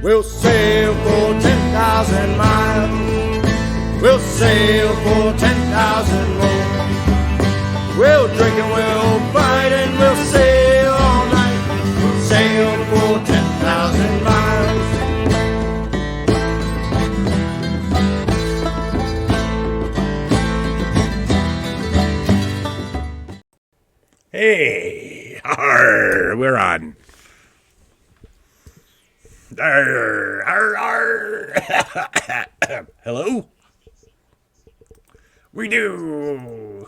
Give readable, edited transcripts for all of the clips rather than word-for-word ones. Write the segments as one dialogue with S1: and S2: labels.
S1: We'll sail for 10,000 miles. We'll sail for 10,000 more. We'll drink and we'll fight and we'll sail all night. We'll sail for 10,000 miles.
S2: Hey, arr, we're on. Arr, arr, arr. Hello? We do.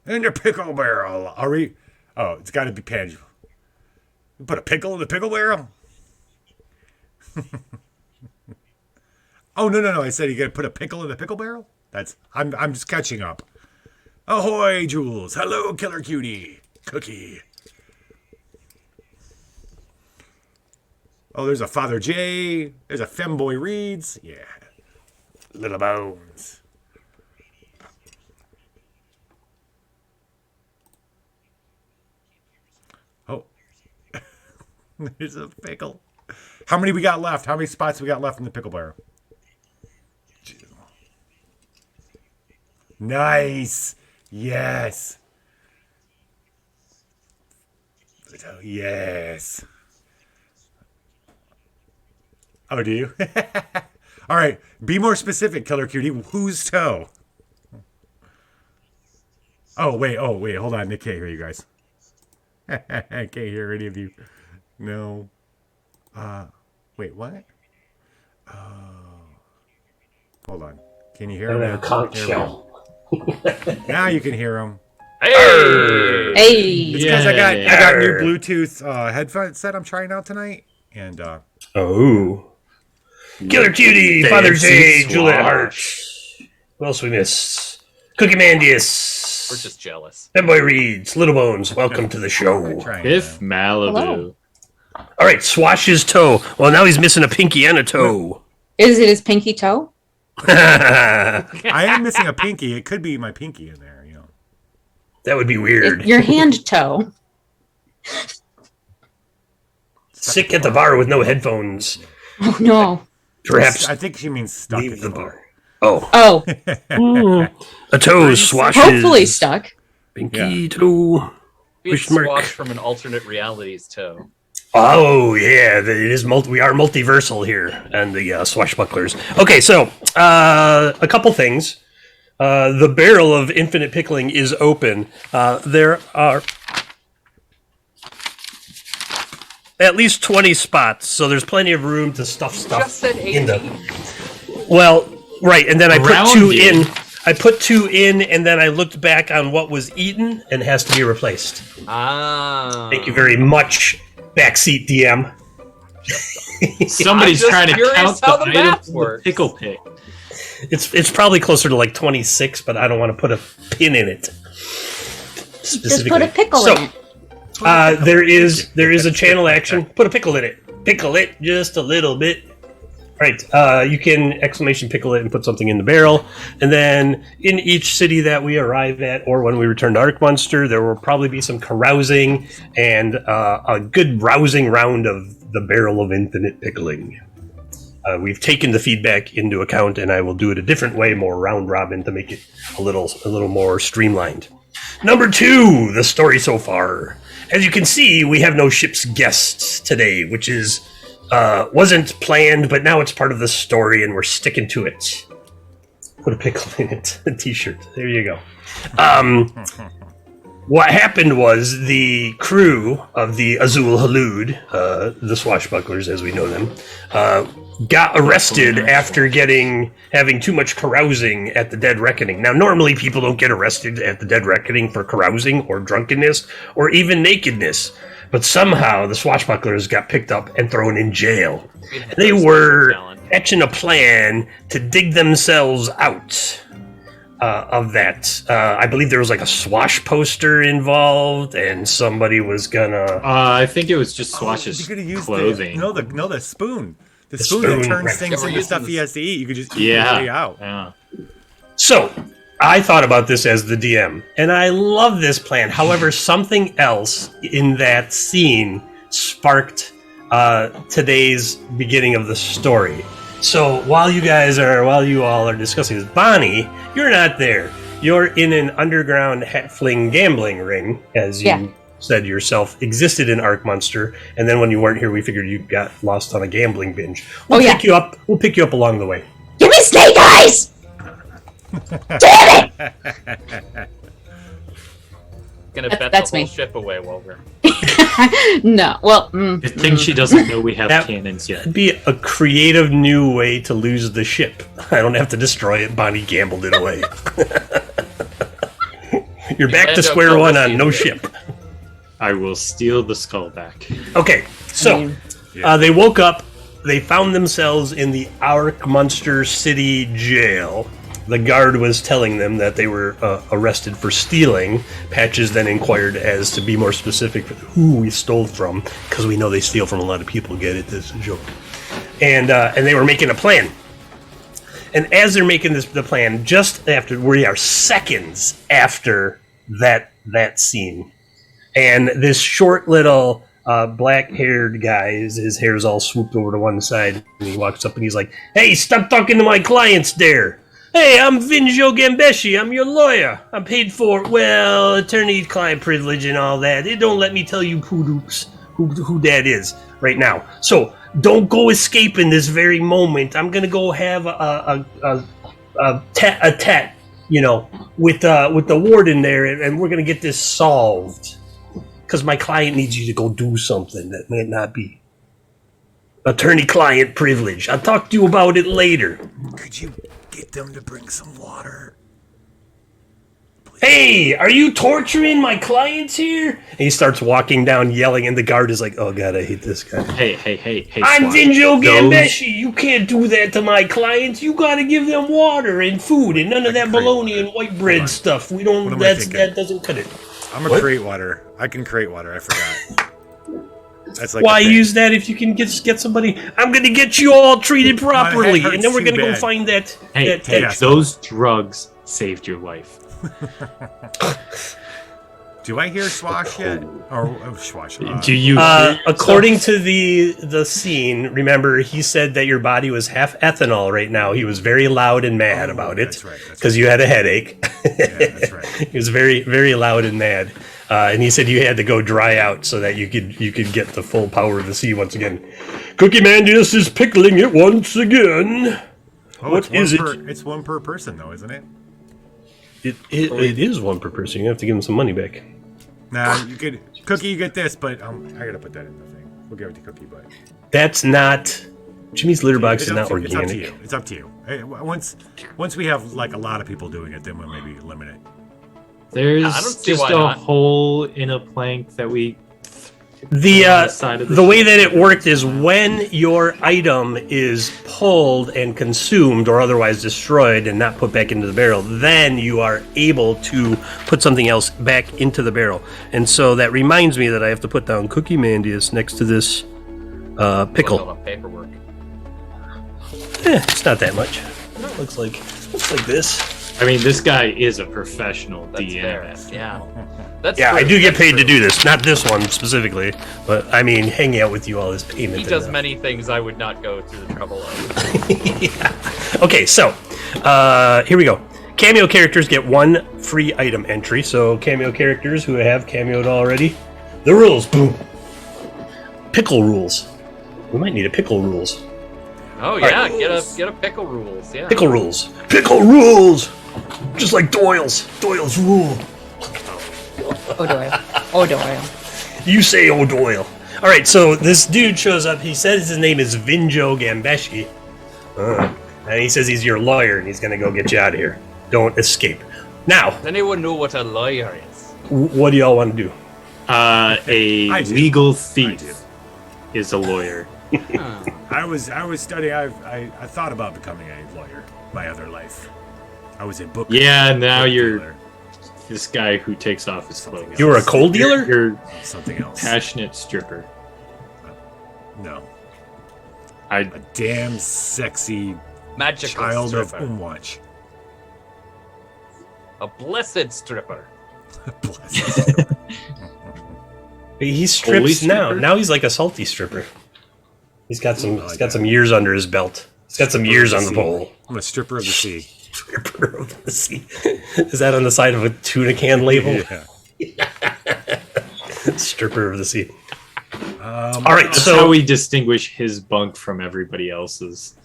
S2: In the pickle barrel. Are we? Oh, it's got to be Panjo. You put a pickle in the pickle barrel? Oh, no. I said you got to put a pickle in the pickle barrel? I'm just catching up. Ahoy, Jules. Hello, Killer Cutie. Cookie. Oh, there's a Father J. There's a Femboy Reads. Yeah. Little Bones. Oh. There's a pickle. How many we got left? How many spots we got left in the pickle barrel? Nice. Yes. Yes. Oh, do you? All right. Be more specific, Killer Cutie. Whose toe? Oh, wait. Hold on. Nick can't hear you guys. I can't hear any of you. No. Wait, what? Oh. Hold on. Can you hear him?
S3: A conch shell.
S2: Now you can hear him.
S4: Hey!
S2: It's because I got new Bluetooth headphone set I'm trying out tonight. And
S3: Oh. Killer Cutie, Father's Day, Juliet Hart. Who else we miss? Cookie Mandius.
S4: We're just jealous.
S3: Femboy Reads, Little Bones, welcome to the show.
S5: If Malibu.
S6: Hello.
S3: All right, Swash's toe. Well, now he's missing a pinky and a toe.
S6: Is it his pinky toe?
S2: I am missing a pinky. It could be my pinky in there, you know.
S3: That would be weird.
S6: Your hand toe.
S3: Sick at the bar with no headphones.
S6: Oh, no.
S3: Perhaps
S2: I think she means stuck
S3: leave
S2: at
S3: the
S2: the
S3: bar.
S2: bar.
S3: Oh.
S6: Oh,
S3: A toe swashes.
S6: hopefully stuck.
S3: Pinky toe.
S4: It's
S3: Wish mark.
S4: squashed from an alternate reality's toe.
S3: Oh yeah, it is we are multiversal here, and the Swashbucklers. Okay, so a couple things. The barrel of infinite pickling is open. There are at least 20 spots, so there's plenty of room to stuff stuff
S4: Just said
S3: in
S4: 18.
S3: them. Well, right, and then I put
S5: Around
S3: two
S5: you.
S3: in. I put two in, and then I looked back on what was eaten and has to be replaced.
S4: Ah.
S3: Thank you very much, backseat DM.
S5: Somebody's
S4: I'm just
S5: trying to
S4: curious
S5: count
S4: how
S5: the
S4: the
S5: items
S4: math
S5: in the
S4: works.
S5: pickle pick.
S3: It's probably closer to like 26, but I don't want to put a pin in it.
S6: Just put a pickle in it.
S3: There is a channel action. Put a pickle in it. Pickle it just a little bit. Right. You can exclamation pickle it and put something in the barrel. And then in each city that we arrive at, or when we return to Arcminster, there will probably be some carousing and a good rousing round of the barrel of infinite pickling. We've taken the feedback into account, and I will do it a different way, more round robin, to make it a little more streamlined. Number 2, the story so far. As you can see, we have no ship's guests today, which is wasn't planned, but now it's part of the story, and we're sticking to it. Put a pickle in it. A t-shirt. There you go. What happened was the crew of the Azul Halud, the Swashbucklers as we know them, got arrested after having too much carousing at the Dead Reckoning. Now, normally people don't get arrested at the Dead Reckoning for carousing or drunkenness or even nakedness, but somehow the Swashbucklers got picked up and thrown in jail. They were hatching a plan to dig themselves out of that. I believe there was like a Swash poster involved, and somebody was gonna.
S5: I think it was just Swash's
S2: You're gonna use
S5: clothing.
S2: the spoon. The spoon that turns
S3: right.
S2: things
S4: Yeah, we're
S2: into stuff
S4: using
S2: he has to eat. You could just eat it way out.
S5: Yeah.
S3: So, I thought about this as the DM, and I love this plan. However, something else in that scene sparked today's beginning of the story. So, while you all are discussing this, Bonnie, you're not there. You're in an underground halfling gambling ring, as you said yourself, existed in Arcminster, and then when you weren't here, we figured you got lost on a gambling binge. We'll pick you up along the way.
S6: Give me snake eyes! Damn it!
S4: Gonna bet
S6: That's
S4: the whole
S6: me.
S4: ship away, Wolver.
S6: No, well,
S5: Good thing she doesn't know we have cannons yet.
S3: It'd be a creative new way to lose the ship. I don't have to destroy it. Bonnie gambled it away. You're back to square one on no ship.
S5: I will steal the skull back.
S3: Okay, so they woke up. They found themselves in the Arcminster City Jail. The guard was telling them that they were arrested for stealing. Patches then inquired as to be more specific who we stole from, because we know they steal from a lot of people. Get it? That's a joke. And they were making a plan. And as they're making the plan, just after, we are seconds after that scene, and this short little black-haired guy, his hair's all swooped over to one side, and he walks up and he's like, "Hey, stop talking to my clients there. Hey, I'm Vinjo Gambeshi. I'm your lawyer. I'm paid for, well, attorney-client privilege and all that. They don't let me tell you who that is right now. So don't go escaping this very moment. I'm gonna go have a tat, you know, with the warden there, and we're gonna get this solved. Because my client needs you to go do something that might not be attorney-client privilege. I'll talk to you about it later.
S2: Could you get them to bring some water?
S3: Hey, are you torturing my clients here?" And he starts walking down, yelling, and the guard is like, "Oh God, I hate this guy."
S5: Hey,
S3: I'm
S5: Swash.
S3: Vinjo
S5: Those-
S3: Gambeshi. You can't do that to my clients. You gotta give them water and food and none of that
S2: create
S3: bologna
S2: water.
S3: and white bread stuff. We don't.
S2: What am I
S3: That
S2: thinking?
S3: doesn't cut it.
S2: I'm gonna create water. I can create water. I forgot. That's like
S3: Why
S2: a thing.
S3: use that if you can get somebody? I'm gonna get you all treated properly,
S2: hurts
S3: and then we're
S2: too
S3: gonna go
S2: bad.
S3: find that.
S5: Hey,
S3: that
S5: those drugs saved your life.
S2: Do I hear Swash yet? Or Swash?
S5: Do you?
S3: according to the scene, remember he said that your body was half ethanol right now. He was very loud and mad about it.
S2: That's right.
S3: Because you had a headache.
S2: Yeah, that's right.
S3: He was very, very loud and mad, and he said you had to go dry out so that you could get the full power of the sea once again. Cookie Mandius is pickling it once again.
S2: Oh,
S3: What is it?
S2: It's one per person, though, isn't it?
S3: It is one per person. You have to give him some money back.
S2: Nah, you get Cookie. You get this, but I gotta put that in the thing. We'll give it to Cookie, but
S3: That's not. Jimmy's litter box is
S2: it's
S3: not
S2: up to you.
S3: organic.
S2: It's up to you. Hey, once we have like a lot of people doing it, then we'll maybe limit it.
S5: There's
S4: I don't see
S5: just
S4: why
S5: a
S4: not.
S5: hole in a plank that we. Side of
S3: The way that it worked is when your item is pulled and consumed or otherwise destroyed and not put back into the barrel, then you are able to put something else back into the barrel. And so that reminds me that I have to put down Cookie Mandius next to this pickle.
S4: Load up paperwork.
S3: It's not that much. It looks like this.
S5: I mean, this guy is a professional
S4: That's
S5: DM.
S4: fair. Yeah. That's
S3: Yeah, I
S4: true.
S3: do get
S4: That's
S3: paid to
S4: true.
S3: do this. Not this one specifically, but I mean, hanging out with you all is payment.
S4: He does
S3: enough.
S4: many things I would not go through the trouble of.
S3: Okay, so here we go. Cameo characters get one free item entry. So cameo characters who have cameoed already. The rules, boom. Pickle rules. We might need a pickle rules.
S4: Oh yeah, get a pickle rules. Yeah.
S3: Pickle rules. Pickle rules. Just like Doyle's. Doyle's rule.
S6: O'Doyle.
S3: You say O'Doyle. All right, so this dude shows up. He says his name is Vinjo Gambeshi. And he says he's your lawyer and he's going to go get you out of here. Don't escape. Now,
S4: Does anyone know what a lawyer is?
S3: what do y'all want to do?
S5: A
S2: I do.
S5: legal
S2: I do.
S5: thief is a lawyer.
S2: I was studying. I thought about becoming a lawyer my other life. I was a book.
S5: Yeah, now
S2: book
S5: you're
S2: dealer.
S5: this guy who takes off his clothes.
S3: You were a coal dealer?
S5: You're
S2: Something else.
S5: passionate stripper.
S2: No. A damn sexy
S4: Magical
S2: child of
S4: stripper.
S2: Umwatch.
S4: A blessed stripper.
S3: He strips
S7: Holy
S3: now.
S7: stripper?
S3: Now he's like a salty stripper. He's got some.
S2: I
S3: He's
S2: like
S3: got some
S2: that.
S3: years under his belt. He's got some years on the
S2: sea.
S3: pole.
S2: I'm a stripper of the sea.
S3: Stripper of the sea. Is that on the side of a tuna can label?
S2: Yeah.
S3: Stripper of the sea.
S2: Um,
S3: All right,
S7: That's
S3: so
S7: how we distinguish his bunk from everybody else's.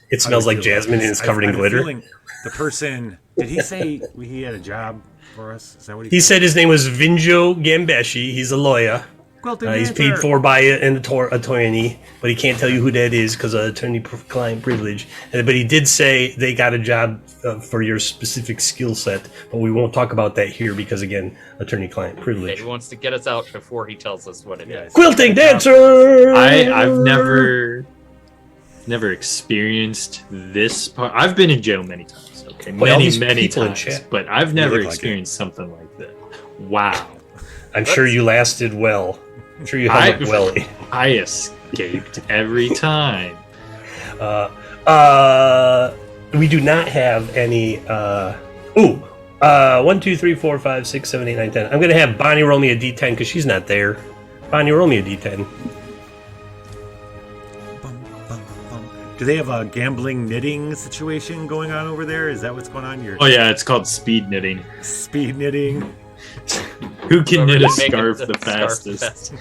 S3: it smells like jasmine and it's covered in
S2: I have a
S3: glitter.
S2: feeling The person, did he say he had a job for us? Is that what
S3: He said his name was Vinjo Gambeshi. He's a lawyer. He's paid for by an attorney, but he can't tell you who that is because of attorney-client privilege. But he did say they got a job for your specific skill set, but we won't talk about that here because, again, attorney-client privilege.
S4: He wants to get us out before he tells us what it is.
S3: Quilting dancer!
S7: I've never experienced this part. I've been in jail many times, okay?
S3: Boy, all
S7: Many,
S3: these
S7: many
S3: people in
S7: times.
S3: chat.
S7: But I've never
S2: look like
S7: experienced something like that. Wow.
S3: I'm sure you lasted well. I'm sure you held up well.
S7: I escaped every time.
S3: We do not have any. 1, 2, 3, 4, 5, 6, 7, 8, 9, 10. I'm going to have Bonnie roll me a d10 because she's not there. Bonnie, roll me a d10.
S2: Do they have a gambling knitting situation going on over there? Is that what's going on? Your
S7: Oh yeah, it's called speed knitting.
S2: speed knitting?
S7: Who can knit a
S4: Make it
S7: scarf
S4: the
S7: the
S4: scarf
S7: fastest?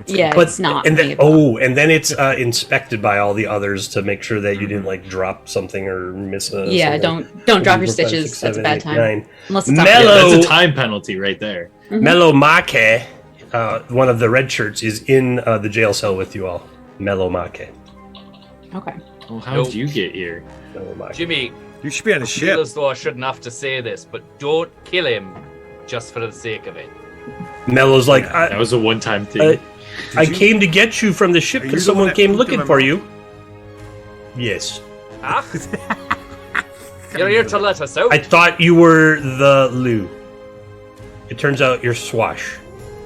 S6: Yeah,
S3: But
S6: it's not.
S3: and
S6: me.
S3: then, and then it's inspected by all the others to make sure that you didn't like drop something or miss a.
S6: Yeah,
S3: something.
S6: don't drop your
S3: 4, 5,
S6: stitches.
S3: 6,
S6: That's a
S3: 7,
S6: bad
S3: 8,
S6: time.
S3: 9.
S6: Unless it's on
S3: Mellow.
S7: Yeah,
S6: purpose.
S7: that's a time penalty right there.
S3: Mellow Make, one of the red shirts, is in the jail cell with you all. Mellow Make.
S6: Okay.
S7: Well, how
S4: Nope.
S7: did you get here?
S3: Mellow Make.
S4: Jimmy,
S2: You should be on a
S4: I feel
S2: ship.
S4: as though I shouldn't have to say this, but don't kill him just for the sake of it.
S3: Mellow's like,
S7: That was a one-time thing.
S3: I came to get you from the ship
S2: Are you
S3: because
S2: the one
S3: someone
S2: that
S3: came
S2: pooped in
S3: looking
S2: my
S3: for
S2: mouth?
S3: you. Yes.
S4: Ah? You're here to let us out.
S3: I thought you were the Lou. It turns out you're Swash,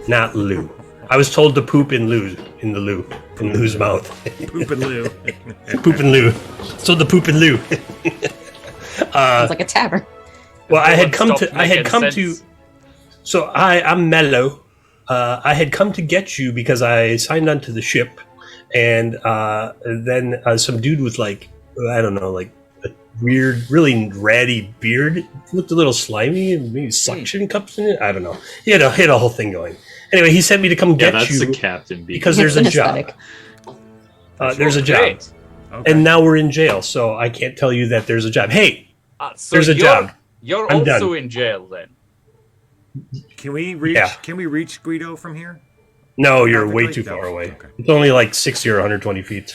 S3: not Lou. I was told to poop in Lou's mouth.
S2: Poop and Lou.
S3: Poop in Lou. So the poop in Lou.
S6: It's like a tavern.
S3: Well, I had
S4: Stop
S3: come
S4: making
S3: to.
S4: sense.
S3: So I'm Mellow. I had come to get you because I signed onto the ship, and then some dude with like I don't know, like a weird, really ratty beard. Looked a little slimy and maybe suction cups in it. I don't know. He had a whole thing going. Anyway, he sent me to come
S7: Yeah,
S3: get
S7: that's
S3: you
S7: the captain.
S3: because
S6: It's
S3: there's a job.
S6: anesthetic.
S3: There's a job,
S4: Great.
S2: Okay.
S3: and now we're in jail, so I can't tell you that there's a job. Hey,
S4: So
S3: there's a job.
S4: You're
S3: I'm
S4: also
S3: done.
S4: in jail then.
S2: Can we reach?
S3: Yeah.
S2: Can we reach Guido from here?
S3: no, you're way
S2: Perfectly?
S3: too
S2: No.
S3: far away.
S2: Okay.
S3: It's only like 60 or 120 feet.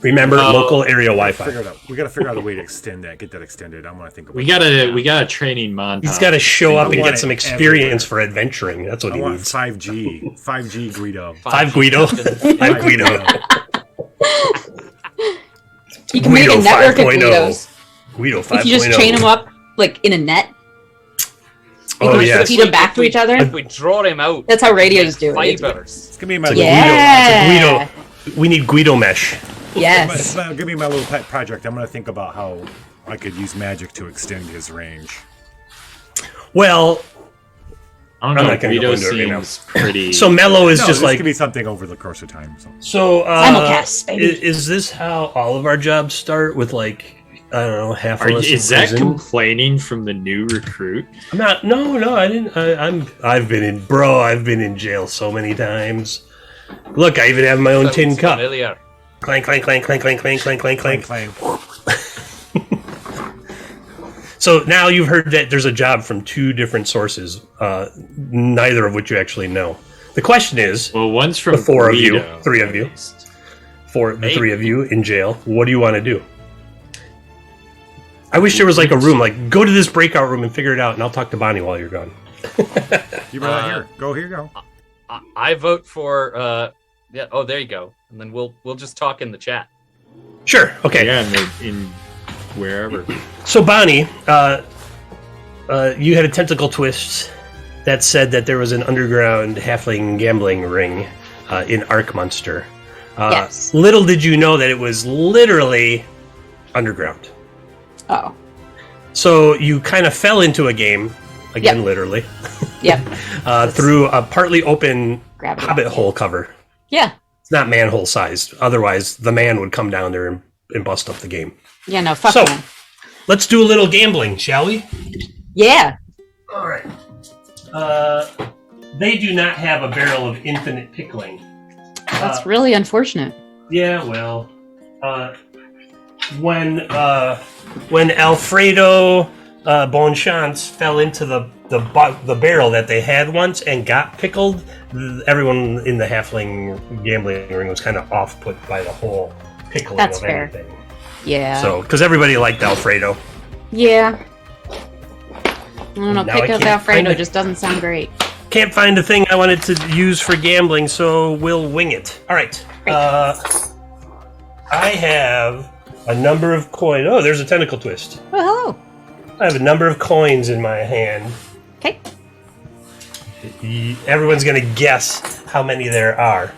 S3: Remember,
S7: Oh.
S3: local area
S2: Figure
S3: Wi-Fi.
S2: it out. We got to figure out a way to extend that. Get that extended. I want to think about.
S7: We got a training montage.
S3: He's got to show up and
S2: want
S3: get some
S2: it
S3: experience for adventuring. That's what
S2: I
S3: he
S2: want
S3: needs.
S2: 5G. 5G Guido.
S3: 5 Guido. 5 Guido.
S6: You can make a
S3: Guido
S6: network of
S3: 5.0.
S6: Guidos.
S3: Guido 5.0.
S6: If you just chain them up like in a net, you
S3: Oh,
S6: can
S3: yeah.
S6: just feed them back to each other.
S4: If we draw him out,
S6: That's how radios do it.
S4: fibers.
S2: It's gonna be my
S6: Yeah.
S3: Guido. We need Guido mesh.
S6: Yes.
S2: Give me my little pet project. I'm gonna think about how I could use magic to extend his range.
S3: Well,
S7: I don't
S3: I'm
S7: know.
S3: not gonna go
S7: Guido
S3: into it right now.
S7: seems pretty.
S3: so Mello is
S2: No,
S3: just
S2: this
S3: like
S2: could be something over the course of time. So.
S3: so.
S6: Simulcast, baby.
S3: Is this how all of our jobs start with like I don't know half of us? in
S7: is that
S3: prison?
S7: complaining from the new recruit?
S3: I'm not. No, I didn't. I've been in jail so many times. Look, I even have my own tin
S4: Sounds
S3: cup.
S4: familiar.
S3: Clank, clank, clank, clank, clank, clank, clank, clank, clank.
S2: Clang.
S3: So now you've heard that there's a job from two different sources, neither of which you actually know. The question is,
S7: Well, one's from
S3: The four of you,
S7: Guido,
S3: three of
S7: at
S3: you.
S7: least.
S3: for the
S4: Hey.
S3: three of you in jail, what do you want to do? I wish there was like a room, like go to this breakout room and figure it out, and I'll talk to Bonnie while you're gone.
S2: You better here. Go here. Go.
S4: I vote for yeah. Oh, there you go. And then we'll just talk in the chat.
S3: Sure. Okay.
S7: Yeah, in wherever.
S3: So Bonnie, you had a tentacle twist that said that there was an underground halfling gambling ring in Arcminster.
S6: Yes.
S3: Little did you know that it was literally underground.
S6: Oh.
S3: So you kind of fell into a game, again,
S6: Yep.
S3: literally,
S6: Yep.
S3: through a partly open
S6: Gravity.
S3: hobbit hole cover.
S6: Yeah.
S3: It's not manhole sized. Otherwise, the man would come down there and bust up the game.
S6: Yeah, no, fuck
S3: So-
S6: man.
S3: Let's do a little gambling, shall we?
S6: Yeah.
S3: All right. They do not have a barrel of infinite pickling.
S6: That's really unfortunate.
S3: Yeah, well, when Alfredo Bonchance fell into the barrel that they had once and got pickled, everyone in the halfling gambling ring was kind of off put by the whole pickling
S6: That's
S3: of
S6: fair.
S3: anything.
S6: Yeah.
S3: So, because everybody liked Alfredo.
S6: Yeah. I don't know.
S3: Now I
S6: Pick up
S3: can't
S6: Alfredo
S3: find it.
S6: just doesn't sound great.
S3: Can't find a thing I wanted to use for gambling, so we'll wing it. All right.
S6: Great.
S3: I have a number of coins. Oh, there's a tentacle twist.
S6: Oh, hello.
S3: I have a number of coins in my hand.
S6: Okay.
S3: Everyone's going to guess how many there are.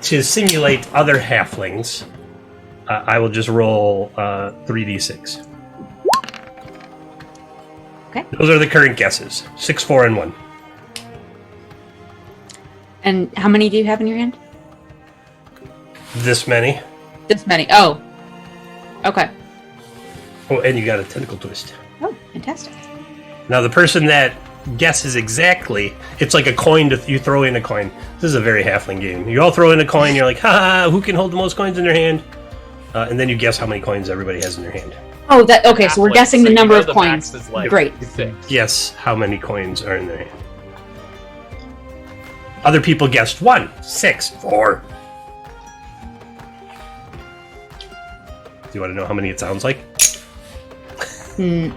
S3: To simulate other halflings, I will just roll 3d6.
S6: Okay.
S3: Those are the current guesses. 6, 4, and 1.
S6: And how many do you have in your hand?
S3: This many.
S6: This many. Oh. Okay.
S3: Oh, and you got a tentacle twist.
S6: Oh, fantastic.
S3: Now, the person that guesses exactly, it's like a coin you throw in a coin. This is a very halfling game. You all throw in a coin, you're like, ha, who can hold the most coins in their hand? And then you guess how many coins everybody has in their hand.
S6: Oh, that okay. So we're
S4: Halfling,
S6: guessing the
S4: you
S6: number
S4: know
S6: of
S4: the
S6: coins.
S4: max is like
S6: Great.
S4: 6.
S3: Guess how many coins are in their hand. Other people guessed 1, 6, 4. Do you want to know how many it sounds like?
S6: Hmm.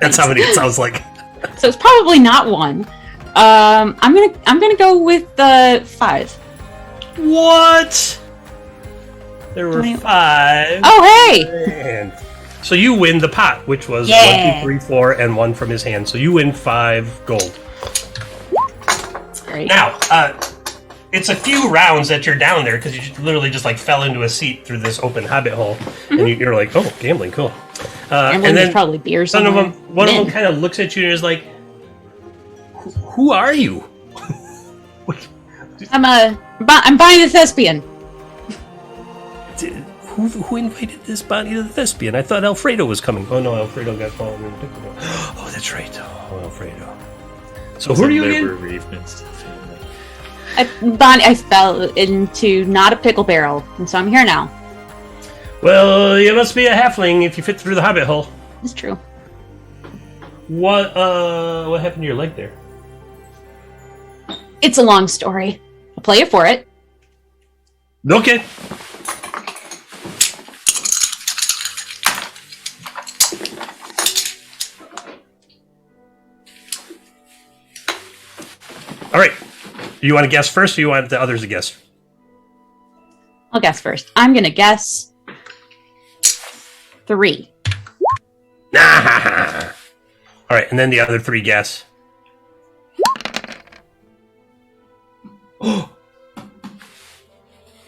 S3: That's how many it sounds like.
S6: So it's probably not 1. I'm gonna go with 5.
S3: What? There were
S6: 20.
S3: 5.
S6: Oh, hey!
S3: And so you win the pot, which was
S6: Yeah.
S3: 1, 2, 3, 4, and 1 from his hand. So you win 5 gold.
S6: Great.
S3: Now, it's a few rounds that you're down there because you literally just like fell into a seat through this open hobbit hole, and you're like, "Oh, gambling, cool."
S6: And
S3: And
S6: there's
S3: then
S6: probably beer
S3: one
S6: somewhere.
S3: of them
S6: Men.
S3: kind of looks at you and is like, "Who are you?"
S6: I'm buying a thespian.
S3: Who invited this body to the thespian? I thought Alfredo was coming. Oh no, Alfredo got fallen in. Oh, that's right. Oh, Alfredo. So who are you again?
S7: Bereavements to the family.
S6: I fell into not a pickle barrel, and so I'm here now.
S3: Well, you must be a halfling if you fit through the hobbit hole.
S6: It's true.
S3: What happened to your leg there?
S6: It's a long story. I'll play it for it.
S3: Okay. All right. You want to guess first, or you want the others to guess?
S6: I'll guess first. I'm gonna guess 3.
S3: All right, and then the other 3 guess.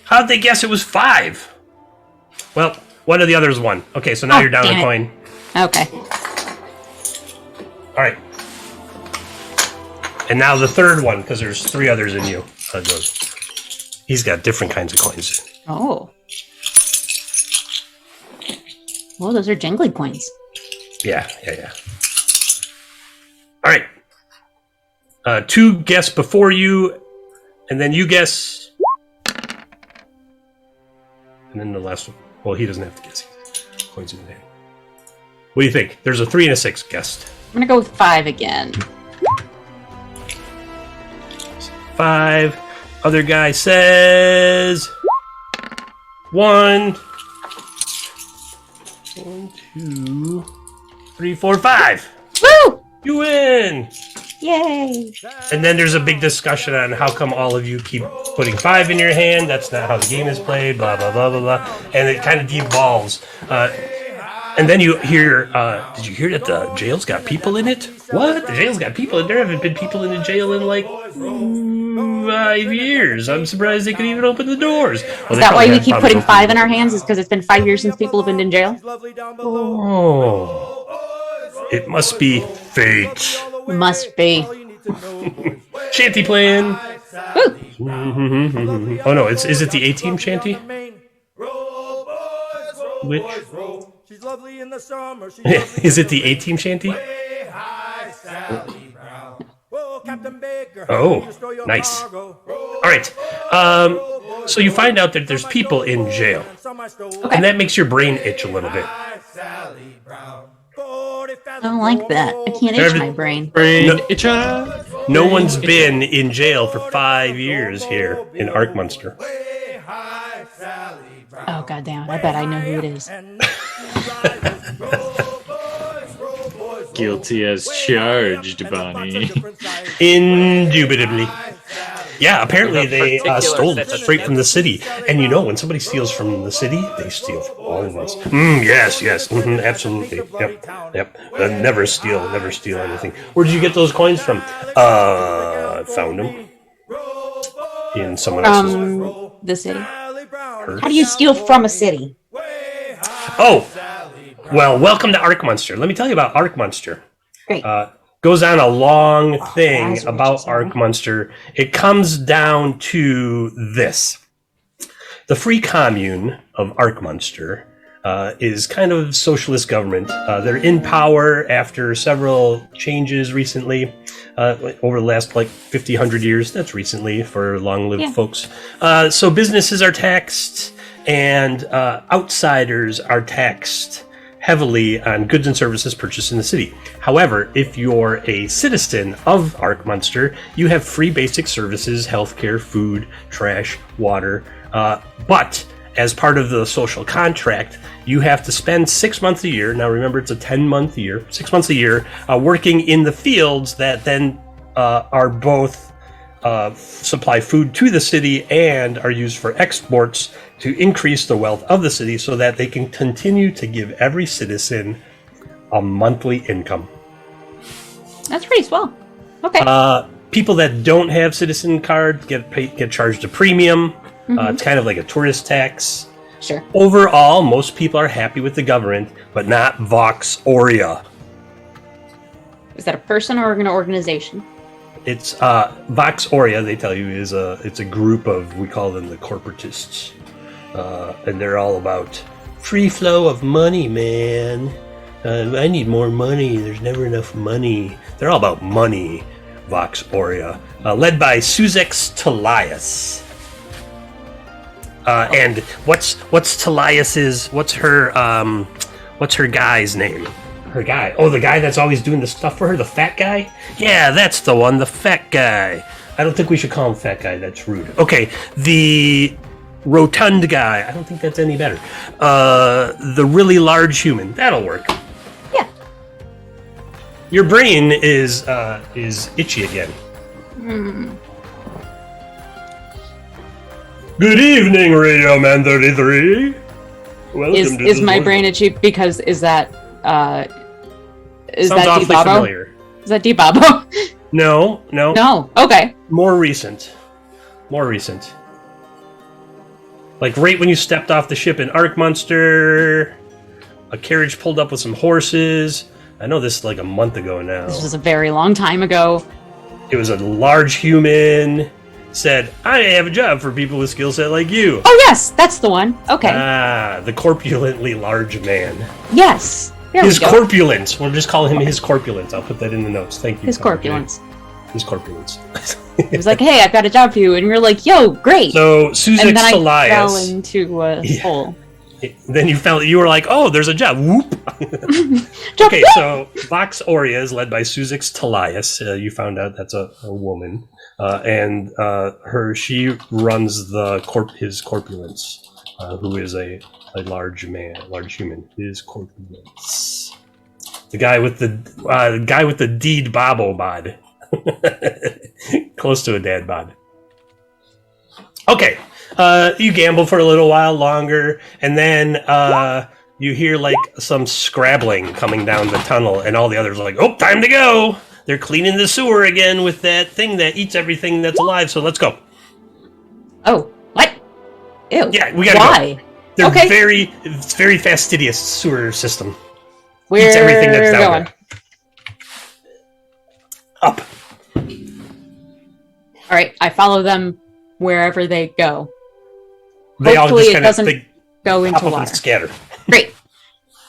S3: How'd they guess it was 5? Well, one of the others won. Okay, so now
S6: Oh,
S3: you're down
S6: damn
S3: a
S6: it.
S3: coin.
S6: Okay.
S3: All right. And now the third one, because there's 3 others in you. Goes. He's got different kinds of coins.
S6: Oh. Well, those are jingly coins.
S3: Yeah. All right. 2 guess before you, and then you guess. And then the last one. Well, he doesn't have to guess. Coins in his hand. What do you think? There's a 3 and a 6 guessed.
S6: I'm gonna go with 5 again.
S3: 5. Other guy says 1. 1, 2, 3, 4, 5.
S6: Woo!
S3: You win.
S6: Yay!
S3: And then there's a big discussion on how come all of you keep putting 5 in your hand. That's not how the game is played. Blah blah blah blah blah. And it kind of devolves. And then you hear, did you hear that the jail's got people in it? What? The jail's got people in there? Haven't been people in the jail in like 5 years. I'm surprised they could even open the doors. Well,
S6: Is that why we keep putting 5 in our hands? Is because it's been 5 years since people have been in jail?
S3: Oh. It must be fate.
S6: Must be.
S3: Shanty playing. Oh no, is it the A-Team shanty? Which? Is it the A-Team shanty? Oh, nice. All right. So you find out that there's people in jail, and that makes your brain itch a little bit.
S6: I don't like that. I can't itch my brain.
S3: No one's been in jail for 5 years here in Arcminster.
S6: Oh goddamn! I bet I know who it is.
S7: Guilty as charged, Bonnie.
S3: Indubitably. Yeah, apparently they stole
S4: set of
S3: straight from the city. And you know, when somebody steals from the city, they steal from all of us. Yes, absolutely. Yep. Never steal anything. Where did you get those coins from? Found them. In someone else's...
S6: The city. How do you steal from a city?
S3: Oh! Well, welcome to Arcminster. Let me tell you about Arcminster.
S6: Great.
S3: Goes on a long thing about Arcminster. It comes down to this. The free commune of Arcminster is kind of socialist government. They're in power after several changes recently, over the last 50, 100 years. That's recently for long-lived folks. So businesses are taxed and outsiders are taxed heavily on goods and services purchased in the city. However, if you're a citizen of Arcminster, you have free basic services, healthcare, food, trash, water. But as part of the social contract, you have to spend 6 months a year. Now remember, it's a 10-month year, 6 months a year, working in the fields that then are both supply food to the city and are used for exports to increase the wealth of the city so that they can continue to give every citizen a monthly income.
S6: That's pretty swell. Okay.
S3: People that don't have citizen cards get charged a premium. It's kind of like a tourist tax.
S6: Sure.
S3: Overall, most people are happy with the government, but not Vox Aurea.
S6: Is that a person or an organization?
S3: It's Vox Aurea. They tell you it's a group of, we call them the corporatists, and they're all about free flow of money, man. I need more money. There's never enough money. They're all about money. Vox Aurea, led by Suzex Talias. And what's Talias's? What's her guy's name? Her guy. Oh, the guy that's always doing the stuff for her, the fat guy? Yeah, that's the one, the fat guy. I don't think we should call him fat guy, that's rude. Okay, the rotund guy. I don't think that's any better. The really large human. That'll work.
S6: Yeah.
S3: Your brain is itchy again. Good evening, Radio Man 33. Welcome to
S6: Is my brain itchy because is that
S3: Sounds awfully familiar.
S6: Is that Debabo?
S3: No.
S6: No. Okay.
S3: More recent. Like right when you stepped off the ship in Arcminster, a carriage pulled up with some horses. I know this is like a month ago now.
S6: This was a very long time ago.
S3: It was a large human. Said, I have a job for people with skill set like you.
S6: Oh yes, that's the one. Okay.
S3: The corpulently large man.
S6: Yes. There
S3: His
S6: we go.
S3: corpulence. We'll just call him his corpulence. I'll put that in the notes. Thank you.
S6: His corpulence.
S3: His corpulence.
S6: He was like, "Hey, I've got a job for you," and you're like, "Yo, great!"
S3: So Suzex
S6: and then I
S3: Talias.
S6: fell into a hole.
S3: Then you were like, "Oh, there's a job." Whoop. Okay, so Vox Aurea is led by Suzex Talias. You found out that's a woman, and she runs his corpulence, who is a large human. His corpulence. The guy with the deed babo bod. Close to a dad bod. Okay, you gamble for a little while longer, and then you hear like some scrabbling coming down the tunnel, and all the others are like, "Oh, time to go!" They're cleaning the sewer again with that thing that eats everything that's alive. So let's go.
S6: Oh, what? Ew.
S3: Yeah, we gotta
S6: Why?
S3: go. They're
S6: Okay.
S3: it's very fastidious sewer system.
S6: We're
S3: Eats everything that's down
S6: going.
S3: there. Up.
S6: All right, I follow them wherever they go.
S3: They all
S6: Hopefully
S3: just
S6: it
S3: kind of
S6: doesn't go
S3: pop
S6: into
S3: up
S6: water.
S3: and scatter.
S6: Great.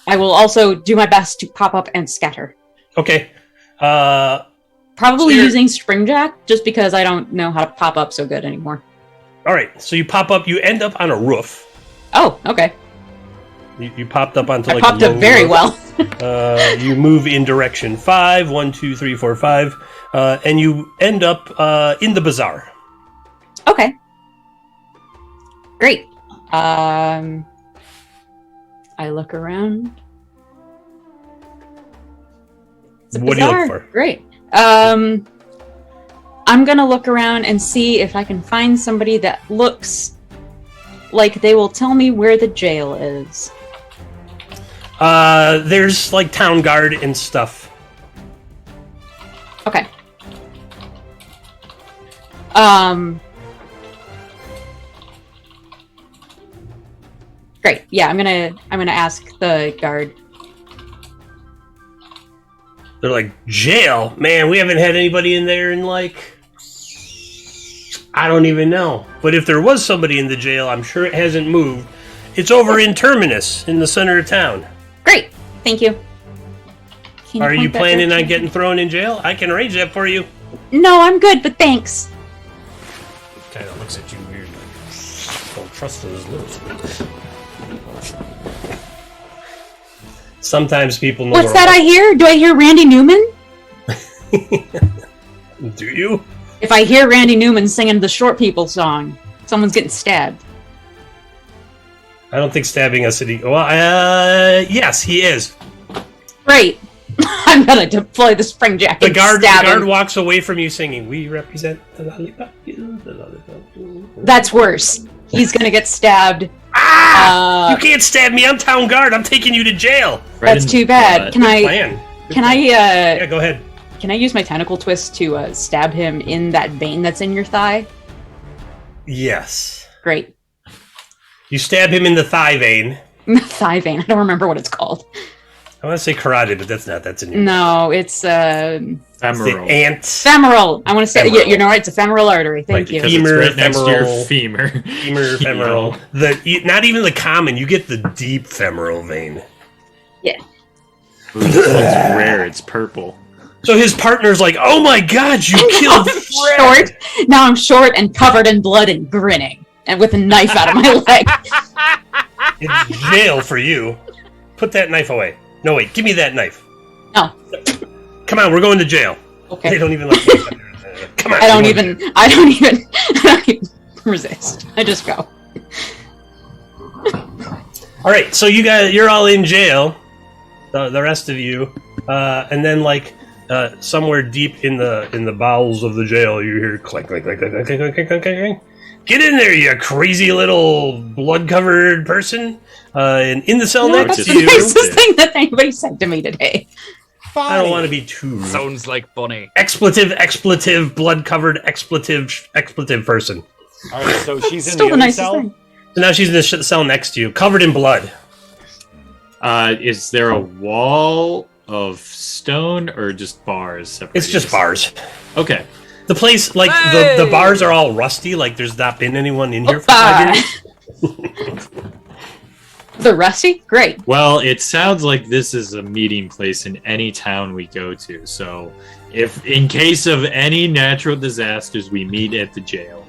S6: I will also do my best to pop up and scatter.
S3: Okay.
S6: Probably
S3: So you're-
S6: using Springjack, just because I don't know how to pop up so good anymore.
S3: All right. So you pop up. You end up on a roof.
S6: Oh, okay.
S3: You popped up onto
S6: I
S3: like
S6: popped
S3: a
S6: up
S3: low
S6: very
S3: roof.
S6: well.
S3: You move in direction 5, 1, 2, 3, 4, 5, and you end up in the bazaar.
S6: Okay. Great. I look around. It's a
S3: What do you look
S6: bazaar.
S3: for?
S6: Great. I'm gonna look around and see if I can find somebody that looks like they will tell me where the jail is.
S3: There's like town guard and stuff.
S6: Okay. Great. Yeah, I'm gonna ask the guard.
S3: They're like, jail? Man, we haven't had anybody in there in like... I don't even know. But if there was somebody in the jail, I'm sure it hasn't moved. It's over in Terminus, in the center of town.
S6: Great. Thank you. Can
S3: Are you
S6: point that
S3: planning on
S6: direction?
S3: getting thrown in jail? I can arrange that for you.
S6: No, I'm good, but thanks.
S3: Kind of looks at you weird. Don't trust those lips. Sometimes people know.
S6: What's that I hear? Do I hear Randy Newman?
S3: Do you?
S6: If I hear Randy Newman singing the Short People song, someone's getting stabbed.
S3: I don't think stabbing a city. Well, yes, he is.
S6: Great. I'm gonna deploy the spring jacket.
S3: The guard
S6: stab him.
S3: walks away from you singing, "We represent the lollipop."
S6: That's worse. He's gonna get stabbed.
S3: You can't stab me. I'm town guard. I'm taking you to jail.
S6: That's too bad. Can I?
S3: Plan.
S6: Yeah,
S3: Go ahead.
S6: Can I use my tentacle twist to stab him in that vein that's in your thigh?
S3: Yes.
S6: Great.
S3: You stab him in the thigh vein.
S6: Thigh vein. I don't remember what it's called.
S3: I want to say carotid, but that's not. That's in your.
S6: No, it's
S7: Femoral.
S3: The ant.
S6: femoral. I want to say,
S3: Femoral.
S6: you know, it's a femoral artery. Thank you.
S7: Because
S3: Femur,
S7: it's right next to your
S3: femoral.
S7: femur.
S3: Femur, femoral. Not even the common. You get the deep femoral vein.
S6: Yeah.
S7: Ooh, this one's rare. It's purple.
S3: So his partner's like, "Oh my God, you killed Fred!"
S6: Short. Now I'm short and covered in blood and grinning, and with a knife out of my leg.
S3: It's jail for you. Put that knife away. No, wait. Give me that knife.
S6: No.
S3: Come on, we're going to jail. They
S6: Okay.
S3: don't even like me. Come on.
S6: I don't
S3: we're
S6: even
S3: going
S6: I don't even resist. I just go.
S3: All right, so you're all in jail. The rest of you, and then like somewhere deep in the bowels of the jail, you hear clank, clank, clank, clank, clank, clank, clank, clank, clank. Get in there, you crazy little blood-covered person! And in the cell next
S6: That's
S3: to
S6: the
S3: you,
S6: nicest thing that anybody said to me today.
S3: I don't want to be too rude.
S4: Sounds like Bonnie.
S3: Expletive, blood-covered expletive person.
S2: All right, so she's in
S6: Still
S2: the
S6: the
S2: other
S6: nicest
S2: cell.
S6: thing.
S3: So now she's in the cell next to you, covered in blood.
S7: Is there a wall of stone or just bars separating?
S3: It's just bars.
S7: Okay.
S3: The place, like, the bars are all rusty, like there's not been anyone in here for
S6: Opa!
S3: 5 years.
S6: The rusty? Great.
S7: Well, it sounds like this is a meeting place in any town we go to. So, if in case of any natural disasters, we meet at the jail.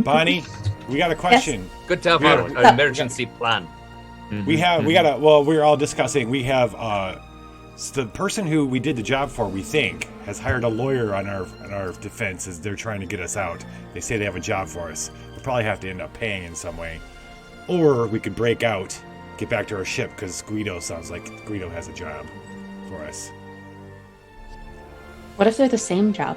S2: Bonnie, we got a question.
S4: Good to have
S2: Yeah.
S4: an emergency plan.
S2: We got well, we were all discussing. We have the person who we did the job for. We think has hired a lawyer on our defense as they're trying to get us out. They say they have a job for us. We'll probably have to end up paying in some way, or we could break out, get back to our ship because Guido sounds like Guido has a job for us.
S6: What if they're the same job?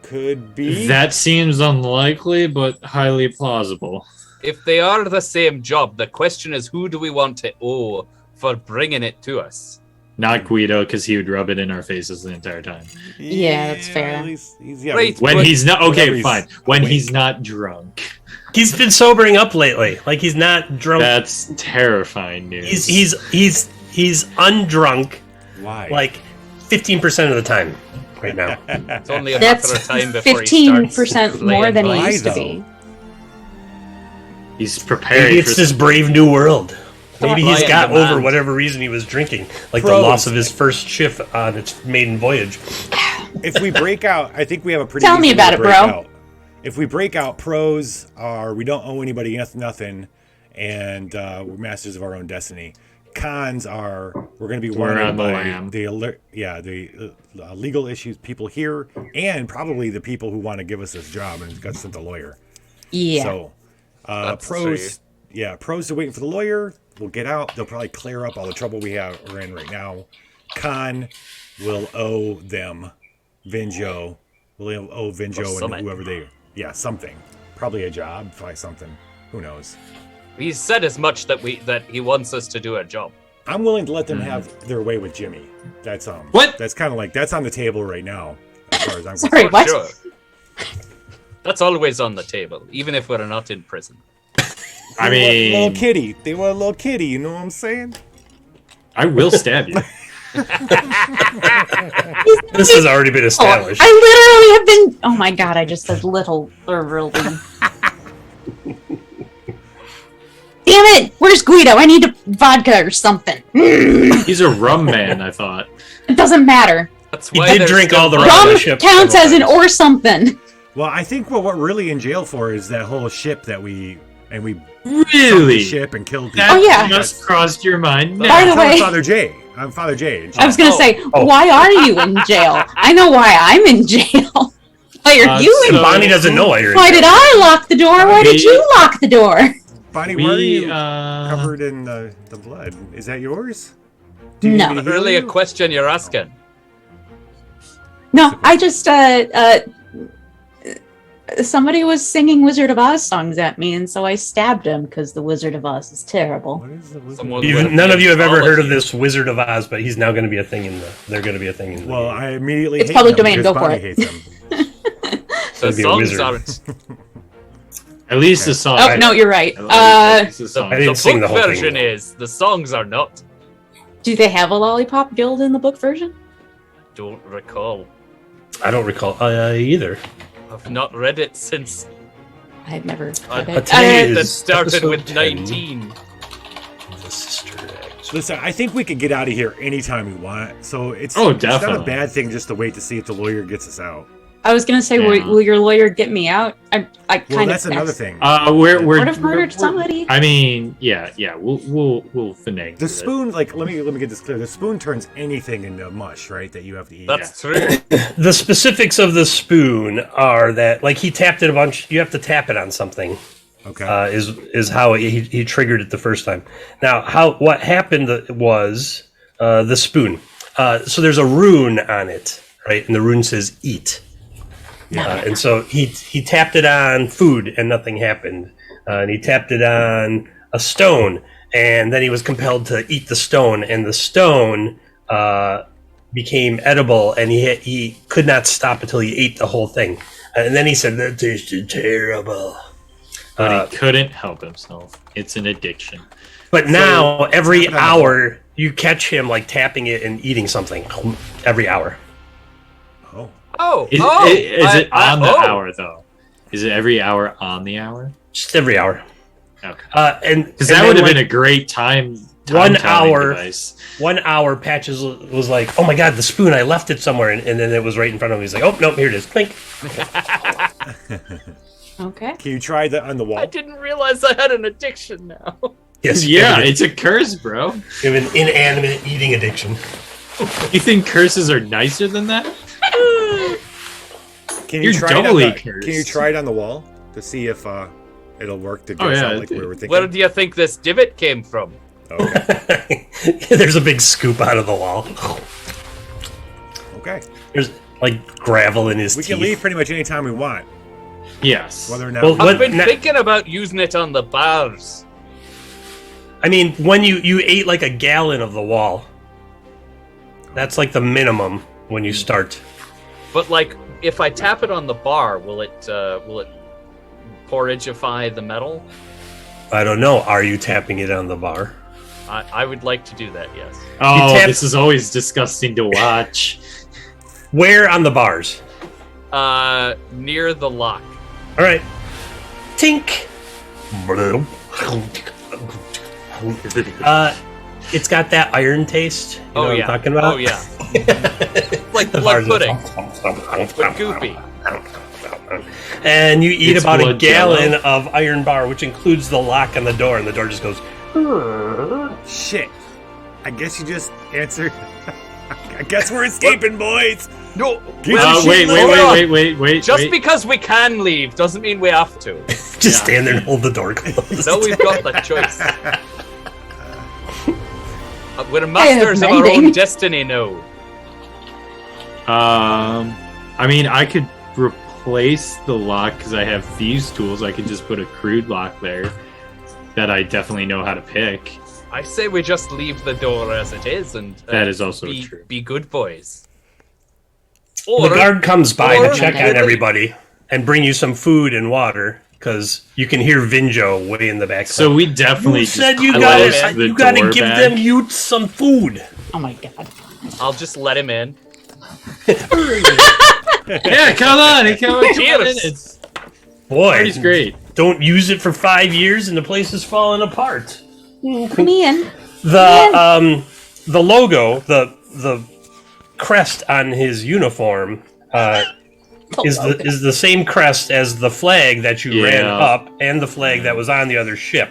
S2: Could be.
S7: That seems unlikely, but highly plausible.
S4: If they are the same job, the question is who do we want to owe for bringing it to us?
S7: Not Guido, because he would rub it in our faces the entire time.
S6: Yeah, that's fair.
S2: At least
S4: Wait,
S7: When
S4: But-
S7: he's not
S2: whenever
S7: okay,
S2: he's
S7: fine. When
S2: awake.
S7: he's not drunk,
S3: He's been sobering up lately. Like he's not drunk.
S7: that's terrifying news.
S3: He's undrunk
S2: Why?
S3: like 15% of the time right now.
S4: It's only a
S6: That's
S4: matter of time before he
S6: 15%
S4: starts
S6: more
S4: laying
S6: than
S4: by.
S6: he
S2: Why,
S6: used to
S2: though?
S6: be.
S7: He's preparing
S3: Maybe it's
S7: for
S3: this brave new world. Maybe he's
S4: Lion
S3: got
S4: demand.
S3: over whatever reason he was drinking, like the
S2: Pros.
S3: loss of his first ship on its maiden voyage.
S2: if we break out, I think we have a pretty.
S6: Tell me
S2: easy way
S6: about
S2: to
S6: it,
S2: break
S6: bro.
S2: out. If we break out, pros are we don't owe anybody nothing, and we're masters of our own destiny. Cons are we're going to be
S7: We're
S2: wanted
S7: on the
S2: by
S7: lam.
S2: the legal issues people here, and probably the people who want to give us this job and got sent the lawyer.
S6: Yeah.
S2: So
S4: That's
S2: pros, yeah, pros are waiting for the lawyer. We'll get out. They'll probably clear up all the trouble we're in right now. Con will owe them Vinjo. We'll owe Vinjo and
S4: something.
S2: whoever they something. Probably a job, probably something. Who knows?
S4: He said as much that he wants us to do a job.
S2: I'm willing to let them have their way with Jimmy. That's
S7: What?
S2: That's kind of like that's on the table right now. As far as I'm
S6: Sorry,
S2: concerned.
S6: what?
S4: Sure. That's always on the table, even if we're not in prison.
S7: I
S2: They want a little
S7: mean,
S2: kitty. They want a little kitty. You know what I'm saying?
S7: I will stab you.
S3: This has already been established.
S6: I literally have been. Oh my god! I just said little. Literally. Damn it! Where's Guido? I need a vodka or something.
S7: He's a rum man, I thought.
S6: It doesn't matter.
S4: That's
S3: He
S4: why
S3: did
S4: there's
S3: drink
S4: still
S3: all the
S4: blood.
S3: rum.
S6: Rum
S3: ship
S6: counts
S3: several
S6: as an
S3: times.
S6: or something.
S2: Well, I think what we're really in jail for is that whole ship that we sunk the
S7: Really?
S2: ship and killed people.
S7: That
S6: Oh, yeah.
S7: just crossed your mind.
S6: By the
S2: I'm
S6: way-
S2: Father J. I'm Father J.
S6: I was gonna say, why are you in jail? I know why I'm in jail. Why are you in?
S7: so-
S3: Bonnie doesn't know why you're in
S6: Why
S3: jail.
S6: did I lock the door? Why did you lock the door?
S2: Bonnie, why are
S7: We,
S2: you covered in the blood? Is that yours? Do
S6: No.
S2: need me to heal
S4: Really a
S2: you?
S4: question you're asking.
S6: No, I just somebody was singing Wizard of Oz songs at me, and so I stabbed him because the Wizard of Oz is terrible.
S2: What is the wizard?
S4: Someone-
S3: None of you have ever
S4: All of
S3: heard of
S4: you.
S3: this Wizard of Oz, but he's now going to be a thing in the. They're going to be a thing in the.
S2: Well,
S3: game.
S2: I immediately
S6: It's
S2: hate
S6: public
S2: him
S6: domain,
S2: because
S6: go for
S2: Bonnie
S6: it.
S2: hates him.
S4: The
S3: That'd be a
S4: songs
S3: wizard.
S4: aren't.
S7: At least the song.
S6: Oh no, you're right.
S7: At least the song.
S3: I didn't
S4: The
S3: sing the
S4: book
S3: whole thing,
S4: version
S3: though.
S4: is. The songs are not.
S6: Do they have a lollipop guild in the book version?
S4: Don't recall.
S3: I don't recall either.
S4: I've not read it since
S6: I've never.
S4: I-
S6: read it.
S3: today
S4: that
S3: is
S4: started
S3: episode
S4: with
S3: 10.
S4: 19.
S3: The Sister Act.
S2: Listen, I think we could get out of here anytime we want. So it's
S7: Oh,
S2: it's not a
S7: definitely.
S2: bad thing just to wait to see if the lawyer gets us out.
S6: I was gonna say,
S7: Yeah.
S6: will your lawyer get me out? I
S2: Well,
S6: kind
S2: that's
S6: of.
S2: another thing.
S7: We're
S6: Would have murdered somebody.
S7: I mean, yeah, we'll finagle
S2: The
S7: it.
S2: spoon, like, let me get this clear. The spoon turns anything into mush, right? That you have to eat.
S4: That's true.
S3: The specifics of the spoon are that, like, he tapped it a bunch. You have to tap it on something.
S2: Okay.
S3: Is how he triggered it the first time. Now, what happened was the spoon. So there's a rune on it, right? And the rune says "eat." And so he tapped it on food and nothing happened. And he tapped it on a stone, and then he was compelled to eat the stone, and the stone became edible, and he could not stop until he ate the whole thing. And then he said, "That tasted terrible."
S7: But he couldn't help himself. It's an addiction.
S3: But now, every
S2: tap it on the
S3: hour, you catch him like tapping it and eating something. Every hour.
S2: Oh.
S4: Oh,
S7: Is it on the hour though? Is it every hour on the hour?
S3: Just every hour.
S7: Okay.
S3: And
S7: Because that would have been a great time.
S3: 1
S7: time-telling
S3: hour.
S7: device.
S3: 1 hour, Patches was like, "Oh my god, the spoon! I left it somewhere," and then it was right in front of him. He's like, "Oh nope, here it is." Clink.
S6: Okay.
S2: Can you try that on the wall?
S4: I didn't realize I had an addiction now.
S3: Yes.
S7: Yeah, it's a curse, bro.
S3: you have an inanimate eating addiction.
S7: You think curses are nicer than that?
S2: Can you
S7: You're
S2: try it on
S7: doubly
S2: the,
S7: cursed.
S2: Can you try it on the wall to see if it'll work to get
S7: Oh,
S2: us
S7: yeah,
S2: out like we were thinking?
S4: Where do you think this divot came from?
S2: Okay.
S3: There's a big scoop out of the wall.
S2: Okay.
S3: There's like gravel in his
S2: We
S3: teeth.
S2: can leave pretty much any time we want,
S7: Yes.
S2: whether or not.
S3: Well,
S2: we-
S3: what-
S4: I've been
S3: na-
S4: thinking about using it on the bars.
S3: I mean, when you ate like a gallon of the wall. That's like the minimum when you start.
S4: But like, if I tap it on the bar, will it porridgeify the metal?
S3: I don't know. Are you tapping it on the bar?
S4: I would like to do that. Yes.
S7: Oh, this is always disgusting to watch.
S3: Where on the bars?
S4: Near the lock.
S3: All right. Tink. It's got that iron taste. You know what I'm talking about?
S4: Oh yeah. Like blood pudding. But goopy.
S3: And you eat
S7: It's
S3: about a
S7: blood
S3: gallon
S7: jello.
S3: of iron bar, which includes the lock on the door, and the door just goes.
S2: Shit. I guess you just answered. I guess we're escaping, boys.
S4: No.
S7: Wait.
S4: Just because we can leave doesn't mean we have to.
S3: Just stand there and hold the door closed.
S4: So we've got the choice. We're masters of our
S6: mending.
S4: own destiny now.
S7: I mean, I could replace the lock because I have thieves' tools. I could just put a crude lock there that I definitely know how to pick.
S4: I say we just leave the door as it is and
S7: That is also true.
S4: Be good boys.
S3: The guard comes by
S4: or-
S3: to check on everybody and bring you some food and water because you can hear Vinjo way in the back.
S7: So we definitely
S3: you
S7: just
S3: said you
S7: close
S3: gotta,
S7: the
S3: you gotta
S7: door
S3: give
S7: back.
S3: them Utes some food.
S6: Oh my god.
S4: I'll just let him in.
S7: Yeah, come on, come on.
S4: Cheers.
S7: It's
S3: Boy,
S7: Party's great.
S3: Don't use it for 5 years and the place is falling apart.
S6: Come in.
S3: The logo, the crest on his uniform, is the same crest as the flag that you ran
S7: Yeah.
S3: up and the flag that was on the other ship.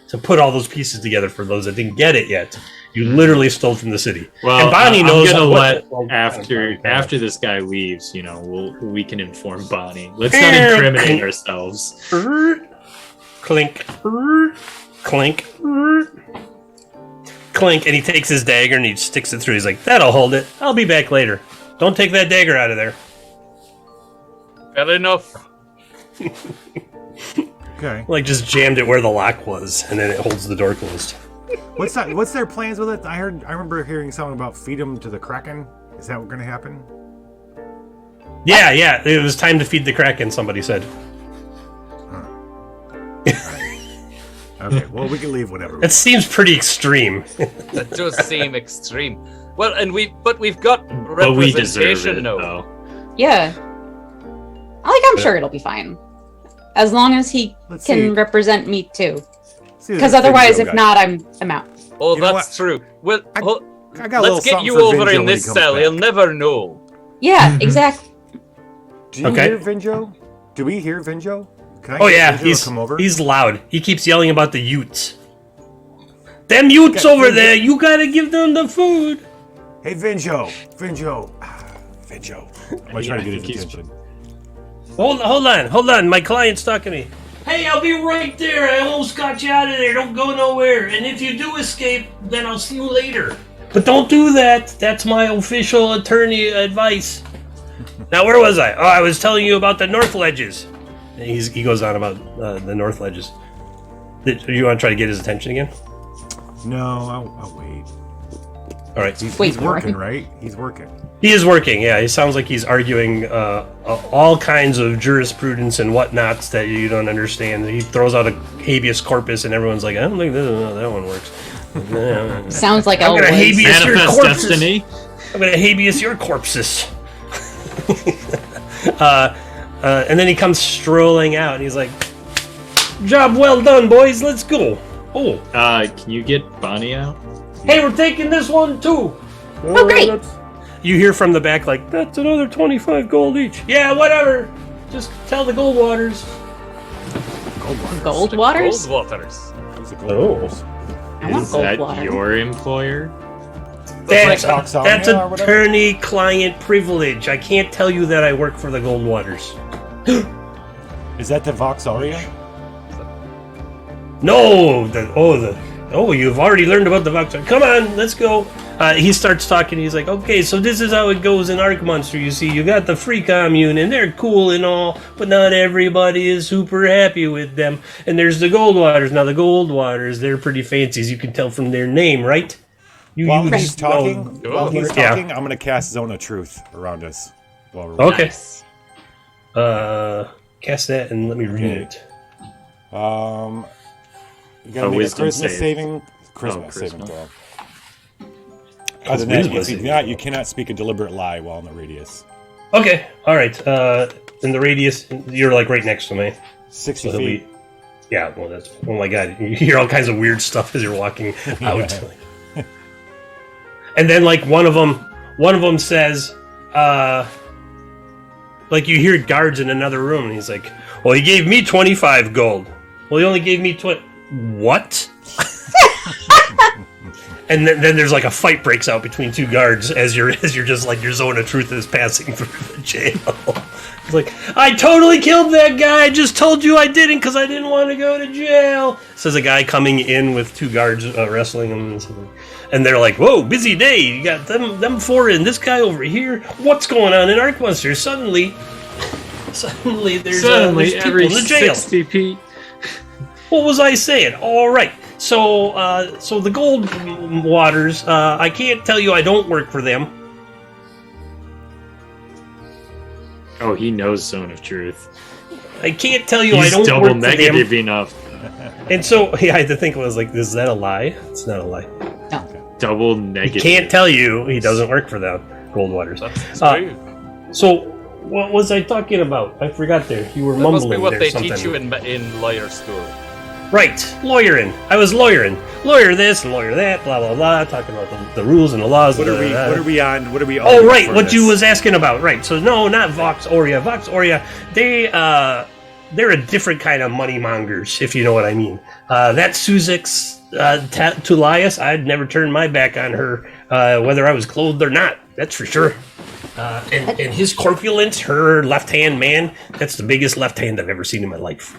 S3: To put all those pieces together for those that didn't get it yet, you literally stole from the city.
S7: Well,
S3: and Bonnie knows
S7: I'm gonna
S3: what-
S7: let after this guy leaves. You know, we can inform Bonnie. Let's not incriminate ourselves.
S3: Clink, clink, clink, and he takes his dagger and he sticks it through. He's like, "That'll hold it. I'll be back later. Don't take that dagger out of there."
S4: Fair enough.
S2: Okay.
S3: Like just jammed it where the lock was, and then it holds the door closed.
S2: What's that? What's their plans with it? I remember hearing something about feed them to the Kraken. Is that going to happen?
S3: Yeah, it was time to feed the Kraken. Somebody said.
S2: Okay. Well, we can leave whenever.
S3: That seems pretty extreme.
S4: That does seem extreme. Well, and we've got
S7: But we deserve
S4: representation
S7: it,
S4: now.
S7: though.
S6: Yeah. I'm sure it'll be fine. As long as he
S2: Let's
S6: can
S2: see.
S6: represent me too.
S2: See
S6: Because
S2: this
S6: otherwise,
S2: Vinjo
S6: if
S2: guy.
S6: not, I'm out.
S4: Oh,
S2: You know
S4: that's
S2: what?
S4: true. Well,
S2: I got a little
S4: let's get
S2: something
S4: you
S2: for
S4: over
S2: Vinjo
S4: in
S2: when he
S4: this
S2: comes
S4: cell.
S2: back.
S4: He'll never know.
S6: Yeah, exactly.
S2: Do you
S3: Okay.
S2: hear Vinjo? Do we hear Vinjo? Can I
S3: Oh
S2: get
S3: yeah,
S2: Vinjo to come over?
S3: he's loud. He keeps yelling about the Utes. Them Utes
S2: Okay,
S3: over
S2: Vinjo.
S3: there, you gotta give them the food.
S2: Hey Vinjo. Vinjo. I'm gonna try to get his
S7: he's-
S2: attention.
S3: Hold on. My client's talking to me. Hey, I'll be right there. I almost got you out of there. Don't go nowhere. And if you do escape, then I'll see you later. But don't do that. That's my official attorney advice. Now, where was I? Oh, I was telling you about the North Ledges. And he goes on about the North Ledges. Do you want to try to get his attention again?
S2: No, I'll wait.
S3: All right.
S2: He's working, right? He's working.
S3: He is working, yeah. He sounds like he's arguing all kinds of jurisprudence and whatnots that you don't understand. He throws out a habeas corpus, and everyone's like, I don't think that one works.
S6: Sounds like
S3: I'm gonna
S6: Elwood.
S3: habeas your
S7: Manifest
S3: corpses.
S7: destiny.
S3: I'm gonna habeas your corpses. And then he comes strolling out, and he's like, "Job well done, boys. Let's go." Oh,
S7: Can you get Bonnie out?
S3: hey, we're taking this one too.
S6: Oh, great.
S3: You hear from the back like, "That's another 25 gold each." Yeah, whatever. Just tell the Goldwaters.
S6: Gold waters?
S4: Gold waters.
S2: Who's the
S3: Oh.
S2: Goldwaters?
S6: I want
S7: Is
S6: gold
S7: that
S6: water.
S7: your employer?
S3: That's,
S2: like Voxonia
S3: that's
S2: or whatever?
S3: attorney-client privilege. I can't tell you that I work for the Goldwaters.
S2: Is that the Voxaria?
S3: No, you've already learned about the Vox. Come on, let's go. He starts talking. He's like, okay, so this is how it goes in Arcminster. You see, you got the free commune, and they're cool and all, but not everybody is super happy with them. And there's the Goldwaters. Now, the Goldwaters, they're pretty fancy, as you can tell from their name, right?
S2: While
S3: use
S2: he's talking,
S3: yeah.
S2: I'm going to cast Zone of Truth around us. While we're
S3: Okay.
S4: Nice.
S3: Cast that and let me read it.
S2: You gotta make a
S7: wisdom
S2: Christmas
S7: save.
S2: saving saving
S7: Christmas.
S2: throw. Other than that,
S3: wisdom
S2: if you
S3: save.
S2: not, you cannot speak a deliberate lie while in the radius.
S3: Okay, all right. In the radius, you're like right next to me.
S2: 60
S3: So he'll
S2: feet.
S3: be. Yeah, well, that's. Oh my god, you hear all kinds of weird stuff as you're walking out. And then, like one of them says, like you hear guards in another room, and he's like, "Well, he gave me 25 gold. Well, he only gave me 20. What?" And then there's like a fight breaks out between two guards as you're just like your zone of truth is passing through the jail. It's like, I totally killed that guy. I just told you I didn't because I didn't want to go to jail. Says a guy coming in with two guards wrestling him, and they're like, "Whoa, busy day! You got them four and this guy over here. What's going on in Arcminster?" Suddenly there's
S7: Suddenly,
S3: people
S7: every
S3: in the jail.
S7: 60 feet.
S3: What was I saying? All right. So the Gold Waters, I can't tell you I don't work for them.
S7: Oh, he knows Zone of Truth.
S3: I can't tell you
S7: He's
S3: I don't
S7: double
S3: work for
S7: negative
S3: them.
S7: enough.
S3: And so yeah, I had to think it was like, is that a lie? It's not a lie.
S7: Double
S3: He
S7: negative.
S3: can't tell you he doesn't work for them, Gold Waters.
S4: That's
S3: Uh,
S4: true.
S3: So what was I talking about? I forgot there. You were
S4: That
S3: mumbling
S4: must be what
S3: there
S4: they
S3: something.
S4: teach you in lawyer school.
S3: Right, lawyering. I was lawyering. Lawyer this and lawyer that, blah, blah, blah, talking about the rules and the laws.
S2: What
S3: and
S2: are we?
S3: da, da, da.
S2: What are we on? What are we?
S3: Oh,
S2: on
S3: right,
S2: for
S3: what you
S2: this?
S3: was asking about. Right, so no, not Vox Aurea. Vox Aurea, they're a different kind of money mongers, if you know what I mean. That Suzix Tullius, I'd never turn my back on her, whether I was clothed or not. That's for sure. And his corpulence, her left-hand man, that's the biggest left hand I've ever seen in my life.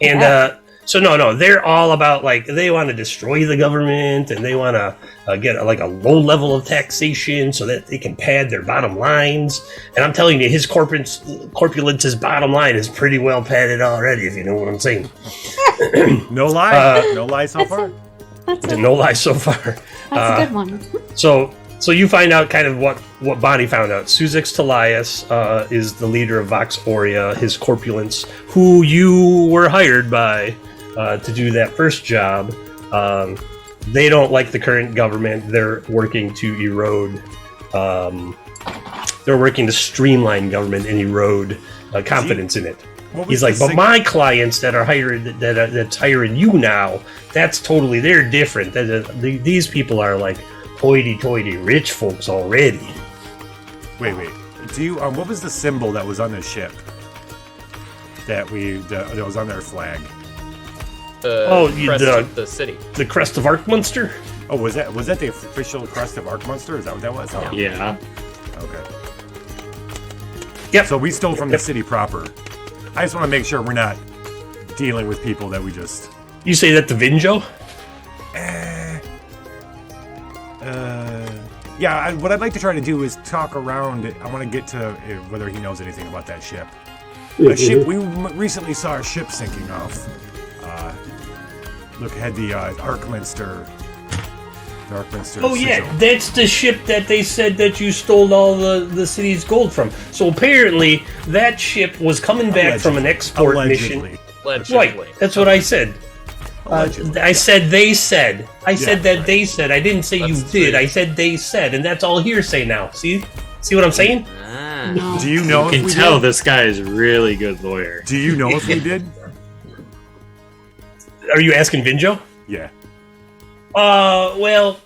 S3: And so no, they're all about, like, they want to destroy the government, and they want to get a low level of taxation so that they can pad their bottom lines. And I'm telling you, his corpulence's bottom line is pretty well padded already, if you know what I'm saying.
S2: No lie. No lie so far.
S6: That's
S3: No lie so far.
S6: a good one.
S3: So you find out kind of what Bonnie found out. Suzix Tullius is the leader of Vox Aurea, his corpulence, who you were hired by to do that first job. They don't like the current government. They're working to erode. They're working to streamline government and erode confidence in it.
S2: What was
S3: He's like,
S2: the
S3: but my clients that are hired, that's hiring you now, that's totally, they're different. These people are like hoity-toity rich folks already.
S2: Wait. Do you? What was the symbol that was on the ship? That was on their flag.
S4: Crest
S3: the
S4: of the city.
S3: the crest of Arcminster.
S2: Oh, was that the official crest of Arcminster? Is that what that was? Oh,
S7: Yeah.
S2: okay.
S3: Yep.
S2: So we stole from the city proper. I just want to make sure we're not dealing with people that we just.
S3: You say that to Vinjo?
S2: Yeah. What I'd like to try to do is talk around it. I want to get to whether he knows anything about that ship. A ship. We recently saw a ship sinking off. Look, had the Arcminster. The Arcminster.
S3: Oh yeah,
S2: sigil.
S3: that's the ship that they said that you stole all the city's gold from. So apparently that ship was coming back from an export
S2: Allegedly.
S3: mission.
S4: Allegedly.
S3: Right, that's what I said.
S2: Allegedly.
S3: I said they said. I said that
S2: right.
S3: they said. I didn't say you
S4: That's
S3: did.
S4: true.
S3: I said they said, and that's all hearsay now. See what I'm saying?
S4: Ah.
S2: Do you know
S7: You
S2: if
S7: can
S2: we
S7: tell
S2: did?
S7: this guy is a really good lawyer.
S2: Do you know if we did?
S3: Are you asking Vinjo?
S2: Yeah.
S3: Well,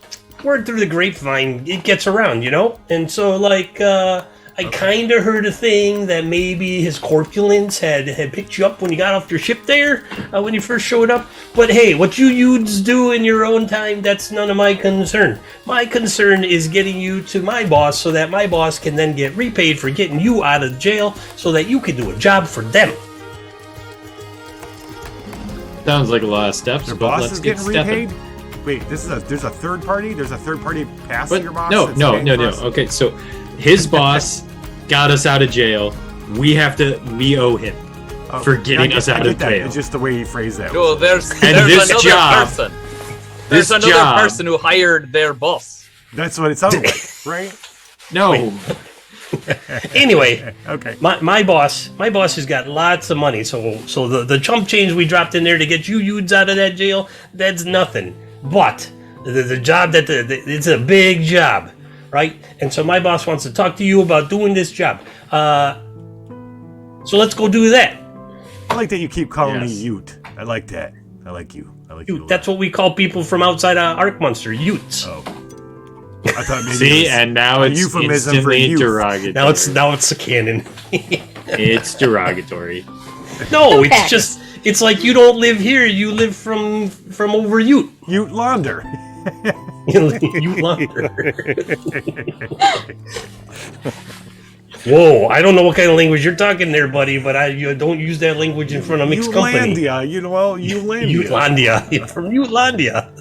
S3: word through the grapevine, it gets around, you know? And so, like, I kind of heard a thing that maybe his corpulence had picked you up when you got off your ship there, when you first showed up. But hey, what you youths do in your own time, that's none of my concern. My concern is getting you to my boss so that my boss can then get repaid for getting you out of jail so that you can do a job for them.
S7: Sounds like a lot of steps,
S2: Their
S7: but
S2: boss
S7: let's
S2: is
S7: get
S2: getting
S7: stepping.
S2: repaid? Wait, there's a third party? There's a third party passing
S7: But
S2: your boss?
S7: no.
S2: that's paying for us?
S7: Okay, so his boss got us out of jail. We owe him
S2: Oh,
S7: for getting us
S2: I
S7: out
S2: get
S7: of
S2: that.
S7: jail.
S2: It's just the way you phrase that.
S4: No, there's
S7: this
S4: another
S7: job-
S4: person. There's
S7: This
S4: another
S7: job-
S4: person who hired their boss.
S2: That's what it sounded like, right?
S7: No.
S3: Anyway,
S2: Okay.
S3: my boss has got lots of money. So the chump change we dropped in there to get you youths out of that jail, that's nothing. But the job it's a big job, right? And so my boss wants to talk to you about doing this job. So let's go do that.
S2: I like that you keep calling me
S7: Yes.
S2: Ute. I like that. I like you. I like you.
S3: Ute, that's what we call people from outside of Arcminster, Utes.
S2: Oh. I thought maybe it
S7: See,
S2: was
S7: and now
S2: a
S7: it's
S2: euphemism for
S7: instantly
S2: youth.
S7: derogatory.
S3: Now it's the canon.
S7: It's derogatory.
S3: No, it's like you don't live here. You live from over Ute.
S2: Ute Launder.
S3: Ute Launder. Whoa, I don't know what kind of language you're talking there, buddy, but you don't use that language in front of mixed company.
S2: Ulandia. Ulandia.
S3: Utelandia. Yeah, from Utelandia.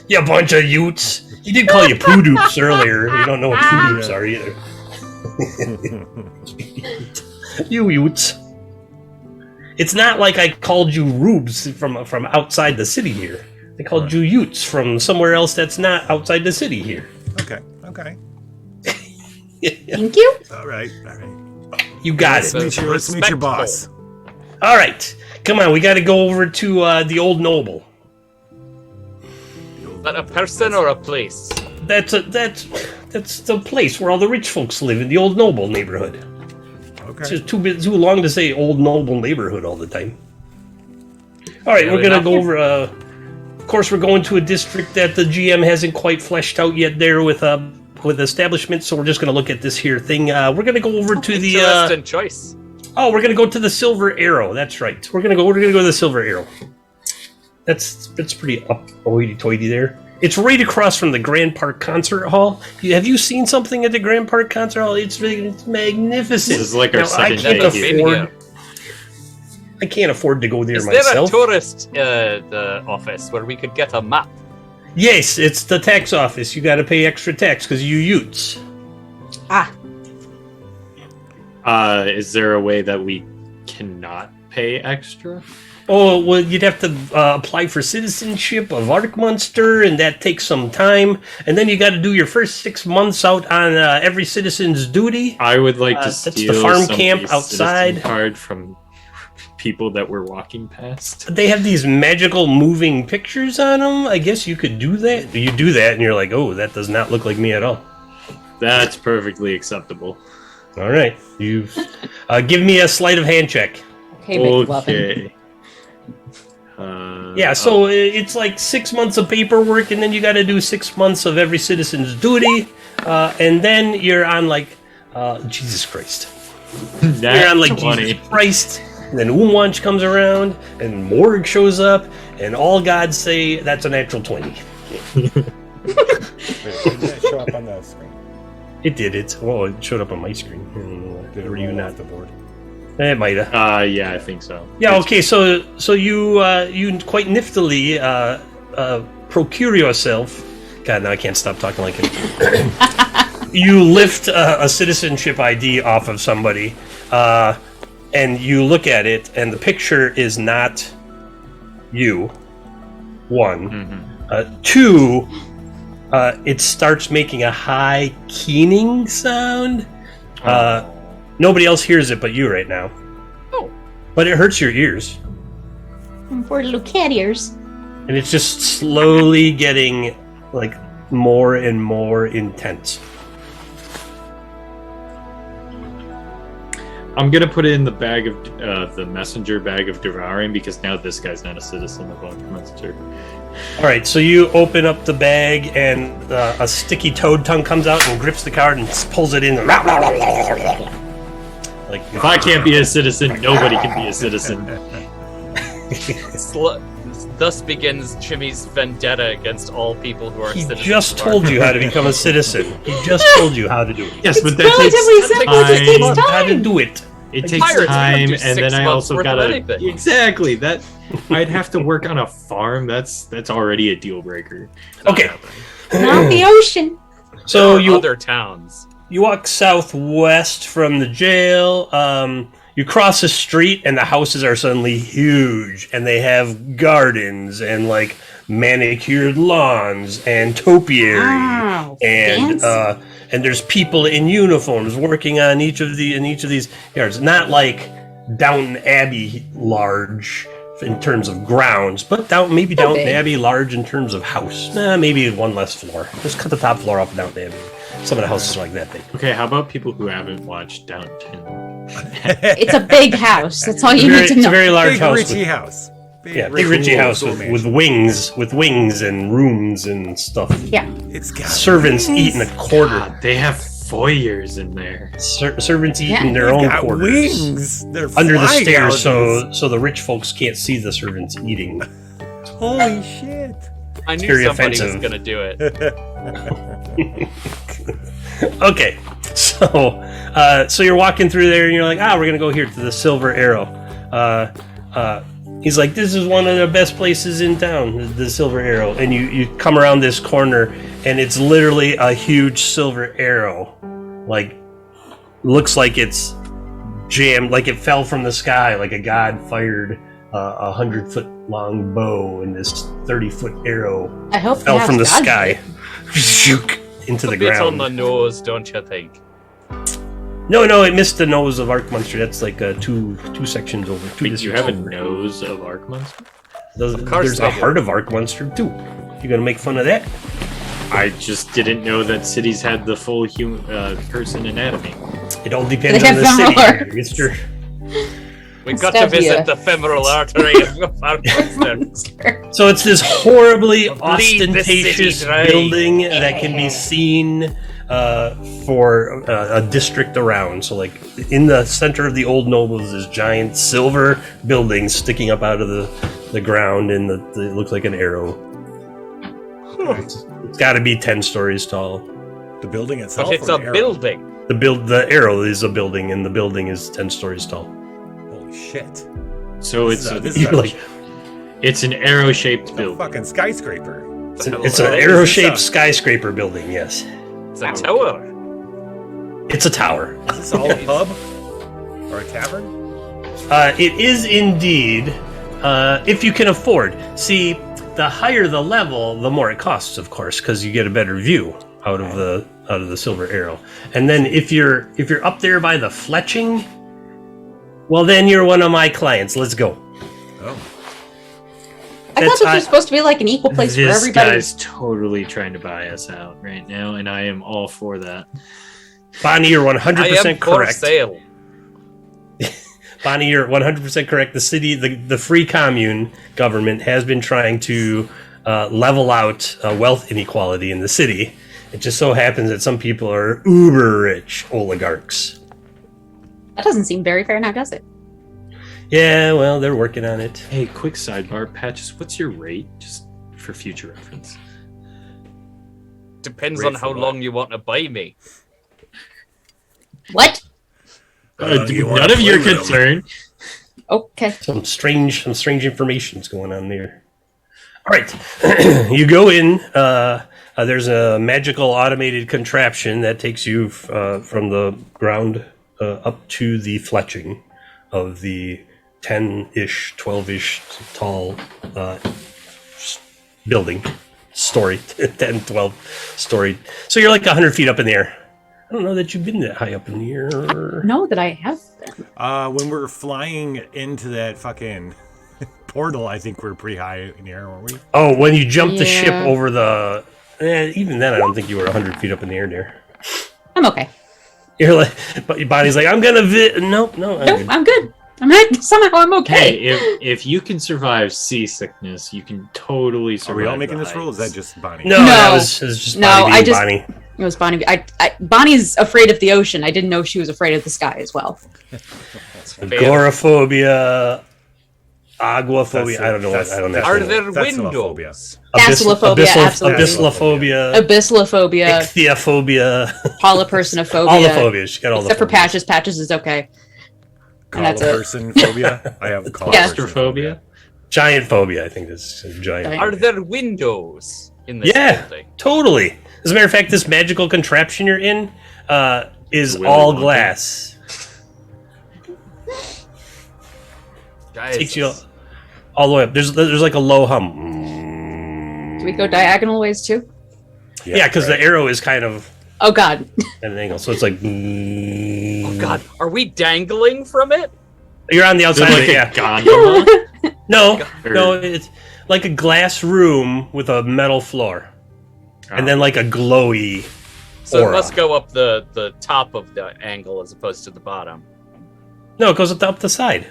S3: You bunch of Utes. He did call you Poodoops earlier. You don't know what Poodoops are either. You Utes. It's not like I called you Rubes from outside the city here. I called you Utes from somewhere else that's not outside the city here.
S2: Okay.
S6: Thank you.
S2: All right.
S3: You got
S2: Let's
S3: it.
S2: meet your boss.
S3: All right. Come on, we got to go over to the Old Noble.
S4: Is that a person or a place?
S3: That's the place where all the rich folks live in the Old Noble neighborhood. It's
S2: Okay.
S3: just too long to say Old Noble neighborhood all the time. All right, we're
S4: Really
S3: gonna
S4: not?
S3: go over. Of course, we're going to a district that the GM hasn't quite fleshed out yet there with establishments. So we're just gonna look at this here thing. We're gonna go over to the.
S4: Interesting choice.
S3: Oh, we're gonna go to the Silver Arrow. That's right. We're gonna go to the Silver Arrow. That's pretty up hoity-toity there. It's right across from the Grand Park Concert Hall. Have you seen something at the Grand Park Concert Hall? It's magnificent.
S7: This is like our second
S3: I can't
S7: day here.
S3: afford. I can't afford to go there
S4: Is there
S3: myself.
S4: a tourist office where we could get a map?
S3: Yes, it's the tax office. You got to pay extra tax because you Utes.
S7: Is there a way that we cannot pay extra?
S3: Oh, well, you'd have to apply for citizenship of Arcminster, and that takes some time. And then you got to do your first 6 months out on every citizen's duty.
S7: I would like to
S3: That's the
S7: steal
S3: farm
S7: somebody's
S3: camp
S7: citizen
S3: outside.
S7: card from people that we're walking past.
S3: They have these magical moving pictures on them. I guess you could do that. You do that, and you're like, oh, that does not look like me at all.
S7: That's perfectly acceptable.
S3: All right. You give me a sleight of hand check.
S6: Okay, McLovin.
S7: Okay.
S3: Yeah, so it's like 6 months of paperwork, and then you got to do 6 months of every citizen's duty, and then you're on like Jesus Christ. You're on like
S7: 20.
S3: Jesus Christ. And then Umwanch comes around, and Morg shows up, and all gods say that's a natural 20.
S2: Wait, did that show up on the screen?
S3: It did. It showed up on my screen. I don't know.
S2: Did it
S3: Were you
S2: roll
S3: not?
S2: off the board?
S3: It might have.
S7: Yeah, I think so.
S3: Yeah. Okay. So you quite niftily procure yourself. God, now I can't stop talking like him. You lift a citizenship ID off of somebody, and you look at it, and the picture is not you. One, two. It starts making a high keening sound. Nobody else hears it but you right now.
S6: Oh.
S3: But it hurts your ears.
S6: For little cat ears.
S3: And it's just slowly getting like more and more intense.
S7: I'm gonna put it in the bag of the messenger bag of devouring because now this guy's not a citizen of Arcminster.
S3: All right, so you open up the bag and a sticky toad tongue comes out and grips the card and pulls it in. Like,
S7: If I can't be a citizen, nobody can be a citizen.
S4: Thus begins Jimmy's vendetta against all people who are
S3: he
S4: citizens.
S3: just
S4: of
S3: told you how to
S4: Arkham.
S3: become a citizen. He just told you how to do it.
S7: Yes, but that
S6: Relatively
S7: takes
S6: simple, it just takes
S7: time.
S3: How to
S6: time.
S3: do it.
S7: It takes
S4: Pirates, they don't
S7: time,
S4: do
S7: and
S4: 6
S7: then I
S4: months
S7: also
S4: worth of
S7: gotta
S4: anything.
S7: exactly that. I'd have to work on a farm. That's already a deal breaker.
S3: Okay,
S6: Not the ocean.
S3: so
S4: Or
S3: you
S4: other towns.
S3: You walk southwest from the jail. You cross a street and the houses are suddenly huge, and they have gardens and like manicured lawns and topiary,
S6: Wow,
S3: and there's people in uniforms working on each of these yards. Not like Downton Abbey large in terms of grounds, but maybe Downton Abbey large in terms of house. Maybe one less floor. Just cut the top floor off of Downton Abbey. Some of the houses are like that big.
S7: Okay, how about people who haven't watched Downton?
S6: It's a big house. That's all you need to know.
S3: It's a very large
S2: Big
S3: house.
S2: Richie house.
S3: Big Richie house with wings and rooms and stuff.
S6: Yeah.
S2: It's got
S3: Servants eating a quarter.
S7: God, they have foyers in there.
S3: Servants eating their
S2: It's
S3: own
S2: got
S3: quarters
S2: wings. They're
S3: under the
S2: fly
S3: stairs,
S2: houses.
S3: so the rich folks can't see the servants eating.
S2: Holy shit.
S4: I knew
S3: very
S4: somebody
S3: offensive.
S4: was gonna do it.
S3: Okay, so you're walking through there and you're like, we're gonna go here to the Silver Arrow. He's like, this is one of the best places in town, the Silver Arrow. And you come around this corner and it's literally a huge silver arrow. Like, looks like it's jammed, like it fell from the sky, like a god fired a 100-foot long bow, and this 30-foot arrow
S6: I hope
S3: fell
S6: they
S3: from the
S6: have
S3: sky. Zook, into the
S4: A bit on
S3: ground.
S4: the nose, don't you think?
S3: No, it missed the nose of Arcminster. That's like two sections over.
S7: Wait, you have a nose of Arcminster?
S3: There's a heart of Arcminster too. You gonna make fun of that?
S7: I just didn't know that cities had the full human person anatomy.
S3: It all depends
S6: They
S3: on the
S6: have
S3: city,
S6: femoral
S3: mister.
S4: We got to
S6: Stab
S4: visit
S6: ya.
S4: the femoral artery of Arcminster.
S3: So it's this horribly
S4: Bleed the city
S3: ostentatious
S4: dry.
S3: building that can be seen for a district around. So, like, in the center of the Old Noble is this giant silver building sticking up out of the ground, and it looks like an arrow. It's got to be 10 stories tall.
S2: The building itself.
S4: But it's
S2: or
S4: a
S2: the arrow?
S4: building.
S3: The arrow is a building, and the building is 10 stories tall.
S2: Holy shit.
S7: So it's
S2: This is
S3: You're like,
S7: it's an arrow-shaped
S2: a
S7: building.
S2: fucking skyscraper.
S3: it's an
S2: Is
S3: arrow-shaped
S2: this
S3: skyscraper building. Yes,
S4: It's a tower.
S3: it's a tower.
S2: Is this all a pub? Or a tavern?
S3: It is indeed, if you can afford. See, the higher the level, the more it costs, of course, because you get a better view out of the Silver Arrow. And then if you're up there by the fletching, well, then you're one of my clients. Let's go.
S2: Oh.
S6: I thought this was supposed to be like an equal place for
S7: This
S6: everybody.
S7: guy's totally trying to buy us out right now, and I am all for that.
S3: Bonnie, you're 100%
S4: I am for
S3: correct.
S4: sale.
S3: Bonnie, you're 100% correct. The city, the free commune government has been trying to level out wealth inequality in the city. It just so happens that some people are uber rich oligarchs.
S6: That doesn't seem very fair now, does it?
S3: Yeah, well, they're working on it.
S7: Hey, quick sidebar, Patches, what's your rate? Just for future reference.
S4: Depends
S2: Great
S4: on how
S2: for
S4: long you want to buy me.
S6: What?
S2: You wanna
S7: None of your
S2: play with him.
S7: concern.
S6: Okay.
S3: Some strange information's going on there. All right, you go in. There's a magical automated contraption that takes you from the ground up to the fletching of the 10-ish, 12-ish tall building, story, 10, 12 story. So you're like 100 feet up in the air. I don't know that you've been that high up in the air.
S6: No, that I have been.
S2: When we're flying into that fucking portal, I think we're pretty high in the air, weren't we?
S3: Oh, when you jumped the ship
S6: Yeah.
S3: over the... even then, I don't think you were 100 feet up in the air there.
S6: I'm okay.
S3: You're like... But your body's like, I'm gonna... Nope, no, I'm
S6: Nope,
S3: good.
S6: I'm good. Somehow I'm okay.
S7: Hey, if you can survive seasickness, you can totally
S2: Are
S7: survive.
S2: we all making
S7: the
S2: this rule? Or is that
S7: heights.
S2: just Bonnie?
S3: No,
S6: No.
S3: that was just
S6: No,
S3: Bonnie being
S6: I just-
S3: Bonnie.
S6: It was Bonnie. Bonnie's afraid of the ocean. I didn't know she was afraid of the sky as well.
S3: Agoraphobia, aguaphobia. I don't know what. I don't know.
S4: Are
S2: That's
S4: there
S2: thalassophobia.
S4: windows?
S6: Thalassophobia, absolutely.
S3: Abyssophobia,
S6: Abyssophobia,
S3: ichthyophobia,
S6: polypersenophobia.
S3: all the phobias. She got all
S6: Except
S3: the
S6: for Patches. Patches is okay. And that's it.
S2: Person phobia. I have
S7: Claustrophobia?
S3: Giant phobia. I think this is giant.
S4: Are there windows in this
S3: Yeah,
S4: building?
S3: totally. As a matter of fact, this magical contraption you're in is
S7: Willy
S3: all
S7: Wonka.
S3: glass. Takes you all the way up. There's like a low hum.
S6: Do we go diagonal ways too?
S3: Yeah, because the arrow is kind of
S6: Oh God.
S3: at an angle, so it's like.
S4: Oh God, are we dangling from it?
S3: You're on the
S7: Is it
S3: outside.
S7: like
S3: of it,
S7: a gondola?
S3: No,
S7: Or-
S3: no, it's like a glass room with a metal floor, and then like a glowy.
S4: So
S3: Aura.
S4: it must go up the top of the angle as opposed to the bottom.
S3: No, it goes up the side.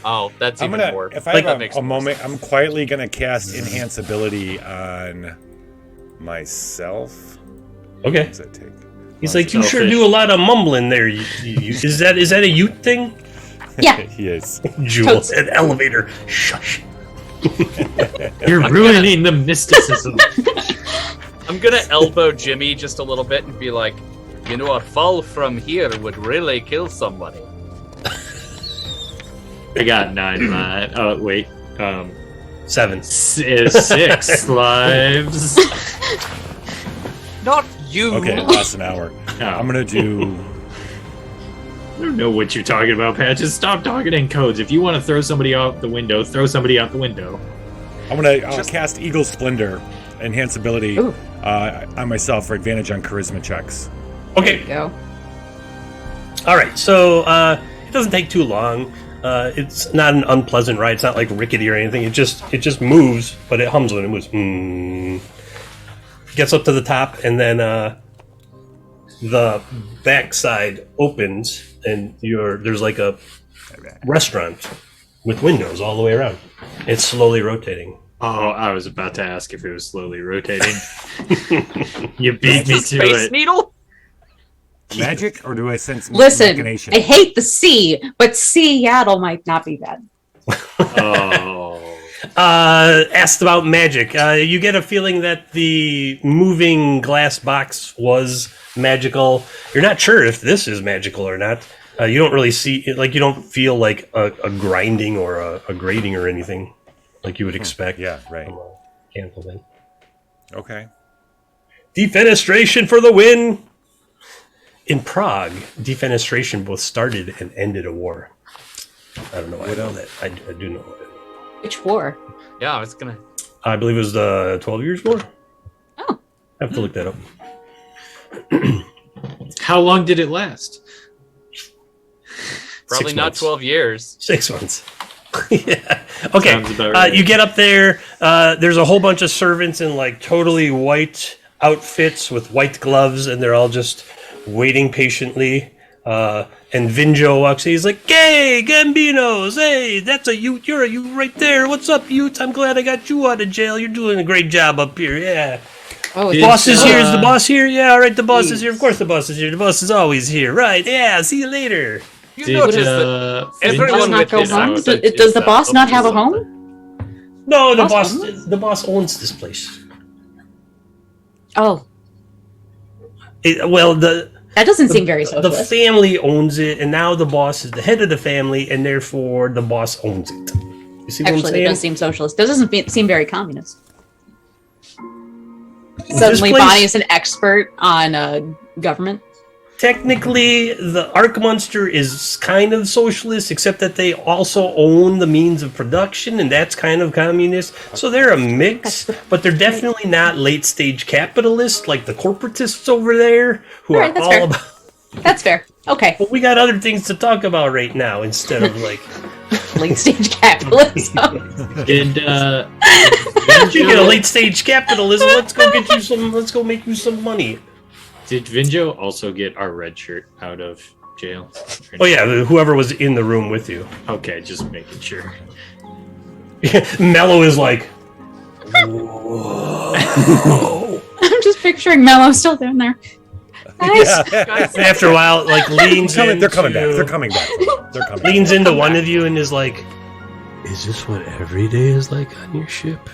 S4: Oh, that's
S2: I'm
S4: even
S2: gonna,
S4: more.
S2: if I
S3: like-
S2: have
S4: that makes
S2: a
S4: more
S2: moment,
S4: sense.
S2: I'm quietly gonna cast enhance ability on myself. What
S3: Okay.
S2: does that take?
S3: He's
S2: Well,
S3: like, you sure
S7: selfish.
S3: do a lot of mumbling there. Is that a Ute thing?
S6: Yeah.
S2: he is.
S3: Jewel,
S6: Totes.
S3: an elevator. Shush.
S7: You're ruining the mysticism.
S4: I'm gonna elbow Jimmy just a little bit and be like, you know, a fall from here would really kill somebody.
S7: I got 9 lives. Oh, wait.
S3: 7.
S7: 6 lives.
S4: Not you.
S2: Okay, it lasts an hour.
S7: Oh,
S2: I'm gonna do.
S7: I don't know what you're talking about, Pat. Just stop talking in codes. If you want to throw somebody out the window, throw somebody out the window.
S2: I'm gonna cast Eagle Splendor, enhance ability
S6: Ooh.
S2: on myself for advantage on charisma checks.
S3: Okay.
S6: Go.
S3: All right. So it doesn't take too long. It's not an unpleasant ride. It's not like rickety or anything. It just moves, but it hums when it moves. Gets up to the top, and then the backside opens, and there's like a restaurant with windows all the way around. It's slowly rotating.
S7: Oh, I was about to ask if it was slowly rotating. You beat me
S4: Is
S7: to
S4: this Space
S7: it.
S4: Needle?
S2: Magic, or do I sense
S6: Listen,
S2: machination?
S6: I hate the sea, but Seattle might not be bad.
S7: Oh.
S3: Asked about magic. You get a feeling that the moving glass box was magical. You're not sure if this is magical or not. You don't really see, like, you don't feel like a grinding or a grating or anything like you would expect.
S2: Yeah, right.
S3: From a mechanical thing.
S2: Okay.
S3: Defenestration for the win! In Prague, defenestration both started and ended a war. I don't know why I know that. I do know it.
S6: Which war?
S4: Yeah, I was gonna.
S3: I believe it was the 12 Years' War.
S6: Oh.
S3: I have to look that up.
S7: How long did it last?
S4: Probably
S3: 6
S4: not
S3: months.
S4: 12 years.
S3: 6 months. Yeah. Okay.
S7: Sounds about right.
S3: You get up there. There's a whole bunch of servants in like totally white outfits with white gloves, and they're all just waiting patiently. And Vinjo walks in. He's like, "Hey, Gambinos! Hey, that's a Ute. You're a Ute right there. What's up, Ute? I'm glad I got you out of jail. You're doing a great job up here. Yeah.
S6: Oh,
S7: Did-
S3: Boss is here. Is the
S7: Uh,
S3: boss here? Yeah. All right. The boss is here. Of course, the boss is here. The boss is always here. Right? Yeah. See you later.
S4: You
S7: Did,
S4: notice that everyone
S6: Does not
S4: with
S6: go
S4: his
S6: home?
S4: accent
S6: Does
S4: is,
S6: the boss not have a
S4: up to
S6: home?
S4: something.
S3: No, the
S6: Boss
S3: boss. The boss owns this place.
S6: Oh,
S3: Well, the
S6: that doesn't seem very
S3: the
S6: socialist.
S3: family owns it, and now the boss is the head of the family, and therefore the boss owns it. You see what I'm
S6: Actually, that
S3: saying?
S6: does seem socialist. That doesn't seem very communist.
S3: This
S6: Suddenly,
S3: place-
S6: Bonnie is an expert on government.
S3: Technically, the Arcminster is kind of socialist, except that they also own the means of production, and that's kind of communist. So they're a mix, but they're definitely not late-stage capitalists like the corporatists over there, who
S6: All right,
S3: are
S6: that's
S3: all
S6: fair.
S3: about.
S6: That's fair. Okay,
S3: But we got other things to talk about right now instead of like.
S6: late stage capitalism.
S7: Did
S3: You get a late-stage capitalism. Let's go get you some. Let's go make you some money.
S7: Did Vinjo also get our red shirt out of jail?
S3: Oh yeah, whoever was in the room with you.
S7: Okay, just making sure.
S3: Mello is like. Whoa.
S6: I'm just picturing Mello still down there. Nice.
S4: Guys,
S3: And after a while, like leans in.
S2: They're coming back. They're coming back. They're coming.
S3: Leans into one of you and is like, "Is this what every day is like on your ship?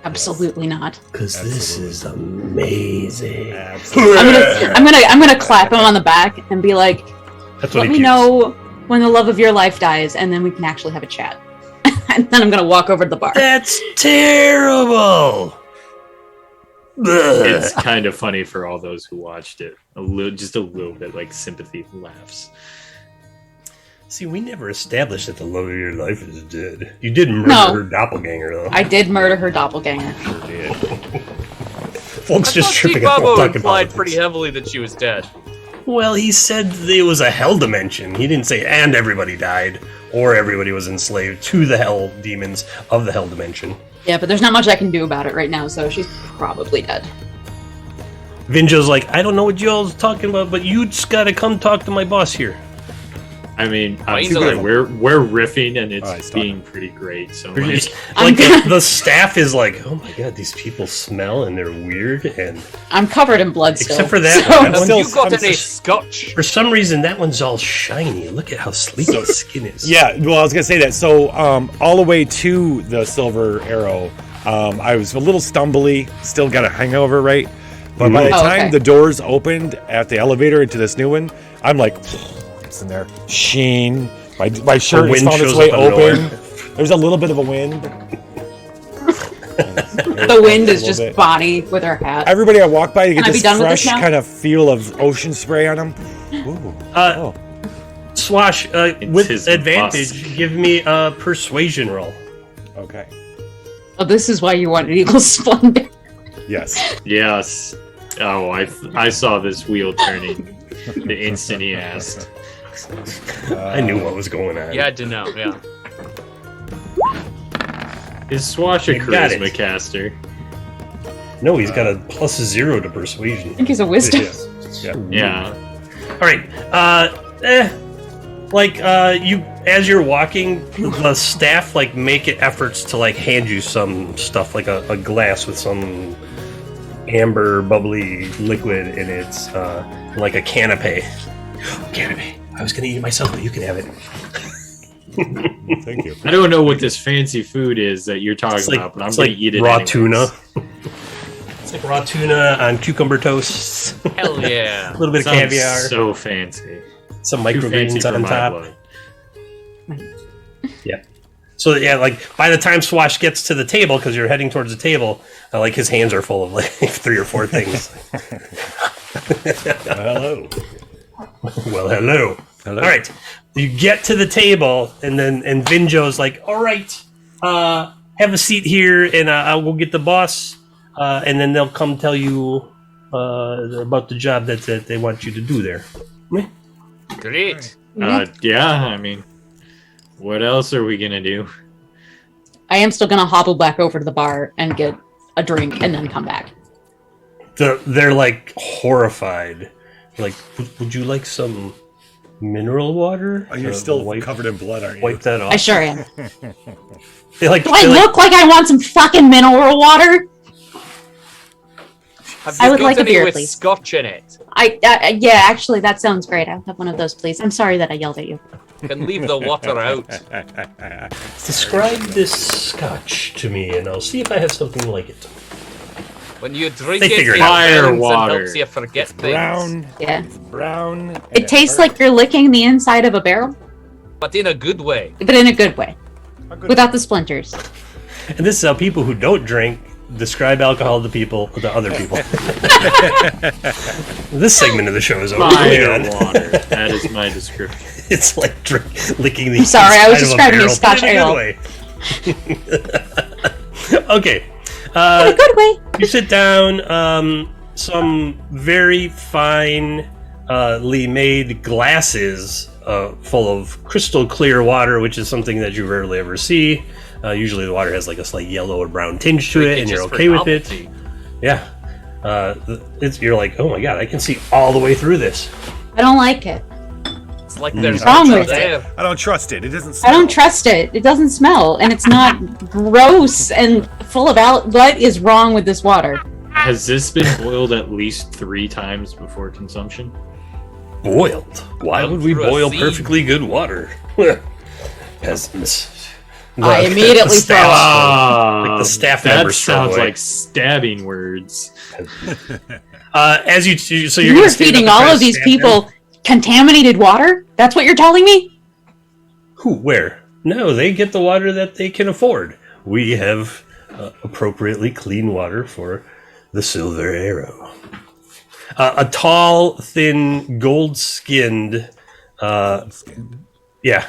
S6: Absolutely not.
S3: Because this is amazing."
S2: Absolutely.
S6: I'm gonna clap him on the back and be like,
S3: That's what
S6: "Let
S3: he
S6: me
S3: pukes.
S6: know when the love of your life dies, and then we can actually have a chat." And then I'm gonna walk over to the bar.
S3: That's terrible.
S7: It's kind of funny for all those who watched it. Just a little bit like sympathy laughs.
S3: See, we never established that the love of your life is dead. You did murder
S6: No.
S3: her doppelganger, though.
S6: I did murder her doppelganger.
S2: Sure did.
S3: Folks just tripping up
S4: Babo
S3: while talking
S4: implied
S3: about
S4: pretty heavily that she was dead.
S3: Well, he said it was a hell dimension. He didn't say and everybody died or everybody was enslaved to the hell demons of the hell dimension.
S6: Yeah, but there's not much I can do about it right now, so she's probably dead.
S3: Vinjo's like, I don't know what y'all's talking about, but you just gotta come talk to my boss here.
S7: I mean,
S4: Wayne's a little-
S7: we're riffing and it's
S2: Alright, stop.
S7: being pretty great. So
S3: They're
S7: like,
S3: just-
S6: I'm
S3: like
S6: gonna-
S3: the staff is like, oh my god, these people smell and they're weird, and
S6: I'm covered in blood still.
S3: except for that
S6: so-
S3: one.
S4: Have
S2: still-
S4: you got
S2: I'm
S4: any
S2: s-
S4: scotch?
S3: For some reason, that one's all shiny. Look at how sleek his skin is.
S2: Yeah, well, I was gonna say that. So, all the way to the Silver Arrow, I was a little stumbly. Still got a hangover, right? But by the
S6: Oh,
S2: time
S6: okay.
S2: the doors opened at the elevator into this new one, I'm like, it's in there. Sheen. My shirt has
S3: wind
S2: found its
S3: shows
S2: way
S3: up out of
S2: open.
S3: nowhere.
S2: There's a little bit of a wind.
S6: The wind is just Bonnie with her hat.
S2: Everybody I walk by, you get
S6: Can I be
S2: this
S6: done with
S2: fresh
S6: this now?
S2: kind of feel of ocean spray on them. Ooh. Oh.
S3: Swash,
S7: It's
S3: with
S7: his
S3: advantage,
S7: musk.
S3: give me a persuasion roll.
S2: Okay.
S6: Oh, this is why you wanted Eagle Splendor.
S2: Yes.
S7: yes. Oh, I saw this wheel turning the instant he asked.
S3: I knew what was going on.
S4: You had to know, yeah.
S7: Is Swash a
S3: You got it.
S7: charisma caster?
S3: No, he's got a +0 to persuasion.
S6: I think he's a wisdom.
S2: Yeah.
S7: Yeah.
S3: All right. You as you're walking, the staff like make efforts to like hand you some stuff, like a glass with some amber bubbly liquid in it, like a canapé. Canapé. I was gonna eat it myself, but you can have it.
S2: Thank you.
S7: I don't know what this fancy food is that you're talking
S3: It's like,
S7: about, but I'm
S3: it's
S7: going
S3: like
S7: to eat it
S3: raw
S7: anyways.
S3: tuna. It's like raw tuna on cucumber toast.
S4: Hell yeah.
S3: A little bit of
S7: Sounds
S3: caviar,
S7: so fancy.
S3: some
S7: Too fancy
S3: microgreens
S7: for
S3: on
S7: my
S3: top.
S7: blood.
S3: So yeah, like by the time Swash gets to the table, because you're heading towards the table, like his hands are full of like 3 or 4 things.
S2: Hello.
S3: Well, hello. All right, you get to the table, and Vinjo's like, "All right, have a seat here, and I'll go get the boss, and then they'll come tell you about the job that they want you to do there."
S4: Great.
S7: Yeah, I mean, what else are we going to do?
S6: I am still gonna hobble back over to the bar and get a drink and then come back.
S3: They're like horrified. Like, would you like some mineral water?
S2: Oh, you're
S3: to
S2: still
S3: wipe,
S2: covered in blood, aren't you?
S3: wipe that off.
S6: I sure am.
S3: They like,
S6: Do I
S3: they like-
S6: look like I want some fucking mineral water?
S4: Have
S6: I
S4: you
S6: would
S4: got
S6: like a
S4: any
S6: beer,
S4: with
S6: please.
S4: scotch in it?
S6: Yeah, actually, that sounds great. I'll have one of those, please. I'm sorry that I yelled at you.
S4: Can leave the water out.
S3: describe this scotch to me, and I'll see if I have something like it.
S4: When you drink
S3: They
S4: it,
S3: figure
S4: it
S3: it out.
S7: Fire
S4: burns and
S7: water.
S4: helps you forget things.
S2: Brown.
S6: Yeah.
S2: Brown. and
S6: It tastes
S2: hurts.
S6: like you're licking the inside of a barrel,
S4: But in a good way.
S6: but in a good way.
S2: A good-
S6: Without the splinters.
S3: And this is how people who don't drink describe alcohol to other people. This segment of the show is over.
S7: Fire
S3: Moving on.
S7: water. That is my description.
S3: It's like licking the.
S6: I'm sorry, I was
S3: inside of a
S6: describing a
S3: barrel,
S6: Scotch
S3: but in a good way. Okay.
S6: In a good way.
S3: You sit down. Some very finely made glasses full of crystal clear water, which is something that you rarely ever see. Usually, the water has like a slight yellow or brown tinge to it, and you're
S4: Just for
S3: okay with it.
S4: novelty.
S3: Yeah. You're like, oh my god, I can see all the way through this.
S6: I don't like it.
S4: It's like there's
S6: Wrong
S4: no
S6: with it.
S4: there.
S2: I don't trust it. It doesn't.
S6: I
S2: Smell.
S6: don't trust it. It doesn't smell, and it's not gross and full of What is wrong with this water?
S7: Has this been boiled at least 3 times before consumption?
S3: Boiled? Why would we
S4: Through a
S3: boil
S4: sieve.
S3: perfectly good water? Peasants.
S6: I immediately
S3: the staff,
S7: Ah,
S3: like the staff
S7: that
S3: members
S7: sounds
S3: throw away.
S7: like stabbing words.
S3: As you so you're
S6: You
S3: gonna
S6: are
S3: stand
S6: feeding
S3: up and
S6: all
S3: try
S6: of
S3: to
S6: these
S3: stand
S6: people contaminated water? That's what you're telling me?
S3: there? Who? Where? No, they get the water that they can afford. We have appropriately clean water for the Silver Arrow. A tall, thin, gold-skinned Yeah.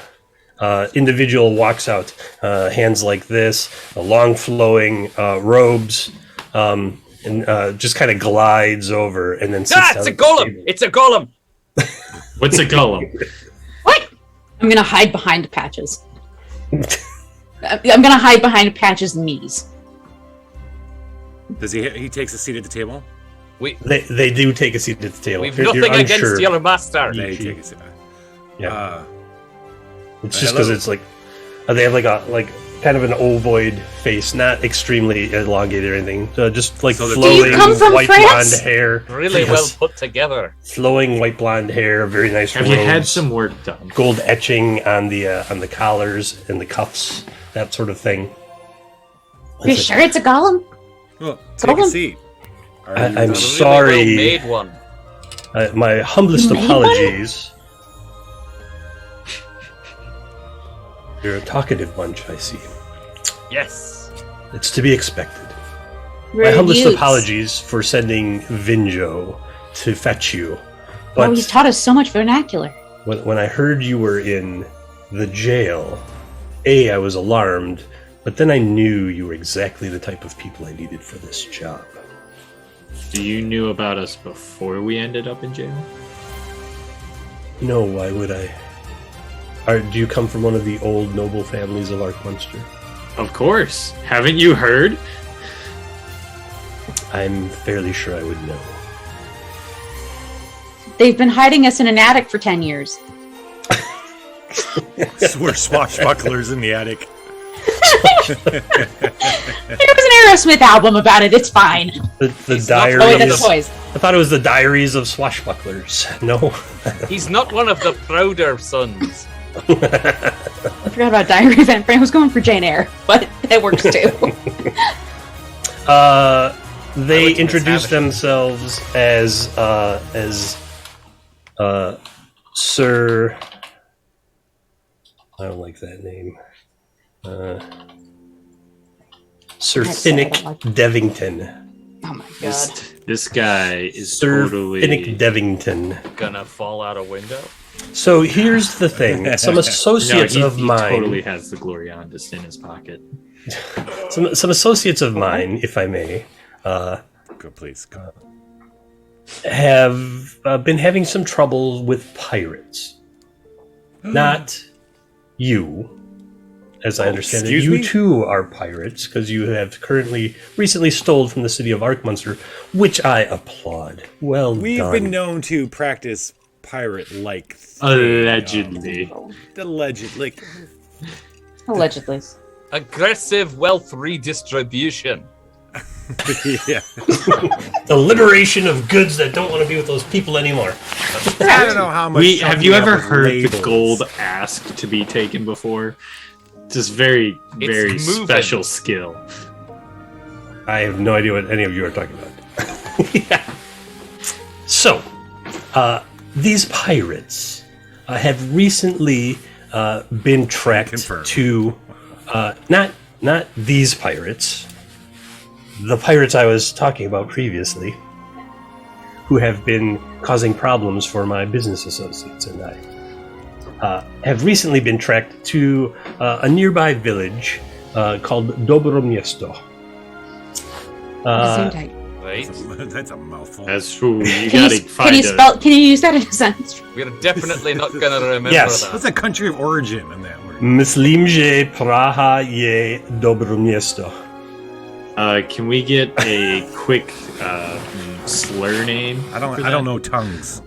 S3: Individual walks out, hands like this, long flowing robes, and just kind of glides over and then sits down.
S4: It's a
S3: at the
S4: golem!
S3: table.
S4: It's a golem!
S7: What's a golem?
S6: What? I'm gonna hide behind Patches. I'm gonna hide behind Patches' knees.
S2: Does he takes a seat at the table?
S3: They do take a seat at the table.
S4: We've
S3: You're
S4: nothing against
S3: unsure.
S4: your master.
S2: They take a seat.
S3: Yeah. It's just
S2: hello.
S3: because it's like they have like kind of an ovoid face, not extremely elongated or anything. Just like
S2: So the-
S3: flowing
S6: Do you come from
S3: white
S6: France?
S3: blonde hair.
S4: Really
S3: Yes.
S4: well put together.
S3: Flowing white blonde hair, very nice.
S7: Have you had
S3: robes,
S7: some work done?
S3: gold etching on the collars and the cuffs, that sort of thing?
S6: Are you sure it's a golem?
S2: Well, take a
S6: Golem?
S2: seat. Are
S3: I'm
S2: you-
S4: A really
S3: sorry.
S4: well-made one.
S3: My humblest
S6: You made
S3: apologies. You're a talkative bunch, I see.
S4: Yes.
S3: It's to be expected.
S6: We're
S3: My humblest
S6: youths.
S3: apologies for sending Vinjo to fetch you.
S6: Oh,
S3: But
S6: he's taught us so much vernacular.
S3: when I heard you were in the jail, I was alarmed, but then I knew you were exactly the type of people I needed for this job.
S7: So you knew about us before we ended up in jail?
S3: No, why would I? Do you come from one of the old noble families of Arcminster?
S7: Of course. Haven't you heard?
S3: I'm fairly sure I would know.
S6: They've been hiding us in an attic for 10 years.
S2: We're swashbucklers in the attic.
S6: There was an Aerosmith album about it. It's fine.
S3: The
S4: He's not
S6: Oh, wait,
S4: one of
S3: diaries.
S6: that's toys.
S3: I thought it was the diaries of swashbucklers. No.
S4: He's not one of the prouder sons.
S6: I forgot about Diary of Anne Frank. I was going for Jane Eyre, but that works too.
S3: They
S4: went to
S3: introduced
S4: Savage.
S3: themselves as Sir. I don't like that name. Sir
S6: Can't say I
S3: Finnick
S6: don't like
S3: Devington.
S6: Oh my god.
S7: This guy is
S3: Sir
S7: totally...
S3: Finnick Devington.
S4: Gonna fall out a window.
S3: So here's the thing: some associates
S7: he
S3: of mine,
S7: totally has the Gloriandus in his pocket.
S3: some associates of mine, if I may,
S2: Go, please. Go.
S3: have been having some trouble with pirates. Not you, as I understand it.
S2: excuse
S3: You
S2: me?
S3: too are pirates because you have recently stole from the city of Arcminster, which I applaud. Well
S2: We've
S3: done.
S2: been known to practice pirate-like.
S7: Allegedly.
S2: Alleged, like
S6: Allegedly.
S4: Aggressive wealth redistribution.
S2: yeah.
S3: The liberation of goods that don't want to be with those people anymore.
S2: I don't know how much.
S7: Have you
S2: something
S7: ever
S2: with
S7: heard
S2: labels.
S7: the gold ask to be taken before? Just very, very
S4: moving.
S7: special skill.
S3: I have no idea what any of you are talking about. Yeah. So, these pirates have recently been tracked
S2: Confirmed.
S3: to not these pirates, the pirates I was talking about previously, who have been causing problems for my business associates and I. Have recently been tracked to a nearby village called Dobro Miesto.
S6: Gesundheit.
S4: Right?
S2: That's a mouthful.
S7: That's true. You
S6: Can
S7: gotta
S6: you,
S7: find
S6: can you
S7: a...
S6: spell? Can you use that in a sentence?
S4: We're definitely not gonna remember
S3: Yes.
S2: What's
S4: that.
S2: the country of origin in that word?
S3: Muslimje Praha je Dobro Miesto.
S7: Can we get a quick slur name?
S2: I don't.
S7: for
S2: I don't
S7: that?
S2: know tongues.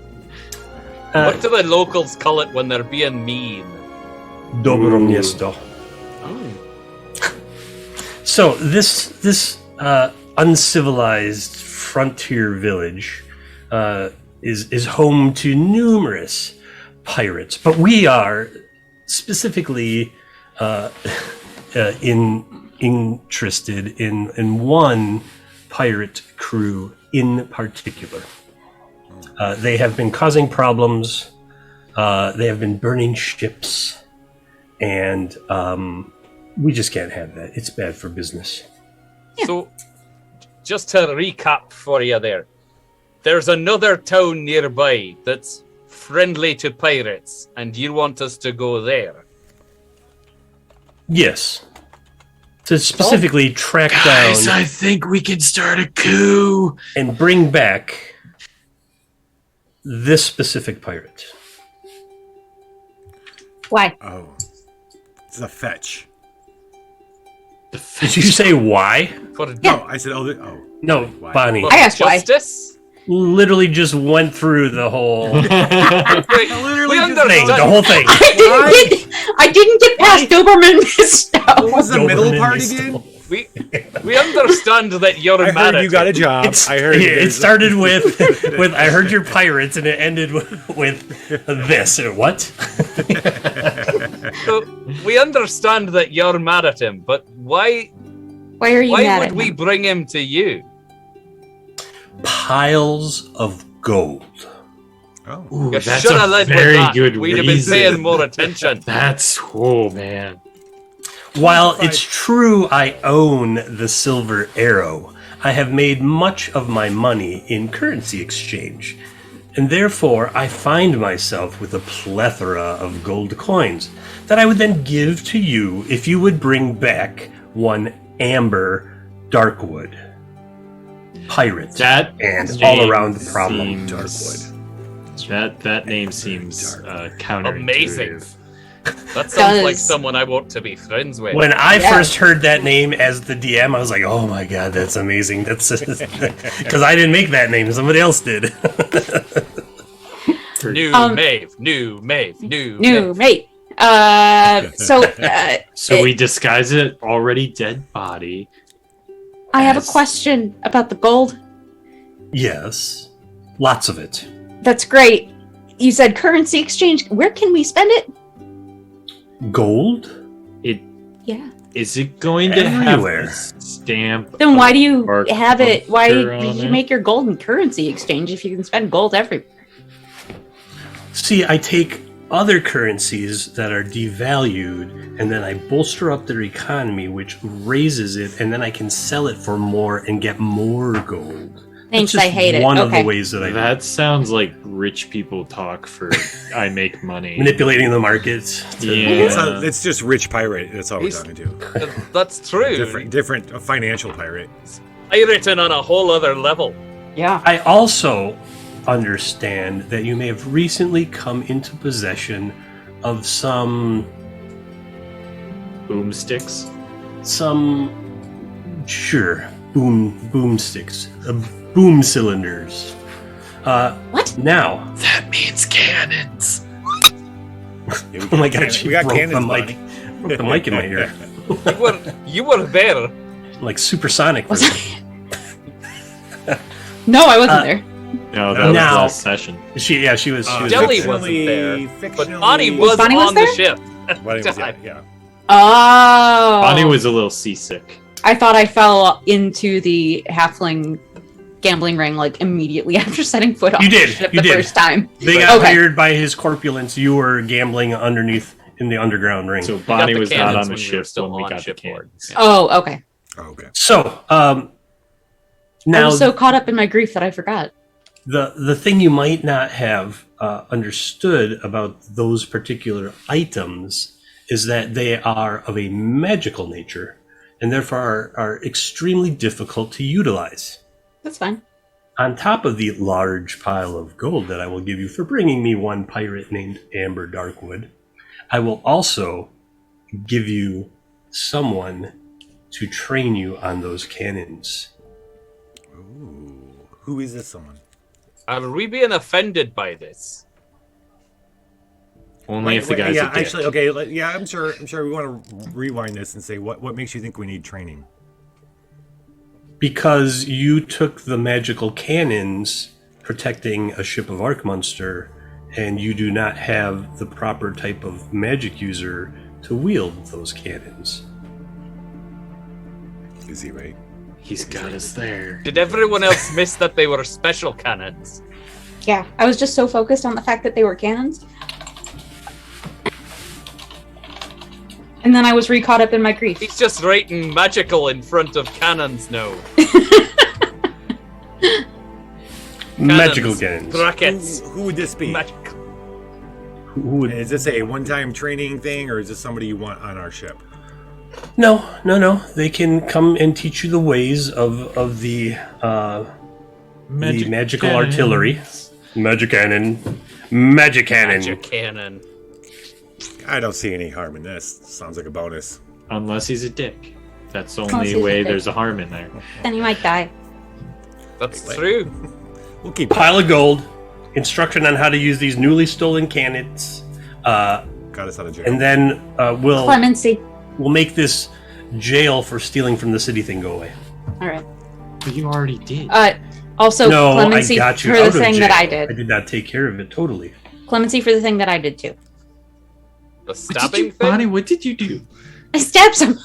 S4: What do the locals call it when they're being mean?
S3: Dobro Miesto.
S7: Oh.
S3: So this uncivilized frontier village is home to numerous pirates, but we are specifically interested in one pirate crew in particular. They have been causing problems. They have been burning ships, and we just can't have that. It's bad for business.
S4: So, just to recap for you there's another town nearby that's friendly to pirates, and you want us to go there.
S3: Yes. To specifically track
S7: Guys,
S3: down
S7: I think we can start a coup.
S3: and bring back this specific pirate.
S6: Why?
S2: Oh, it's a fetch.
S3: Did you say why?
S4: For
S2: No, I said,
S3: No,
S2: Why?
S3: Bonnie.
S4: for
S6: I asked why.
S4: justice?
S3: Literally just went through the whole
S4: Wait,
S2: Literally
S4: we
S2: just
S3: thing.
S4: understand.
S3: The whole thing.
S6: I didn't get past Doberman Mist.
S2: What was the middle
S3: Doberman
S2: part
S3: is
S2: again?
S4: We understand that you're
S2: I
S4: mad
S2: heard
S4: at
S2: you got a job. I heard
S3: It started with I heard your pirates, and it ended with this. What?
S4: So, we understand that you're mad at him, but why
S6: Why are you
S4: why
S6: mad
S4: would
S6: at
S4: we
S6: him?
S4: bring him to you?
S3: Piles of gold.
S2: Oh,
S7: Ooh,
S4: You
S7: that's
S4: should have
S7: a
S4: led with
S7: very
S4: that.
S7: good
S4: We'd have been
S7: reason.
S4: paying more attention.
S7: That's man.
S3: While it's true I own the silver arrow, I have made much of my money in currency exchange, and therefore I find myself with a plethora of gold coins that I would then give to you if you would bring back one Amber Darkwood pirate
S7: That
S3: and
S7: name
S3: all around the problem.
S7: seems- That name seems counterintuitive.
S4: Amazing. That sounds like
S6: Does-
S4: someone I want to be friends with.
S3: When I
S6: Yeah.
S3: first heard that name as the DM, I was like, "Oh my god, that's amazing!" That's because I didn't make that name; somebody else did.
S4: New
S6: Um,
S4: Maeve, new Maeve, new
S6: New
S4: Maeve.
S6: mate. So
S7: So we disguise it already dead body.
S6: I have a
S7: Yes.
S6: question about the gold.
S3: Yes, lots of it.
S6: That's great. You said currency exchange. Where can we spend it?
S3: Gold?
S6: Yeah.
S7: Is it going to
S3: Everywhere.
S7: have a stamp?
S6: Then why do you
S7: Mark
S6: have it? Why
S7: Bunker
S6: did
S7: on
S6: you
S7: it?
S6: make your gold in currency exchange if you can spend gold everywhere?
S3: See, I take other currencies that are devalued and then I bolster up their economy, which raises it, and then I can sell it for more and get more gold.
S6: Thanks,
S3: That's
S6: I
S3: just
S6: hate it.
S3: One of
S6: Okay.
S3: the ways that I
S7: That sounds like rich people talk for I make money.
S3: manipulating the markets.
S7: Yeah.
S2: it's just rich pirate. That's all we're
S4: He's-
S2: talking to.
S4: That's true.
S2: Different a financial pirate.
S4: Pirating on a whole other level.
S6: Yeah.
S3: I also understand that you may have recently come into possession of some
S7: Boomsticks.
S3: sure boomsticks, boom cylinders.
S6: What?
S3: Now,
S7: That means cannons.
S2: Yeah,
S3: oh my god, she
S2: we got
S3: broke the
S2: cannons,
S3: mic.
S2: buddy.
S3: Broke the mic in my ear,
S4: You were there.
S3: like supersonic.
S6: Was
S3: version.
S6: No, I wasn't there.
S7: No, that was
S3: Now-
S7: last session.
S3: She was.
S4: Jelly
S2: fictionally-
S4: wasn't there, but
S2: fictionally-
S4: Bonnie was
S6: Bonnie was
S4: on the
S6: there?
S4: ship.
S2: Bonnie was, yeah.
S6: Oh.
S7: Bonnie was a little seasick.
S6: I thought I fell into the halfling gambling ring like immediately after setting foot on
S3: You
S6: the
S3: did,
S6: ship
S3: you
S6: the
S3: did.
S6: first time.
S3: They got
S6: Okay.
S3: hired by his corpulence. You were gambling underneath in the underground ring.
S7: So
S4: We got
S7: Bonnie
S4: the
S7: was not
S4: cannons
S7: on the
S4: when we were
S7: ship
S4: still
S7: when we
S4: on
S7: got the
S4: shipboard.
S7: cannons.
S6: Oh, okay.
S2: Oh, okay.
S3: So,
S6: I
S3: now
S6: was so caught up in my grief that I forgot.
S3: the thing you might not have understood about those particular items is that they are of a magical nature and therefore are extremely difficult to utilize.
S6: That's fine.
S3: On top of the large pile of gold that I will give you for bringing me one pirate named Amber Darkwood, I will also give you someone to train you on those cannons.
S2: Ooh, who is this someone?
S4: Are we being offended by this?
S7: Only if the guy's
S2: yeah,
S7: a dick.
S2: actually, okay, yeah, I'm sure we want to rewind this and say what makes you think we need training?
S3: Because you took the magical cannons protecting a ship of Arcminster, and you do not have the proper type of magic user to wield those cannons.
S2: Is he right?
S7: He's got us there.
S4: Did everyone else miss that they were special cannons?
S6: Yeah, I was just so focused on the fact that they were cannons. And then I was re-caught up in my grief.
S4: He's just writing magical in front of cannons now.
S3: Magical cannons.
S4: Brackets.
S2: Who would this be?
S4: Magical.
S3: Who would...
S2: Is this a one-time training thing, or is this somebody you want on our ship?
S3: No. They can come and teach you the ways of the magical
S7: cannon.
S3: artillery. Magic cannon.
S4: Magic cannon.
S2: I don't see any harm in this. Sounds like a bonus.
S7: Unless he's a dick. That's the
S6: Unless
S7: only
S6: he's a
S7: way
S6: dick.
S7: there's a harm in there.
S6: Then you might die.
S4: That's
S2: Wait.
S4: true.
S2: We'll keep.
S3: Pile of gold. Instruction on how to use these newly stolen cannons.
S2: Got us out of jail.
S3: And then we'll
S6: Clemency.
S3: make this jail for stealing from the city thing go away.
S6: All right.
S7: But you already did.
S6: Also,
S3: No,
S6: clemency
S3: I got you
S6: for
S3: out
S6: the
S3: of
S6: thing
S3: jail.
S6: that I
S3: I
S6: did.
S3: did not take care of it totally.
S6: Clemency for the thing that I did too.
S4: The
S7: What did
S4: stabbing
S7: you,
S4: thing?
S7: Bonnie, what did you do?
S6: I stabbed someone.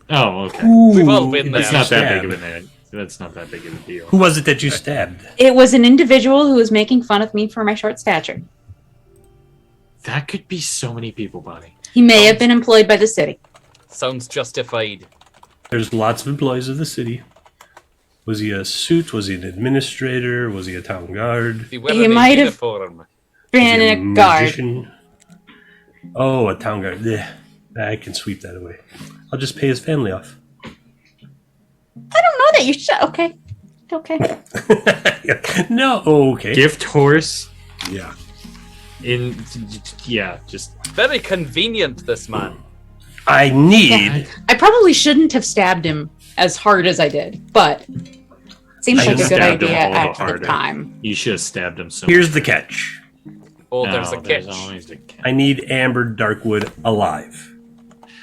S7: Oh, okay.
S4: We've all been there.
S7: It's not that
S3: Stabbed.
S7: big of a That's not that big of a deal.
S3: Who was it that you stabbed?
S6: It was an individual who was making fun of me for my short stature.
S7: That could be so many people, Bonnie.
S6: He may have been employed by the city.
S4: Sounds justified.
S3: There's lots of employees of the city. Was he a suit? Was he an administrator? Was he a town guard?
S4: He
S6: He might have
S4: uniform.
S3: Was
S6: been
S3: he
S6: a guard.
S3: magician? Oh, a town guard. Yeah, I can sweep that away. I'll just pay his family off.
S6: I don't know that you should. Okay. Okay.
S3: No, okay.
S7: Gift horse
S2: Yeah.
S7: just
S4: Very convenient, this man.
S3: I need.
S6: I probably shouldn't have stabbed him as hard as I did, but seems
S3: I
S6: like a
S3: just
S6: good
S7: stabbed him
S6: idea
S7: a little
S6: at the
S7: harder.
S6: time.
S7: you should have stabbed him so
S3: Here's the catch.
S4: Oh,
S7: No,
S4: there's a catch.
S7: always a catch.
S3: I need Amber Darkwood alive,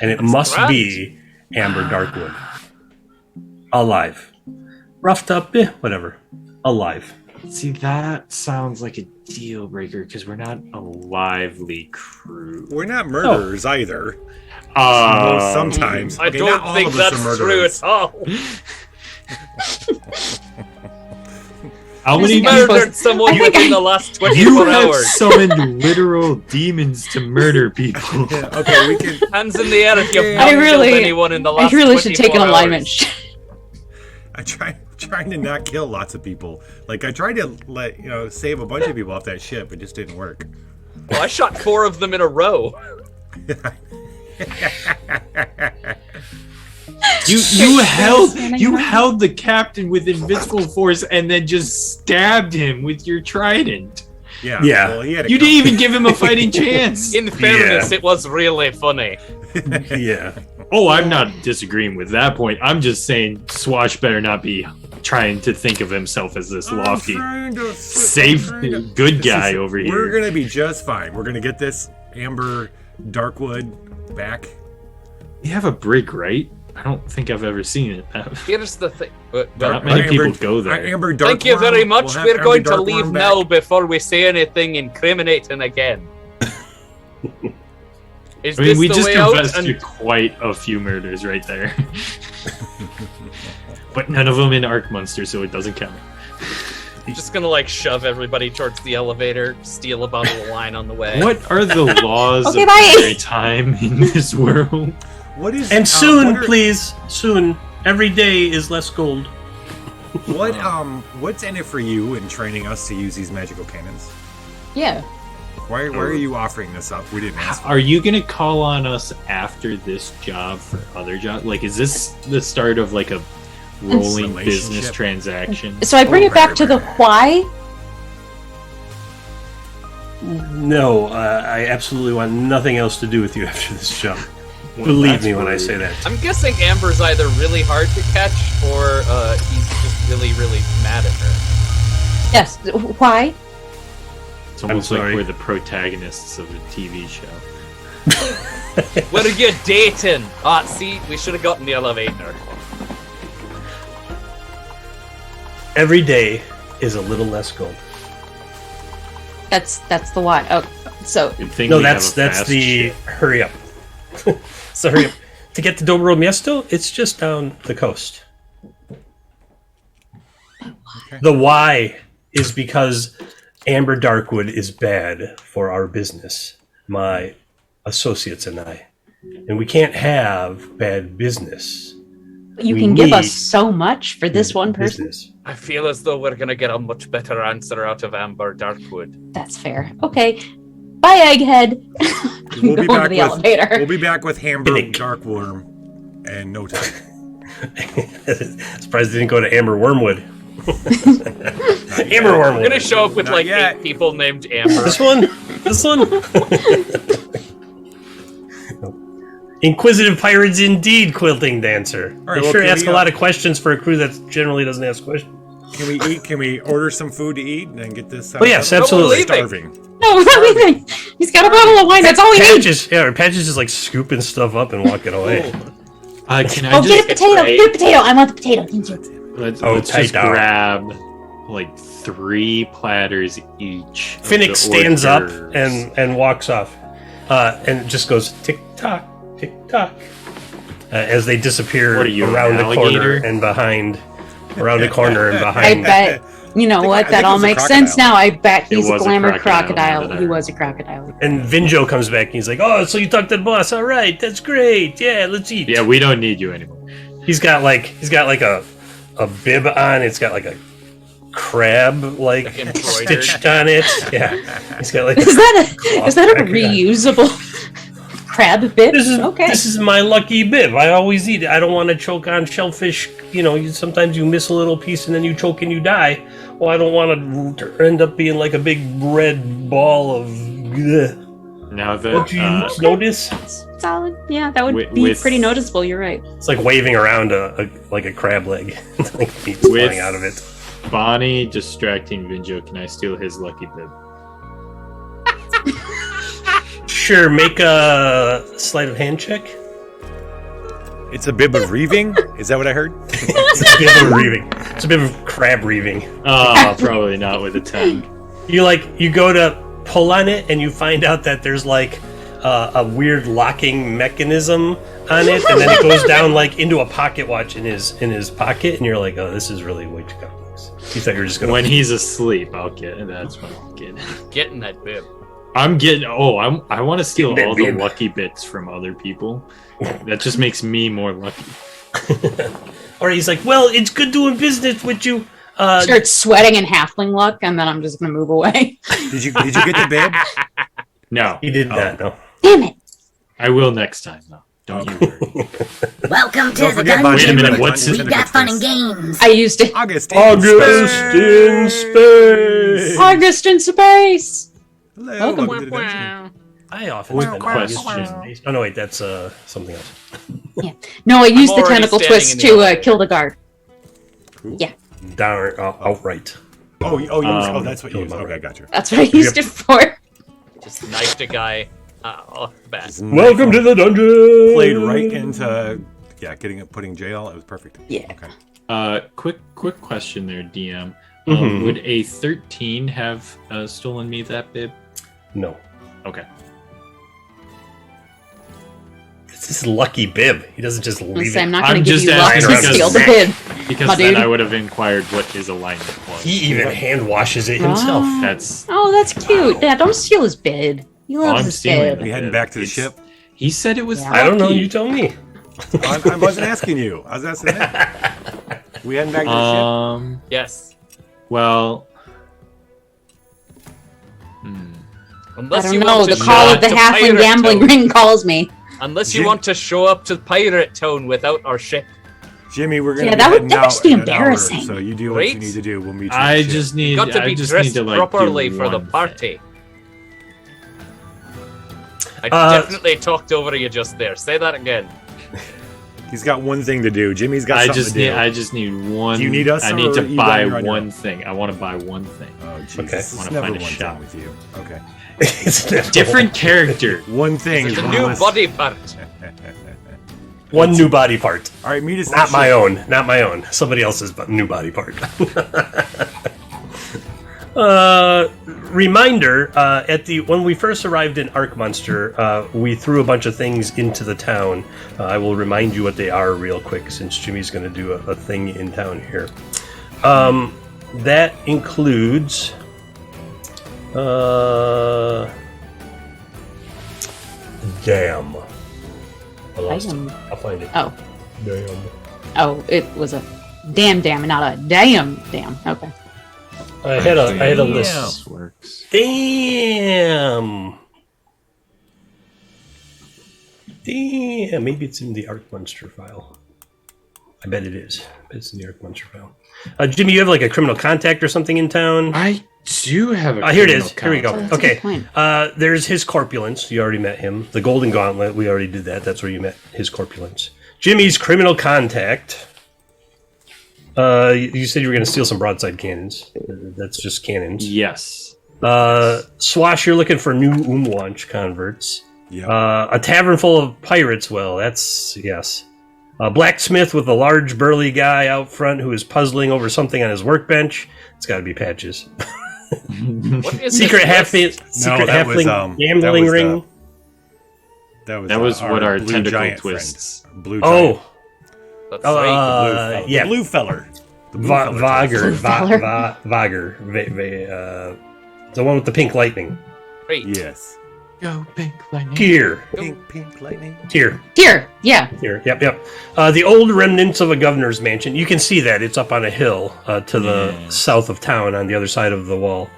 S3: and it must
S4: correct.
S3: be Amber Darkwood alive. Roughed up, whatever. Alive.
S7: See, that sounds like a deal breaker because we're not a lively crew.
S2: We're not murderers either.
S7: Uh,
S2: Well, sometimes.
S4: I
S2: Okay, not
S4: don't
S2: all
S4: think
S2: of us
S4: that's
S2: are
S4: true
S2: murderers.
S4: at all.
S7: How many
S6: think I'm
S7: people?
S4: Murdered someone
S6: I think
S4: within
S6: I-
S4: the last
S7: You
S4: 24
S7: have
S4: hours.
S7: summoned literal demons to murder people.
S2: Yeah, okay, we can.
S4: Hands in the air if you've
S2: I
S4: not killed
S6: really-
S4: anyone in the
S6: I
S4: last
S6: really should take an
S4: 24
S6: alignment.
S4: hours.
S2: I'm trying to not kill lots of people. Like I tried to save a bunch of people off that ship. It just didn't work.
S4: Well, I shot 4 of them in a row.
S7: You held the captain with invisible force and then just stabbed him with your trident.
S2: Yeah.
S3: Yeah.
S2: Well, he had a
S7: You didn't even give him a fighting chance.
S4: In fairness, it was really funny.
S3: Yeah.
S7: Oh, I'm not disagreeing with that point. I'm just saying Swash better not be trying to think of himself as this lofty, safe, good guy over
S2: We're
S7: here.
S2: gonna be just fine. We're gonna get this Amber Darkwood back.
S7: You have a brig, right? I don't think I've ever seen it.
S4: Here's the thing.
S7: Not many people go there.
S2: Amber
S4: Thank you
S2: Darkworm.
S4: very much.
S2: We'll have
S4: We're
S2: Amber
S4: going to
S2: Darkworm
S4: leave
S2: back.
S4: now before we say anything incriminating again. Is
S7: I mean,
S4: this
S7: we
S4: the
S7: just
S4: way out?
S7: confessed
S4: And
S7: to quite a few murders right there. But none of them in Arcminster, so it doesn't count.
S4: I'm just gonna shove everybody towards the elevator, steal a bottle of wine on the way.
S7: What are the laws
S6: Okay,
S7: of
S6: bye.
S7: maritime in this world?
S2: What is
S3: And soon,
S2: what are-
S3: please, soon. Every day is less gold.
S2: What's in it for you in training us to use these magical cannons?
S6: Yeah.
S2: Why are you offering this up? We didn't ask.
S7: Are you gonna call on us after this job for other jobs? Like, is this the start of like a rolling business
S2: Relationship.
S7: transaction?
S6: So I bring it back to the why.
S3: No, I absolutely want nothing else to do with you after this job. Believe
S7: that's
S3: me when I
S7: rude.
S3: say that.
S4: I'm guessing Amber's either really hard to catch or he's just really, really mad at her.
S6: Yes. Why?
S7: It's almost
S3: I'm
S7: like
S3: sorry.
S7: we're the protagonists of a TV show.
S4: What are you dating? Ah, see, we should have gotten the elevator.
S3: Every day is a little less gold.
S6: That's the why. Oh, so
S7: Good thing
S3: No,
S7: we have
S3: that's
S7: a
S3: that's
S7: fast
S3: the
S7: ship.
S3: hurry up. So hurry up. To get to Dobro Miesto, it's just down the coast. The why is because Amber Darkwood is bad for our business, my associates and I. And we can't have bad business.
S6: you
S3: We
S6: can give us
S3: need
S6: so much for this one person.
S3: Business.
S4: I feel as though we're gonna get a much better answer out of Amber Darkwood.
S6: That's fair. Okay. Bye, Egghead.
S2: We'll be
S6: Going
S2: back
S6: to the elevator.
S2: We'll be back with Amber
S3: Picnic.
S2: Darkworm and no time.
S3: Surprised they didn't go to Amber Wormwood. Amber
S4: We're
S3: Wormwood.
S4: gonna show up with
S2: Not
S4: like
S2: yet.
S4: 8 people named Amber.
S3: This one? This one? Inquisitive pirates indeed, Quilting Dancer.
S2: right,
S3: They
S2: well,
S3: sure
S2: can
S3: ask
S2: we,
S3: a lot of questions for a crew that generally doesn't ask questions.
S2: Can we eat? Can we order some food to eat and then get this?
S3: Oh, yes,
S2: I'm
S3: absolutely.
S2: starving.
S6: No, we're not leaving. He's got a bottle of wine. That's all we need.
S3: Patches is like scooping stuff up and walking away.
S7: Can I
S6: Oh,
S7: just
S6: get a potato. Get a potato. I want the potato. Thank you.
S7: let's just
S3: potato.
S7: grab like 3 platters each. of
S3: Finnick
S7: the
S3: stands up
S7: hors d'oeuvres.
S3: and walks off, and just goes tick tock, as they disappear
S7: What are you,
S3: around
S7: an
S3: the corner
S7: alligator?
S3: and behind, around the corner and
S6: I
S3: behind.
S6: bet. You know what?
S2: I
S6: That
S2: think it
S6: all
S2: was a
S6: makes
S2: crocodile.
S6: sense now. I bet he's a
S7: was a
S6: glamour
S7: crocodile,
S6: crocodile.
S7: now that
S6: He
S7: I-
S6: was a crocodile.
S3: And Vinjo comes back and he's like, "Oh, so you talked to the boss? All right, that's great. Yeah, let's eat."
S7: Yeah, we don't need you anymore.
S3: He's got like a bib on. It's got like a crab like
S4: Embroidered.
S3: stitched on it. Yeah, he's got like.
S6: Is that a
S3: crocodile.
S6: reusable crab bit?
S3: This
S6: Okay.
S3: is my lucky bib. I always eat it. I don't want to choke on shellfish. You know, sometimes you miss a little piece and then you choke and you die. Well, I don't want to end up being like a big red ball of. Ugh.
S7: Now
S3: Don't
S7: that
S3: you notice?
S6: Solid. Yeah, that would
S7: With-
S6: be
S7: with-
S6: pretty noticeable. You're right.
S3: It's like waving around a crab leg, like meat's
S7: With-
S3: flying out of it.
S7: Bonnie distracting Vinjo, can I steal his lucky bib?
S3: Sure, make a sleight of hand check.
S2: It's a bib of reaving. Is that what I heard?
S3: It's a bit of reaving. It's a bit of crab reaving.
S7: Oh, probably not with a 10.
S3: You go to pull on it and you find out that there's like a weird locking mechanism on it, and then it goes down like into a pocket watch in his pocket, and you're like, oh, this is really way too complex. You thought you were just gonna
S7: When he's asleep, I'll get it. That's when I'll get it.
S4: Getting that bib.
S7: I'm getting. Oh, I want to steal
S3: Bib,
S7: all the
S3: bib.
S7: lucky bits from other people. That just makes me more lucky.
S3: Or he's like, well, it's good doing business with you.
S6: Start sweating in halfling luck, and then I'm just gonna move away.
S2: Did you get the bib?
S7: No,
S3: He did that, no.
S6: Damn it!
S7: I will next time, though. Don't you worry.
S8: Welcome to
S2: Don't
S8: the
S2: forget about
S7: Wait a
S8: dungeon.
S7: minute, what's
S8: We
S7: in
S8: got fun and games.
S6: I used it.
S2: August.
S3: August in space.
S6: August in space.
S2: Hello.
S6: Welcome.
S2: welcome to the dungeon.
S3: I often
S7: Quick
S3: spend August in
S7: question.
S3: space. Oh no, wait, that's something else.
S6: No, I used the
S4: already
S6: tentacle
S4: standing
S6: twist
S4: in the
S6: to
S4: elevator.
S6: kill the guard. Yeah,
S3: Down outright.
S2: Oh, that's what you used.
S3: Kill him
S2: Okay, I got you.
S6: that's what I used it for.
S4: Just knifed a guy off the bat.
S3: Welcome to the dungeon.
S2: Played right into putting jail. It was perfect.
S6: Yeah.
S2: Okay.
S7: Quick question there, DM.
S3: Mhm.
S7: Would a 13 have stolen me that bib?
S3: No,
S7: Okay.
S3: it's his lucky bib. He doesn't just leave
S6: I'm
S3: it.
S6: not
S7: I'm
S6: going to give
S7: just
S6: you luck
S7: asking
S6: to
S3: because-
S6: steal the bib.
S7: Because
S6: My
S7: then
S6: dude.
S7: I would have inquired what his alignment was.
S3: He even hand washes it himself.
S6: Ah.
S7: That's.
S6: Oh, that's cute. Yeah, don't steal his bid. He
S7: Oh,
S6: loves
S7: I'm
S6: his
S7: stealing
S6: bid.
S2: We heading back to the ship?
S7: He said it was.
S6: Yeah.
S3: I don't know.
S7: lucky.
S3: You tell me.
S2: I wasn't asking you. I was asking him. We heading back to the ship?
S4: Yes.
S7: Well.
S6: I
S4: Unless
S6: don't
S4: you
S6: know.
S4: want
S6: The
S4: to
S6: call
S4: show
S6: of the
S4: up to
S6: halfling
S4: Pirate
S6: gambling
S4: Town.
S6: ring calls me.
S4: Unless you
S2: Jim-
S4: want to show up to Pirate Town without our ship.
S2: Jimmy, we're gonna
S6: Yeah,
S2: be
S6: that would
S2: heading out
S6: just be
S2: in an hour,
S6: embarrassing.
S2: so you do what you
S4: Right?
S2: need to do. We'll meet you.
S7: I
S2: at the ship.
S7: just need.
S4: Got to
S7: I
S4: be
S7: just
S4: dressed
S7: need to like
S4: properly
S7: do
S4: for the
S7: one
S4: party. I
S3: Uh,
S4: definitely talked over you just there. Say that again.
S2: He's got one thing to do. Jimmy's got
S7: I
S2: something
S7: just
S2: to do.
S7: need. I just need one.
S2: Do you need us,
S7: I
S2: or
S7: need to
S2: you
S7: buy
S2: on your
S7: one
S2: own?
S7: thing. I want to buy one thing.
S2: Oh, Jesus.
S3: Okay.
S2: It's
S7: Wanna
S2: never
S7: find a
S2: one
S7: shop.
S2: thing with you. Okay.
S3: It's never
S7: Different character.
S2: One thing.
S4: It's a
S2: one
S4: new
S2: list.
S4: body part.
S3: one new body part.
S2: All right, meet us.
S3: Not my own. Not my own. Somebody else's new body part. Reminder: when we first arrived in Arcminster, we threw a bunch of things into the town. I will remind you what they are real quick, since Jimmy's going to do a thing in town here. That includes. Damn. I lost it.
S6: Damn.
S3: I'll find it.
S6: Oh.
S3: Damn.
S6: Oh, it was a damn, not a damn. Okay.
S3: I had a list.
S7: This works.
S3: Damn. Damn, maybe it's in the Arcminster file. I bet it is. It's in the Arcminster file. Jimmy, you have like a criminal contact or something in town?
S7: I do have a.
S3: Here it is. Here we go.
S6: Oh, that's a
S3: Okay.
S6: good point.
S3: There's his corpulence. You already met him. The Golden Gauntlet. We already did that. That's where you met his corpulence. Jimmy's criminal contact. You said you were going to steal some broadside cannons. That's just cannons.
S7: Yes.
S3: Swash, you're looking for new Umwanch converts.
S2: Yeah.
S3: A tavern full of pirates. Well, that's yes. A blacksmith with a large burly guy out front who is puzzling over something on his workbench. It's got to be Patches.
S4: What is
S3: Secret
S4: this list?
S3: halfling gambling ring.
S2: That
S7: was what our
S2: blue
S7: tentacle
S2: giant
S7: twists.
S2: friends. Blue giant.
S3: Oh,
S4: That's right.
S3: yeah.
S2: The blue feller. The blue feller.
S3: Vager.
S6: Feller.
S3: Vager. The one with the pink lightning.
S4: Great.
S2: Yes.
S7: Go pink lightning.
S3: Here.
S2: Pink lightning.
S3: Here.
S6: Yeah.
S3: Here. Yep. The old remnants of a governor's mansion. You can see that. It's up on a hill to the south of town on the other side of the wall.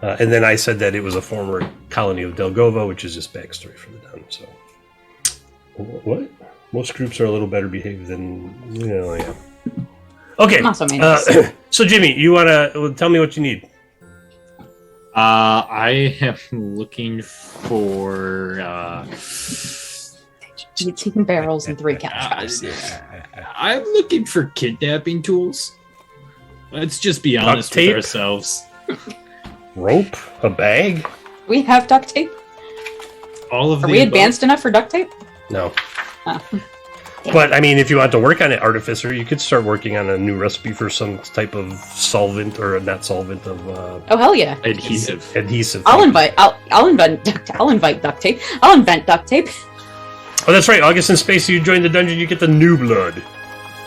S3: And then I said that it was a former colony of Delgova, which is just backstory for the town. So, what? Most groups are a little better behaved than, yeah. Okay.
S6: Also made
S3: So, Jimmy, you want to tell me what you need?
S7: I am looking for
S6: 18 barrels and 3 cash.
S7: I'm looking for kidnapping tools. Let's just be honest with
S3: tape?
S7: ourselves.
S3: Rope? A bag?
S6: We have duct tape.
S7: All of
S6: Are
S7: the
S6: we
S7: above.
S6: advanced enough for duct tape?
S3: No.
S6: Oh.
S3: But, I mean, if you want to work on it, Artificer, you could start working on a new recipe for some type of solvent, or not solvent, of
S6: Oh hell yeah!
S7: adhesive.
S3: adhesive.
S6: I'll invite duct tape. I'll invent duct tape.
S3: Oh, that's right. August in Space, you join the dungeon, you get the new blood.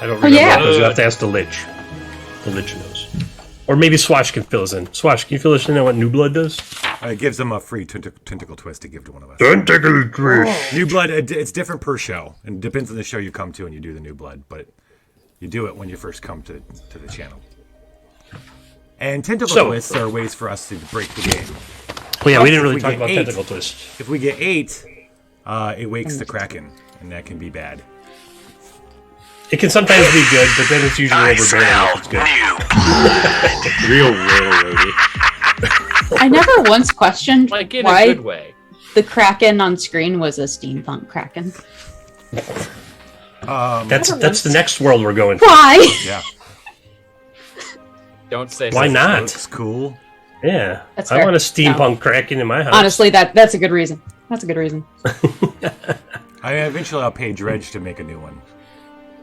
S3: I don't remember.
S6: yeah.
S3: Those. You have to ask the Lich. The Lich knows. Or maybe Swash can fill us in. Swash, can you fill us in on what new blood does?
S2: It gives them a free tentacle twist to give to one of us.
S3: Tentacle twist.
S2: New blood, it's different per show. And it depends on the show you come to and you do the new blood. But you do it when you first come to the channel. And tentacle twists are ways for us to break the game.
S3: Well, yeah, we didn't really
S2: If we
S3: talk
S2: get
S3: about
S2: 8,
S3: tentacle twist.
S2: If we get 8, it wakes the Kraken. And that can be bad.
S3: It can sometimes be good, but then it's usually overbearing if it's good.
S7: Real railroady.
S6: I never once questioned
S4: Like in a
S6: why
S4: good way.
S6: the Kraken on screen was a steampunk Kraken.
S3: That's the next world we're going to.
S6: Why?
S2: Yeah.
S4: Don't say
S3: Why
S4: so.
S3: not?
S2: Looks cool.
S3: Yeah.
S6: That's
S3: I
S6: fair.
S3: want a steampunk Kraken in my house.
S6: Honestly, that's a good reason. That's a good reason.
S2: Eventually I'll pay Dredge to make a new one.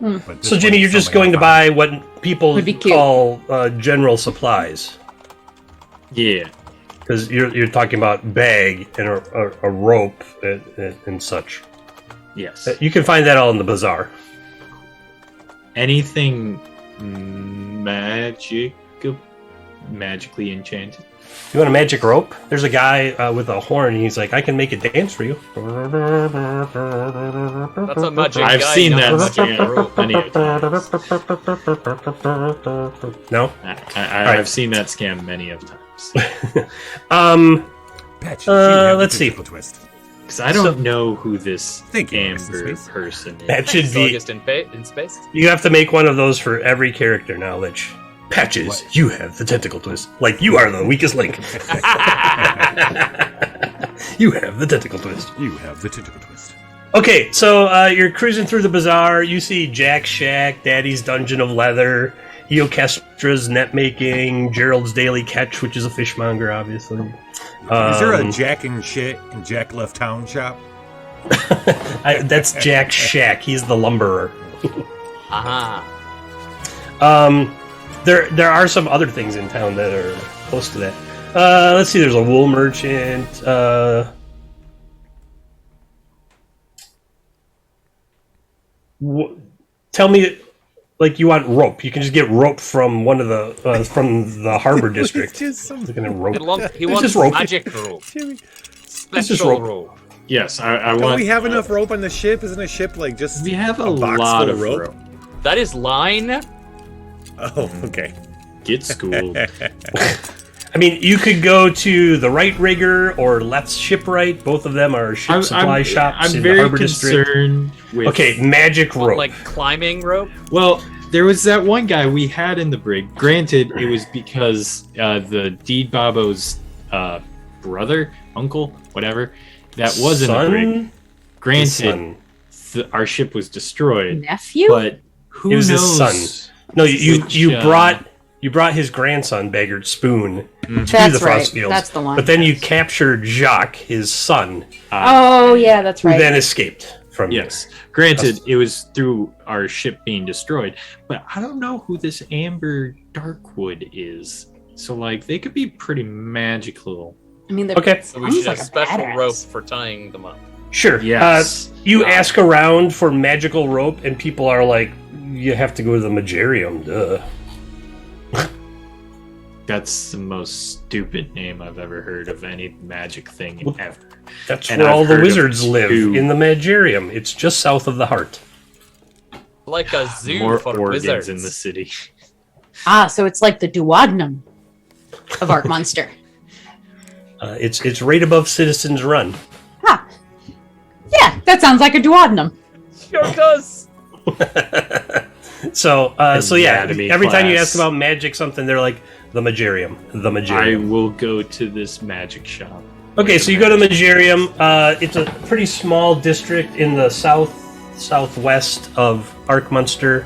S2: But this
S3: So, Jimmy,
S2: one,
S3: you're just
S2: somebody
S3: going to
S2: will
S3: buy what people
S6: Would be cute.
S3: call general supplies.
S7: Yeah.
S3: Because you're talking about bag and a rope and such.
S7: Yes.
S3: You can find that all in the bazaar.
S7: Anything magically enchanted?
S3: You want a magic rope? There's a guy with a horn, and he's like, I can make it dance for you.
S4: That's a magic
S7: I've
S4: guy,
S7: seen
S4: not
S7: that
S4: a magic
S7: scam
S4: rope.
S7: many a times.
S3: No?
S7: I've seen that scam many of times.
S2: Patch, you have
S3: let's
S2: the
S3: see.
S2: tentacle twist.
S7: Because I don't know who this
S2: Thank you, Mr.
S7: Amber
S2: Space.
S7: person is.
S3: That should be.
S4: August in space.
S3: You have to make one of those for every character now, Lich. Patches,
S2: What?
S3: you have the tentacle twist. Like you are the weakest link. You have the tentacle twist.
S2: You have the tentacle twist.
S3: Okay, so you're cruising through the bazaar. You see Jack's Shack, Daddy's Dungeon of Leather, Eokestra's Net Making, Gerald's Daily Catch, which is a fishmonger, obviously.
S2: Is there a Jack and shit and Jack left town shop?
S3: That's Jack's Shack. He's the lumberer.
S4: Aha.
S3: There are some other things in town that are close to that. Let's see. There's a wool merchant. Tell me, like you want rope? You can just get rope from one of the from the harbor district. Looking at rope.
S4: He wants
S3: just rope.
S4: magic rope.
S3: just
S4: Special
S3: rope.
S4: rope.
S7: Yes, I
S2: Don't
S7: want.
S2: we have enough rope on the ship? Isn't a ship like just
S7: We have a
S2: box
S7: lot
S2: full
S7: of rope.
S4: That is line.
S2: Oh, okay.
S7: Get schooled.
S3: I mean, you could go to the Right Rigger or Left's Shipwright. Both of them are ship supply shops
S7: I'm
S3: in
S7: very
S3: the Harbor District.
S7: concerned with.
S3: Okay, magic rope.
S4: Like climbing rope.
S7: Well, there was that one guy we had in the brig. Granted, it was because the Deed Babo's brother, uncle, whatever, that was in the brig. Granted, our ship was destroyed.
S6: Nephew?
S7: But who
S3: It was
S7: knows?
S3: his son. No, you
S7: which,
S3: you brought his grandson, Baggart Spoon, to
S6: That's
S3: the
S6: right.
S3: Frost Fields.
S6: That's the one.
S3: But then you captured Jacques, his son,
S6: Oh, yeah, that's
S3: who
S6: right.
S3: then escaped from you.
S7: Yes. Granted, it was through our ship being destroyed, but I don't know who this Amber Darkwood is. So, like, they could be pretty magical.
S6: I mean,
S3: Okay.
S4: So we should
S6: like
S4: have
S6: a
S4: special
S6: badass.
S4: rope for tying them up.
S3: Sure.
S7: Yes.
S3: You ask around for magical rope, and people are like, you have to go to the Magarium, duh.
S7: That's the most stupid name I've ever heard of any magic thing
S3: Well,
S7: ever.
S3: That's
S7: And
S3: where
S7: I've
S3: all the
S7: heard of
S3: wizards live,
S7: two-
S3: in the Magarium. It's just south of the heart.
S4: Like a zoo
S7: More
S4: for
S7: organs
S4: wizards.
S7: in the city.
S6: so it's like the duodenum of Arcminster.
S3: It's right above Citizens Run.
S6: Huh. Yeah, that sounds like a duodenum.
S4: Sure does.
S3: So yeah,
S7: Anatomy
S3: every time you
S7: class.
S3: ask about magic something, they're like, the Magarium, the
S7: I
S3: Magarium.
S7: will go to this magic shop.
S3: Okay, so you go to Magarium. It's a pretty small district in the southwest of Arcminster,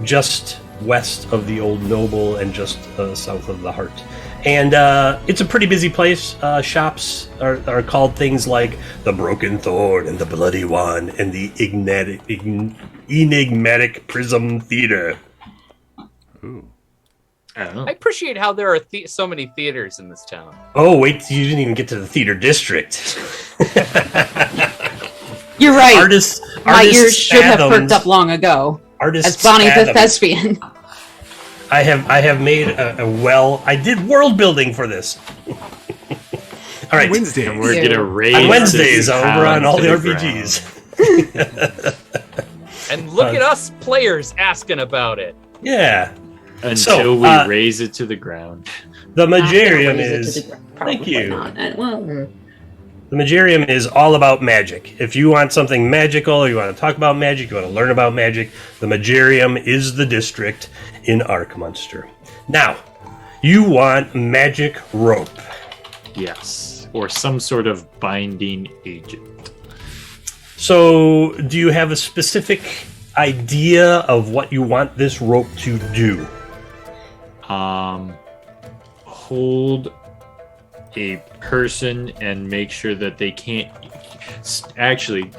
S3: just west of the Old Noble and just south of the Heart. And it's a pretty busy place. Shops are called things like the Broken Thorn and the Bloody One and the Enigmatic Prism Theater.
S2: Ooh.
S7: I don't know.
S4: I appreciate how there are so many theaters in this town.
S3: Oh, wait, you didn't even get to the theater district.
S6: You're right.
S3: Artists,
S6: My
S3: artists
S6: ears should have
S3: fathoms-
S6: perked up long ago.
S3: Artists
S6: As Bonnie the
S3: fathom.
S6: Thespian.
S3: I have made I did world building for this. All right,
S2: Wednesday.
S7: And we're
S6: Ew.
S7: gonna raise
S3: on Wednesdays
S7: this
S3: over on
S7: town
S3: all
S7: to
S3: the
S7: ground.
S3: RPGs.
S4: And look at us players asking about it.
S3: Yeah,
S7: Until
S3: So,
S7: we
S3: uh,
S7: raise it to the ground.
S3: the
S6: Not gonna
S3: Magarium
S6: raise it to
S3: is
S6: the ground. Probably
S3: thank you.
S6: not. Well,
S3: The Magarium is all about magic. If you want something magical, you want to talk about magic, you want to learn about magic, the Magarium is the district in Arcminster. Now, you want magic rope.
S7: Yes. Or some sort of binding agent.
S3: So, do you have a specific idea of what you want this rope to do?
S7: Hold a person and make sure that they can't. Actually,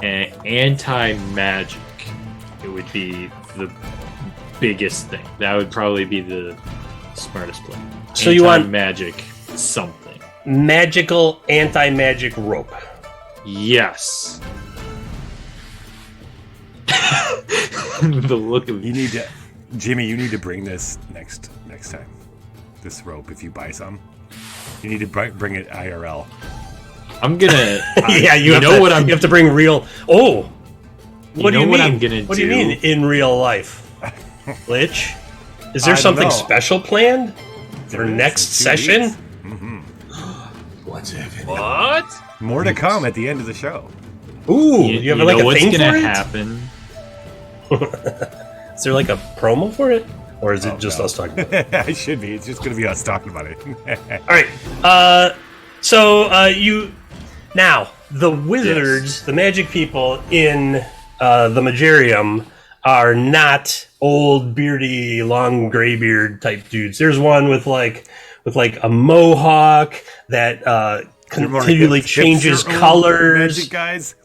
S7: anti-magic. It would be the biggest thing. That would probably be the smartest play.
S3: So you want-
S7: magic something?
S3: Magical anti-magic rope.
S7: Yes. The look of
S2: You need to, Jimmy. You need to bring this next time. This rope, if you buy some, you need to bring it IRL.
S7: I'm gonna.
S3: Yeah, you have to bring real. Oh, what do you mean?
S7: I'm gonna
S3: what do you mean in real life, Lich? Is there
S2: I don't
S3: something
S2: know.
S3: special planned for
S2: There is
S3: next
S2: in 2
S3: session?
S2: weeks.
S1: What's happening?
S4: What?
S2: More to come at the end of the show.
S3: Ooh,
S7: You,
S3: you have
S7: you
S3: like
S7: know
S3: a
S7: what's
S3: thing
S7: gonna
S3: for it?
S7: happen?
S3: Is there like a promo for it, or is it
S2: Oh,
S3: just
S2: no.
S3: us talking about it?
S2: It should be. It's just going to be us talking about it.
S3: All right. You now the wizards, the magic people in the Magarium are not old, beardy, long gray beard type dudes. There's one with like a mohawk that
S2: They're more
S3: continually changes
S2: hipster old
S3: colors.
S2: Magic guys.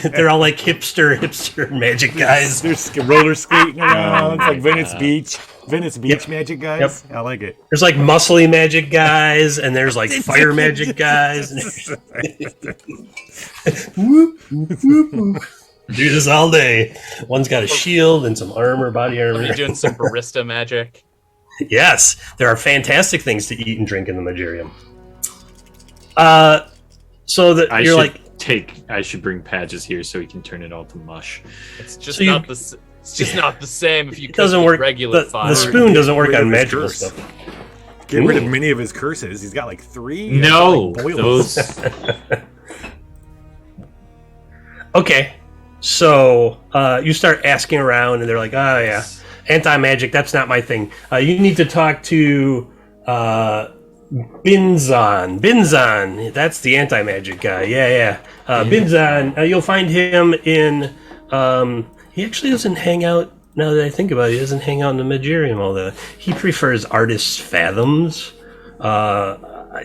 S3: They're all like hipster magic guys.
S2: They're roller skating around. It's like Venice Beach magic guys. I like it.
S3: There's like muscly magic guys, and there's like fire magic guys. Whoop, whoop, whoop, whoop. Do this all day. One's got a shield and some armor, body
S4: Are
S3: armor.
S4: you doing some barista magic?
S3: Yes, there are fantastic things to eat and drink in the Magarium. So that
S7: I
S3: you're
S7: should
S3: like,
S7: I should bring Patches here so he can turn it all to mush.
S4: It's just
S3: So you-
S4: not the. It's just not the same if you
S3: it doesn't
S4: cook with
S3: work.
S4: regular
S3: The
S4: fire.
S3: spoon doesn't work
S2: Rid
S3: on
S2: of his
S3: magical
S2: curse.
S3: stuff.
S2: get rid of many of his curses. He's got like 3.
S7: No,
S2: like,
S7: those.
S3: Okay, so you start asking around, and they're like, "Oh yeah, anti-magic. That's not my thing. You need to talk to Binzan. Binzan. That's the anti-magic guy. Yeah. Binzan. You'll find him in. He actually doesn't hang out. Now that I think about it, he doesn't hang out in the Magirium all that. He prefers Artist's Fathoms.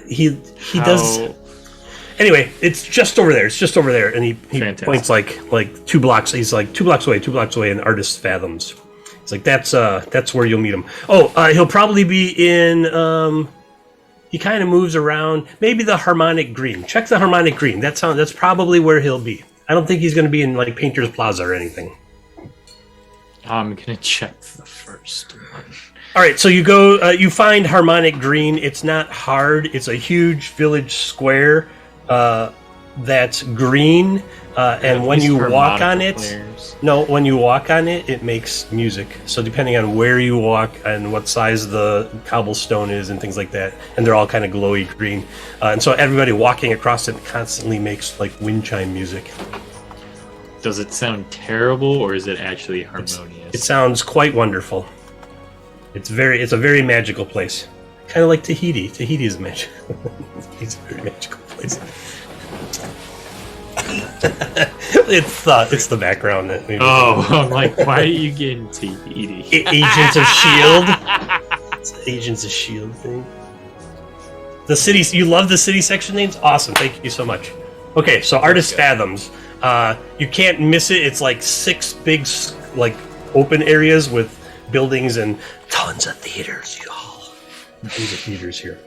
S3: He does. Anyway, it's just over there. And he points like 2 blocks. He's like 2 blocks away in Artist's Fathoms. It's like that's where you'll meet him. Oh, he'll probably be in. He kind of moves around. Maybe the Harmonic Green. Check the Harmonic Green. That's probably where he'll be. I don't think he's going to be in like Painter's Plaza or anything.
S7: I'm gonna check the first one.
S3: All right, so you go. You find Harmonic Green. It's not hard. It's a huge village square that's green, and when you walk on it, it makes music. So depending on where you walk and what size the cobblestone is and things like that, and they're all kind of glowy green, and so everybody walking across it constantly makes like wind chime music.
S7: Does it sound terrible, or is it actually harmonious?
S3: It sounds quite wonderful. It's a very magical place, kind of like Tahiti. Tahiti is magical. It's a very magical place. It's the background that.
S7: I'm like, why are you getting Tahiti?
S3: Agents of Shield. It's Agents of Shield thing. The city. You love the city section names. Awesome. Thank you so much. Okay, so Artist Fathoms. You can't miss it. It's like 6 big, like, open areas with buildings and tons of theaters, y'all. Tons of theaters here.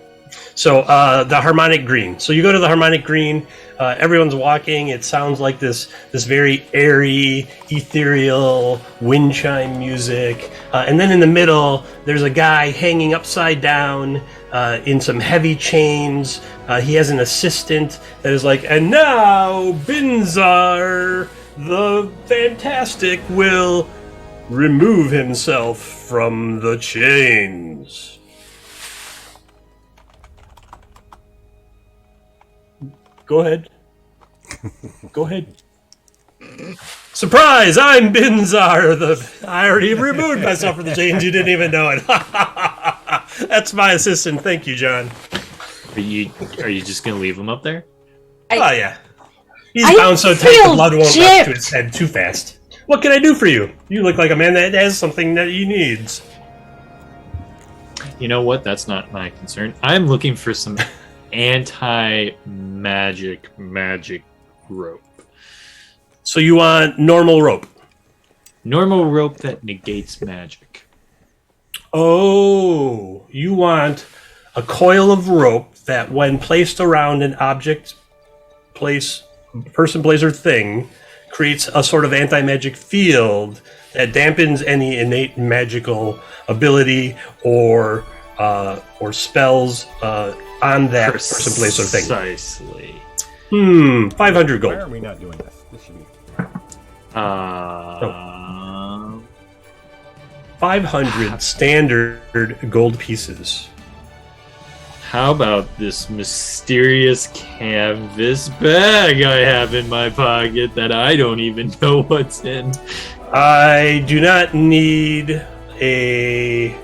S3: So the Harmonic Green. So you go to the Harmonic Green. Everyone's walking. It sounds like this very airy, ethereal wind chime music. And then in the middle, there's a guy hanging upside down in some heavy chains. He has an assistant that is like, and now Binzar, the Fantastic, will remove himself from the chains. Go ahead. Go ahead. Surprise! I'm Binzar. I already removed myself from the chains. You didn't even know it. That's my assistant. Thank you, John.
S7: Are you just gonna leave him up there?
S3: Yeah. He's bound so tight the blood won't rush to his head too fast. What can I do for you? You look like a man that has something that he needs.
S7: You know what? That's not my concern. I'm looking for some anti-magic rope.
S3: So you want normal rope?
S7: Normal rope that negates magic.
S3: Oh, you want a coil of rope that, when placed around an object, person, place, or thing, creates a sort of anti-magic field that dampens any innate magical ability or spells on that person, place, or thing.
S7: Precisely.
S3: 500 gold.
S2: Why are we not doing this? This should be.
S3: 500 standard gold pieces.
S7: How about this mysterious canvas bag I have in my pocket that I don't even know what's in?
S3: I do not need a...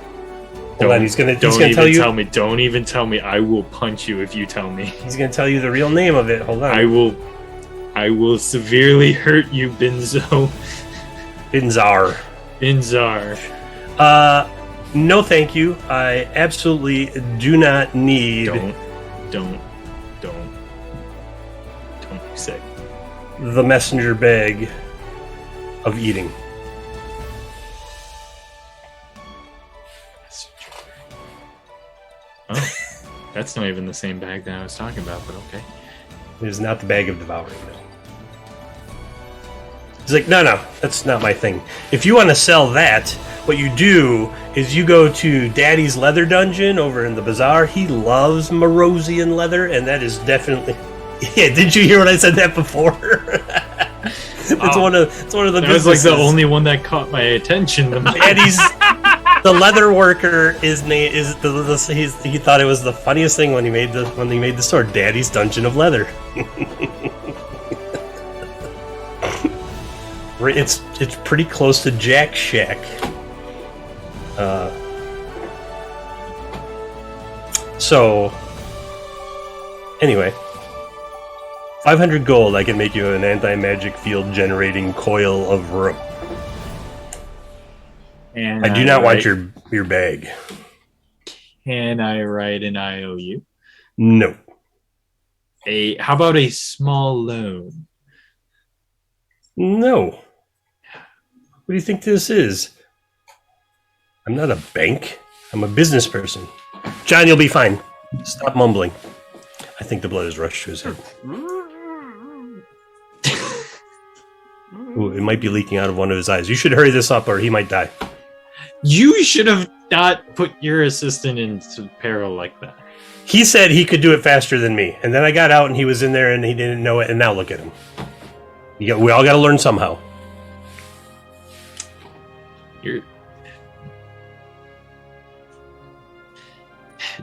S3: Hold on, he's gonna tell you.
S7: Don't even tell me. I will punch you if you tell me.
S3: He's gonna tell you the real name of it. Hold on.
S7: I will severely hurt you, Binzar.
S3: No, thank you. I absolutely do not need.
S7: Don't say.
S3: The messenger bag of eating.
S7: Oh, that's not even the same bag that I was talking about, but okay.
S3: It is not the bag of devouring. No. He's like, no, that's not my thing. If you want to sell that, what you do is you go to Daddy's Leather Dungeon over in the bazaar. He loves Morosian leather, and that is definitely... Yeah, didn't you hear when I said that before? It's one of the
S7: That was like the only one that caught my attention.
S3: The leather worker is he thought it was the funniest thing when he made the sword. Daddy's Dungeon of Leather. It's pretty close to Jack's shack. So anyway, 500 gold. I can make you an anti-magic field generating coil of rope.
S7: And
S3: I do not want your bag.
S7: Can I write an IOU?
S3: No.
S7: How about a small loan?
S3: No. What do you think this is? I'm not a bank. I'm a business person. John, you'll be fine. Stop mumbling. I think the blood has rushed to his head. Ooh, it might be leaking out of one of his eyes. You should hurry this up or he might die.
S7: You should have not put your assistant into peril like that.
S3: He said he could do it faster than me. And then I got out and he was in there and he didn't know it. And now look at him. We all got to learn somehow.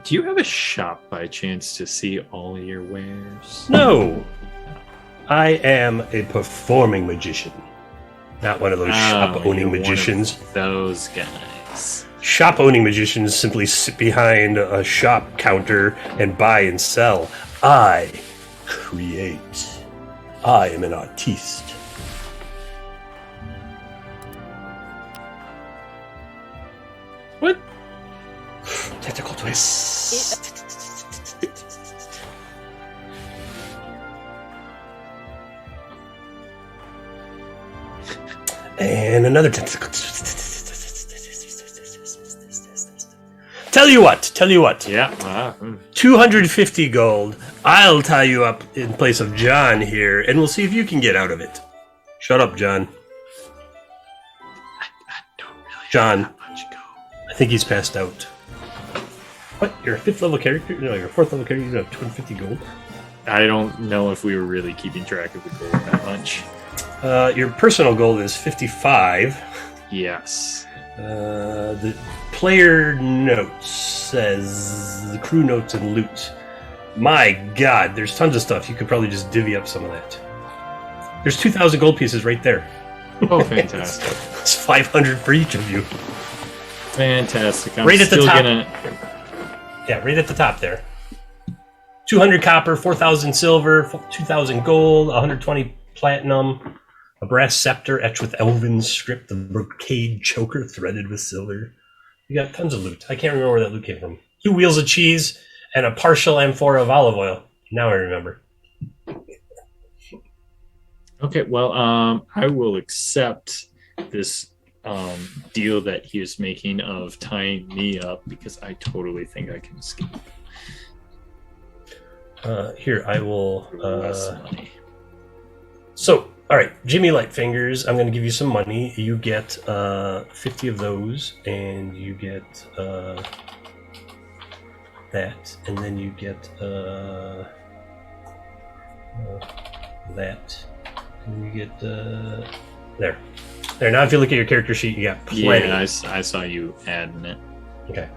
S7: Do you have a shop by chance to see all your wares?
S3: No. I am a performing magician. Not one of those shop-owning magicians.
S7: Those guys.
S3: Shop-owning magicians simply sit behind a shop counter and buy and sell. I create. I am an artiste.
S7: What?
S3: Tentacle twist. And another tentacle. Tell you what.
S7: Yeah.
S3: 250 gold. I'll tie you up in place of John here, and we'll see if you can get out of it. Shut up, John. John, I think he's passed out. What? You're a 5th level character? No, you're a 4th level character. You have 250 gold?
S7: I don't know if we were really keeping track of the gold that much.
S3: Your personal gold is 55.
S7: Yes.
S3: The player notes says the crew notes and loot. My God, there's tons of stuff. You could probably just divvy up some of that. There's 2,000 gold pieces right there.
S7: Oh, fantastic.
S3: It's 500 for each of you.
S7: Fantastic. I'm
S3: Right at the
S7: still
S3: top. Yeah, right at the top there. 200 copper, 4,000 silver, 2,000 gold, 120 platinum, a brass scepter etched with elven script, a brocade choker threaded with silver. You got tons of loot. I can't remember where that loot came from. 2 wheels of cheese and a partial amphora of olive oil. Now I remember.
S7: Okay, well, I will accept this deal that he is making of tying me up because I totally think I can escape.
S3: Here, I will...
S7: Less money.
S3: So, all right, Jimmy Lightfingers, I'm going to give you some money. You get 50 of those, and you get that, and then you get that, and you get there. Now, if you look at your character sheet, you got plenty.
S7: Yeah, I saw you adding it.
S3: Okay.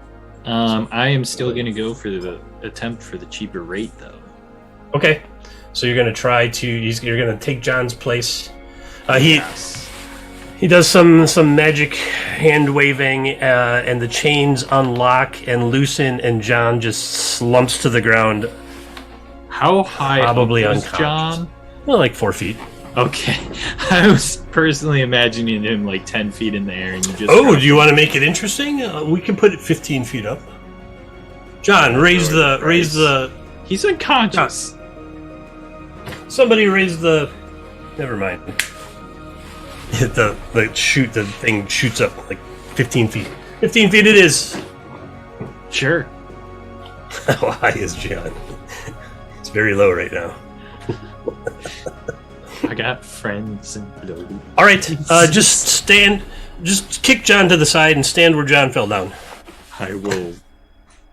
S7: I am still going to go for the attempt for the cheaper rate, though.
S3: Okay. So you're going to try to... You're going to take John's place.
S7: Yes.
S3: He does some magic hand waving, and the chains unlock and loosen, and John just slumps to the ground.
S7: How high
S3: Probably
S7: up was
S3: unconscious.
S7: John?
S3: Well, like 4 feet.
S7: Okay. I was personally imagining him like 10 feet in the air, and you just...
S3: Oh, do you want to make it interesting? We can put it 15 feet up. John, raise the...
S7: He's unconscious.
S3: Somebody raise the... Never mind. The thing shoots up like 15 feet. 15 feet it is.
S7: Sure.
S3: How high is John? It's very low right now.
S7: I got friends and blow.
S3: All right, just kick John to the side and stand where John fell down.
S7: I will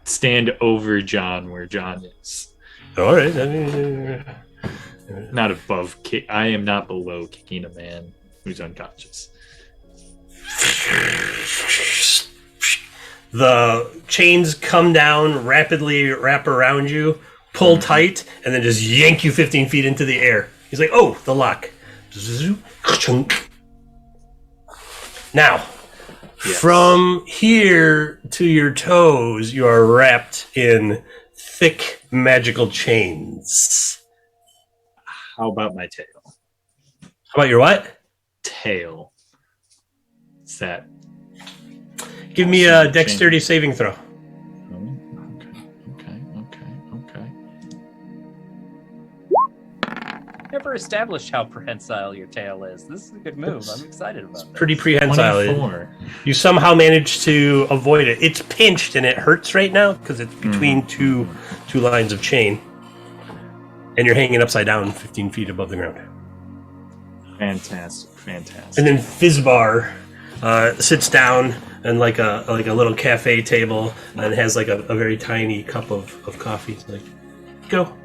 S7: stand over John where John is.
S3: All right.
S7: Not above I am not below kicking a man who's unconscious.
S3: The chains come down, rapidly wrap around you, pull tight, and then just yank you 15 feet into the air. He's like, oh, the lock. Now, from here to your toes, you are wrapped in thick magical chains.
S7: How about my tail?
S3: How about your what?
S7: Tail. What's that?
S3: Give me a dexterity saving throw.
S7: Okay.
S9: Never established how prehensile your tail is. This is a good move. I'm excited about it.
S3: Pretty prehensile.
S7: 24.
S3: You somehow managed to avoid it. It's pinched and it hurts right now because it's between two lines of chain. And you're hanging upside down 15 feet above the ground.
S7: Fantastic.
S3: And then Fizbar sits down and like a little cafe table and has like a very tiny cup of coffee. It's like, go.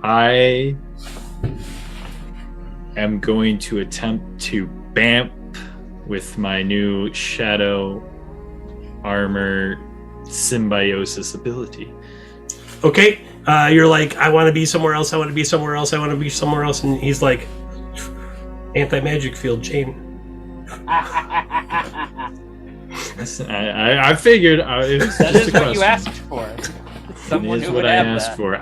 S7: I am going to attempt to bamp with my new shadow armor symbiosis ability.
S3: Okay, you're like, I want to be somewhere else, I want to be somewhere else, I want to be somewhere else. And he's like, anti-magic field chain.
S7: Listen, I figured it was
S9: That
S7: just
S9: is
S7: a
S9: what you
S7: question.
S9: asked for.
S7: It
S9: Someone
S7: is
S9: who
S7: what
S9: would
S7: I
S9: have
S7: asked
S9: that.
S7: for.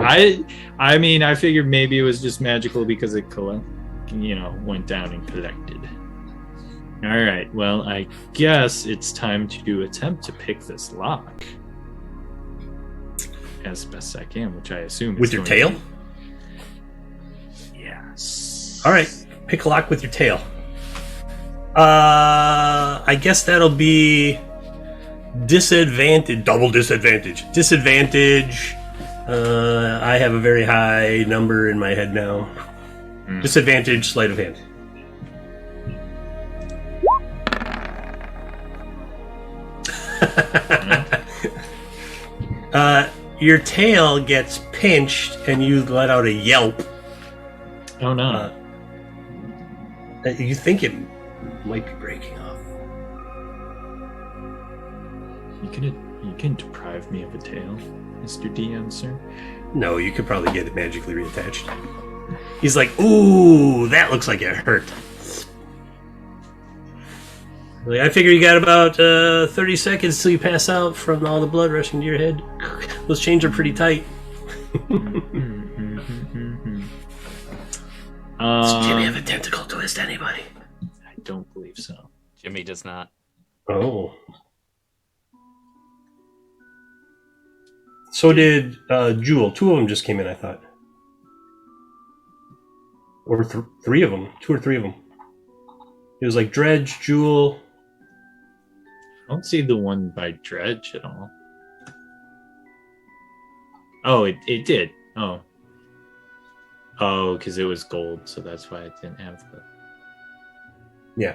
S7: I mean, I figured maybe it was just magical because it went down and collected. All right. Well, I guess it's time to attempt to pick this lock as best I can, which I assume
S3: With
S7: is
S3: your
S7: going
S3: tail?
S7: to be- Yes.
S3: All right, pick a lock with your tail. I guess that'll be disadvantage, double disadvantage. Disadvantage. I have a very high number in my head now. Disadvantage, sleight of hand. Your tail gets pinched and you let out a yelp.
S7: Oh no.
S3: You think it might be breaking off.
S7: You can deprive me of a tail, Mr. DM, sir.
S3: No, you could probably get it magically reattached. He's like, ooh, that looks like it hurt. Like, I figure you got about 30 seconds till you pass out from all the blood rushing to your head. Those chains are pretty tight. Does Jimmy have a tentacle twist, anybody?
S7: I don't believe so.
S9: Jimmy does not.
S3: Oh. So did Jewel. Two of them just came in, I thought. Or three of them. Two or three of them. It was like Dredge, Jewel.
S7: I don't see the one by Dredge at all. Oh, it did. Oh, because it was gold, so that's why it didn't have the...
S3: Yeah.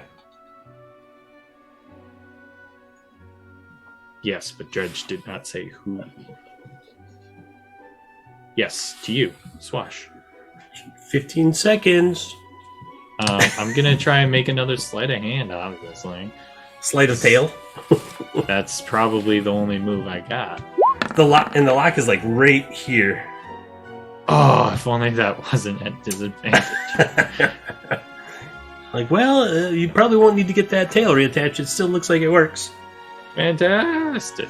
S7: Yes, but Dredge did not say who. Yes, to you, Swash.
S3: 15 seconds.
S7: I'm going to try and make another sleight of hand, obviously.
S3: Sleight of tail.
S7: That's probably the only move I got.
S3: The lock is like right here.
S7: Oh, if only that wasn't at disadvantage.
S3: Like, well, you probably won't need to get that tail reattached. It still looks like it works.
S7: Fantastic.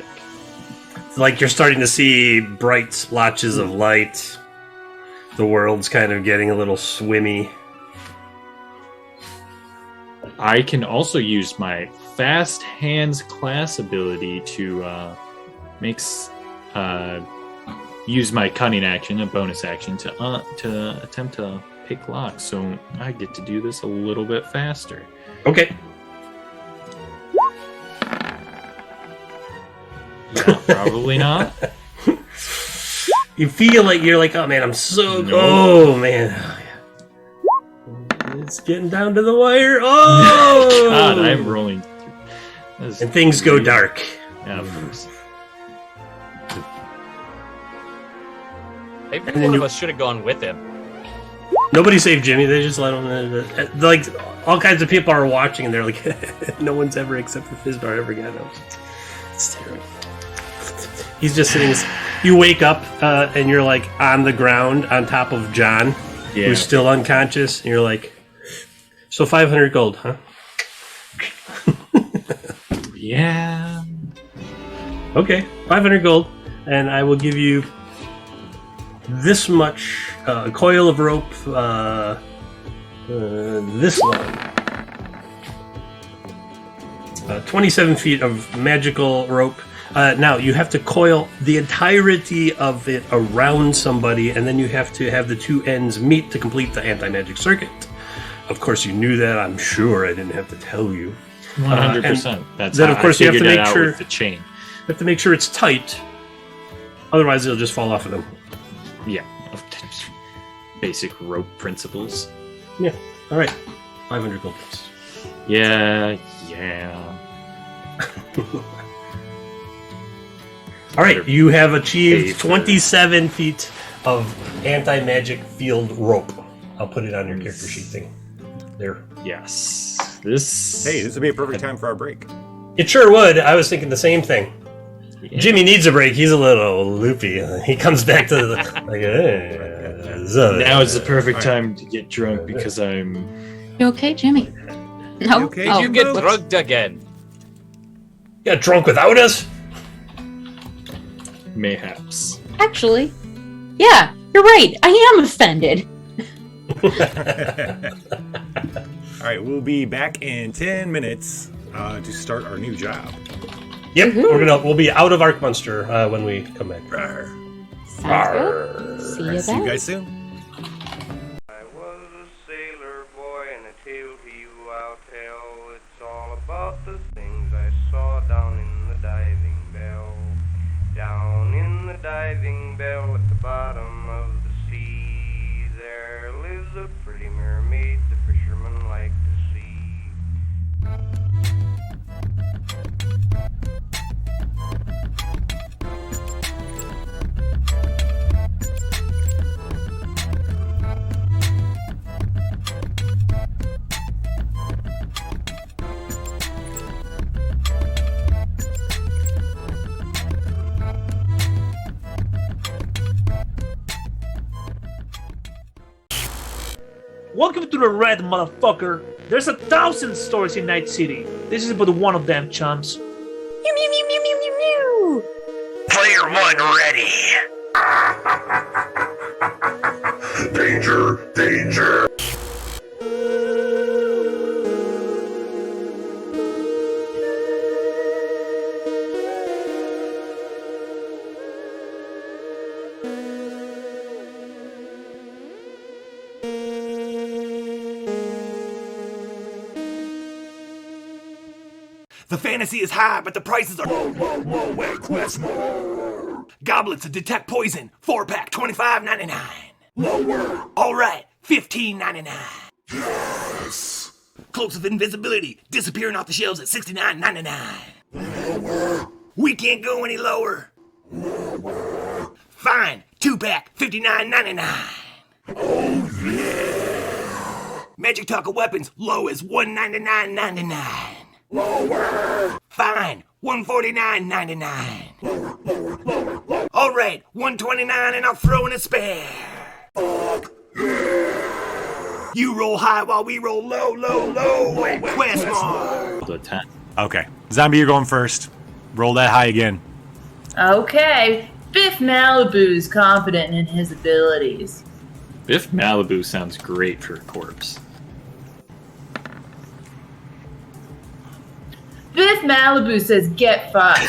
S3: It's like you're starting to see bright splotches of light. The world's kind of getting a little swimmy.
S7: I can also use my Fast Hands class ability to use my cunning action, a bonus action, to attempt to pick locks. So I get to do this a little bit faster.
S3: Okay.
S7: Yeah, probably not.
S3: You feel like you're like, oh man, I'm so...
S7: No.
S3: Oh man. It's getting down to the wire. Oh!
S7: God, I'm rolling.
S3: And things go dark.
S7: Yeah, of course.
S9: Maybe
S3: And then
S9: one of
S3: you-
S9: us should have gone with him.
S3: Nobody saved Jimmy. They just let him. Like all kinds of people are watching, and they're like, no one's ever except for Fizzbar ever got him. It's terrible. He's just sitting. You wake up and you're like on the ground on top of John, who's still unconscious, and you're like, so 500 gold, huh?
S7: Yeah.
S3: Okay, 500 gold, and I will give you this much coil of rope, this long. 27 feet of magical rope. Now, you have to coil the entirety of it around somebody, and then you have to have the two ends meet to complete the anti-magic circuit. Of course, you knew that. I'm sure I didn't have to tell you.
S7: 100%. That's
S3: then,
S7: how
S3: of course,
S7: I
S3: you have to
S7: figured
S3: make
S7: it out
S3: sure
S7: with the chain.
S3: You have to make sure it's tight. Otherwise, it'll just fall off of them.
S7: Yeah. Basic rope principles.
S3: Yeah. All right. 500 gold piece.
S7: Yeah.
S3: All right. You have achieved 27 feet of anti-magic field rope. I'll put it on your character sheet thing. There.
S7: Yes. This.
S2: Hey, this would be a perfect time for our break.
S3: It sure would. I was thinking the same thing. Yeah. Jimmy needs a break. He's a little loopy. He comes back to the
S7: now is the perfect time to get drunk because I'm.
S6: You okay, Jimmy? No.
S2: Okay,
S4: Did you get drugged again?
S3: You got drunk without us?
S7: Mayhaps.
S6: Actually, yeah, you're right. I am offended.
S2: All right, we'll be back in 10 minutes to start our new job.
S3: Yep, we'll be out of Arcminster when we come back.
S6: Sounds good. See you
S2: See you
S6: then.
S2: guys soon.
S1: I was a sailor boy, and a tale to you I'll tell. It's all about the things I saw down in the diving bell. Down in the diving bell at the bottom of the sea, there lives a pretty mermaid the fishermen like to see.
S10: Welcome to the Red, motherfucker. There's 1,000 stores in Night City. This is but one of them, chumps.
S6: Mew, mew, mew, mew, mew, mew, mew.
S11: Player one ready. Danger, danger.
S12: The fantasy is high, but the prices are whoa, wait, quest more. Goblets to detect poison, 4-pack, $25.99.
S11: Lower.
S12: All right, $15.99.
S11: Yes.
S12: Cloaks of invisibility, disappearing off the shelves at $69.99.
S11: Lower.
S12: We can't go any lower.
S11: Lower.
S12: Fine, 2-pack, $59.99.
S11: Oh yeah.
S12: Magic tackle weapons, low as $199.99.
S11: Lower.
S12: Fine, $149.99.
S11: Lower.
S12: All right, $129, and I'll throw in a spare.
S11: Fuck yeah.
S12: You roll high while we roll low. Quest more.
S7: The 10.
S2: Okay. Zombie, you're going first. Roll that high again.
S13: Okay. Biff Malibu's confident in his abilities.
S7: Biff Malibu sounds great for a corpse.
S13: Biff Malibu says, get fucked.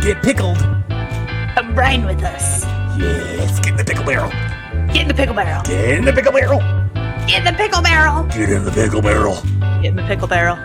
S12: get pickled.
S8: Come brine with us.
S12: Yes, get in the pickle barrel.
S8: Get in the pickle barrel.
S12: Get in the pickle barrel.
S8: Get in the pickle barrel.
S12: Get in the pickle barrel.
S8: Get in the pickle barrel.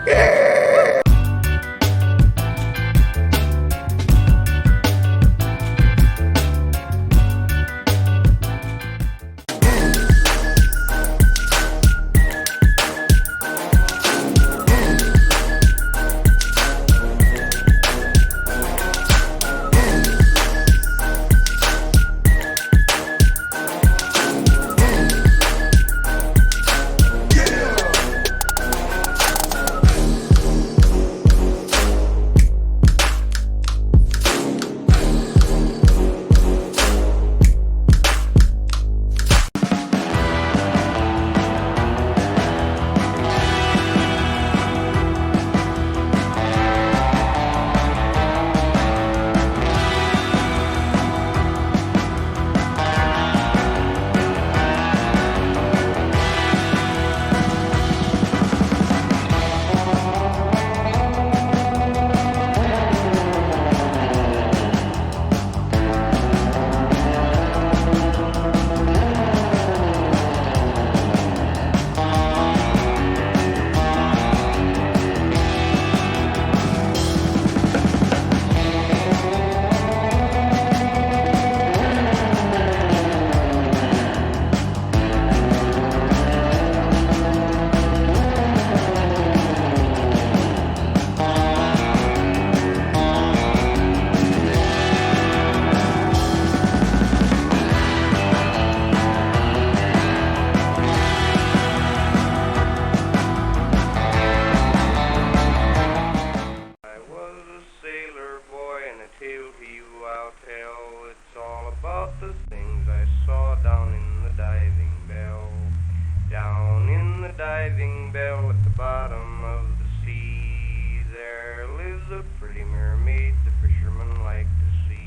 S1: Diving bell at the bottom of the sea. There lives a pretty mermaid the fishermen like to see.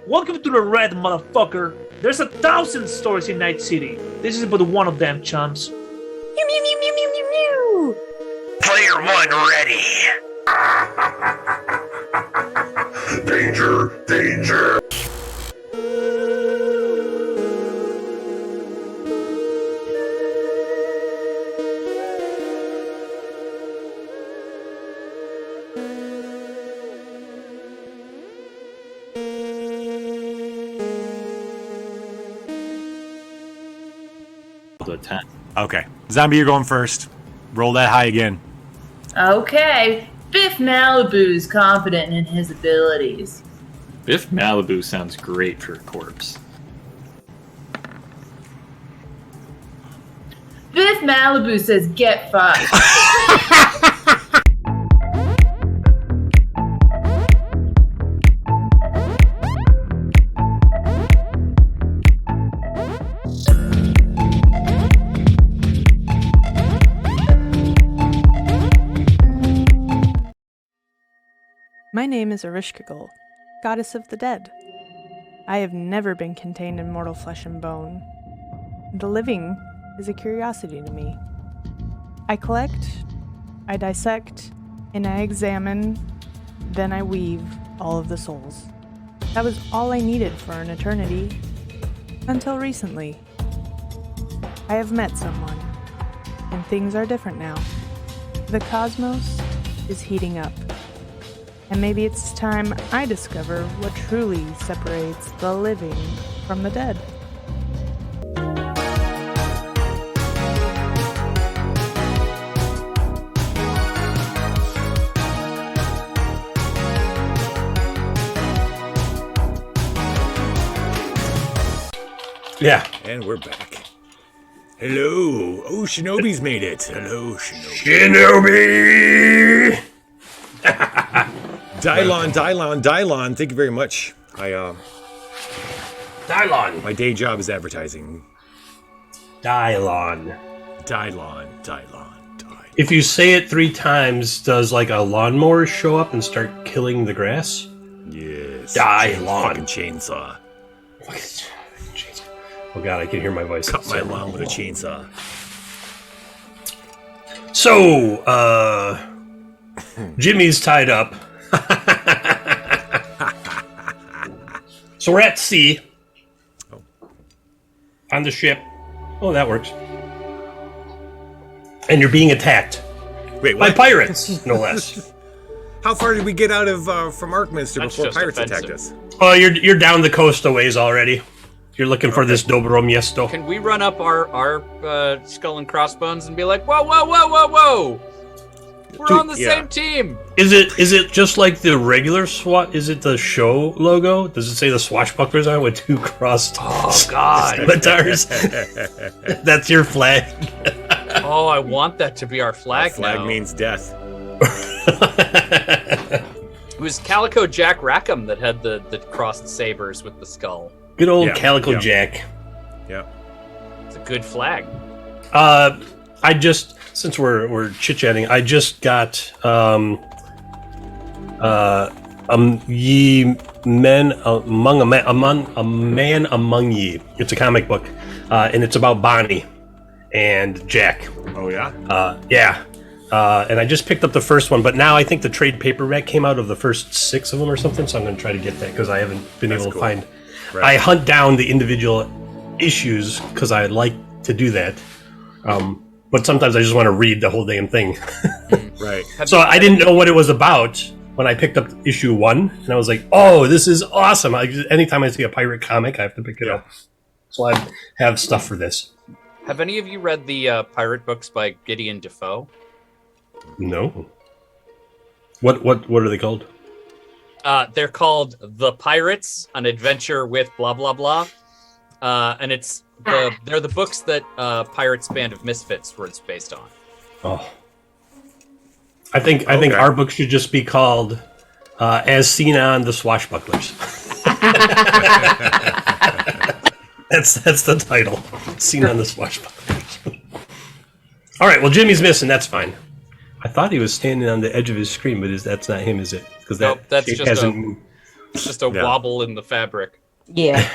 S10: Welcome to the red, motherfucker. There's 1,000 stores in Night City. This is but one of them, chums.
S8: Mew, mew, mew, mew, mew, mew, mew.
S12: Player one ready.
S11: Danger, danger.
S7: To 10.
S2: Okay. Zombie, you're going first. Roll that high again.
S13: Okay. Biff Malibu's confident in his abilities.
S7: Biff Malibu sounds great for a corpse.
S13: Biff Malibu says get fucked.
S14: My name is Erishkigal, goddess of the dead. I have never been contained in mortal flesh and bone. The living is a curiosity to me. I collect, I dissect, and I examine, then I weave all of the souls. That was all I needed for an eternity, until recently. I have met someone, and things are different now. The cosmos is heating up. And maybe it's time I discover what truly separates the living from the dead.
S3: Yeah.
S2: And we're back. Hello. Oh, Shinobi's made it. Hello, Shinobi. Dylon. Thank you very much.
S3: Dylon.
S2: My day job is advertising.
S3: Dylon.
S2: Dylon.
S3: If you say it 3 times, does like a lawnmower show up and start killing the grass?
S2: Yes.
S3: Dylon.
S2: Fucking chainsaw.
S3: Oh god, I can hear my voice.
S2: Cut my lawn with a chainsaw.
S3: So, Jimmy's tied up. So we're at sea. On the ship. Oh, that works. And you're being attacked.
S2: Wait,
S3: by
S2: what?
S3: pirates, no less.
S2: How far did we get out of from Arcminster
S4: That's
S2: before
S4: just
S2: pirates
S4: offensive.
S2: attacked us?
S3: Oh, you're down the coast a ways already. You're looking for this Dobro Miesto.
S4: Can we run up our skull and crossbones and be like, whoa? We're on the same team.
S3: Is it just like the regular SWAT? Is it the show logo? Does it say the Swashbucklers on it with 2 crossed?
S4: Oh God!
S3: Scimitars? That's your flag.
S4: Oh, I want that to be our flag.
S2: Our flag
S4: now.
S2: means death.
S4: It was Calico Jack Rackham that had the crossed sabers with the skull.
S3: Good old Calico Jack.
S2: Yeah.
S4: It's a good flag.
S3: I just, since we're chit-chatting, I just got Ye Men Among a Man Among Ye. It's a comic book, and it's about Bonnie and Jack.
S2: Oh yeah?
S3: Yeah. And I just picked up the first one, but now I think the trade paperback came out of the first 6 of them or something, so I'm going to try to get that because I haven't been able to find.
S2: Right.
S3: I hunt down the individual issues because I like to do that. But sometimes I just want to read the whole damn thing.
S2: Right.
S3: So I didn't know what it was about when I picked up issue 1, and I was like, "Oh, this is awesome!" Anytime I see a pirate comic, I have to pick it up. So I have stuff for this.
S4: Have any of you read the pirate books by Gideon Defoe?
S3: No. What are they called?
S4: They're called The Pirates: An Adventure with blah blah blah, and they're the books that Pirates Band of Misfits was based on.
S3: Oh, I think our book should just be called As Seen on the Swashbucklers. That's the title. Seen on the Swashbucklers. All right. Well, Jimmy's missing. That's fine. I thought he was standing on the edge of his screen, but that's not him, is it? Because
S4: that's just a wobble in the fabric.
S6: Yeah.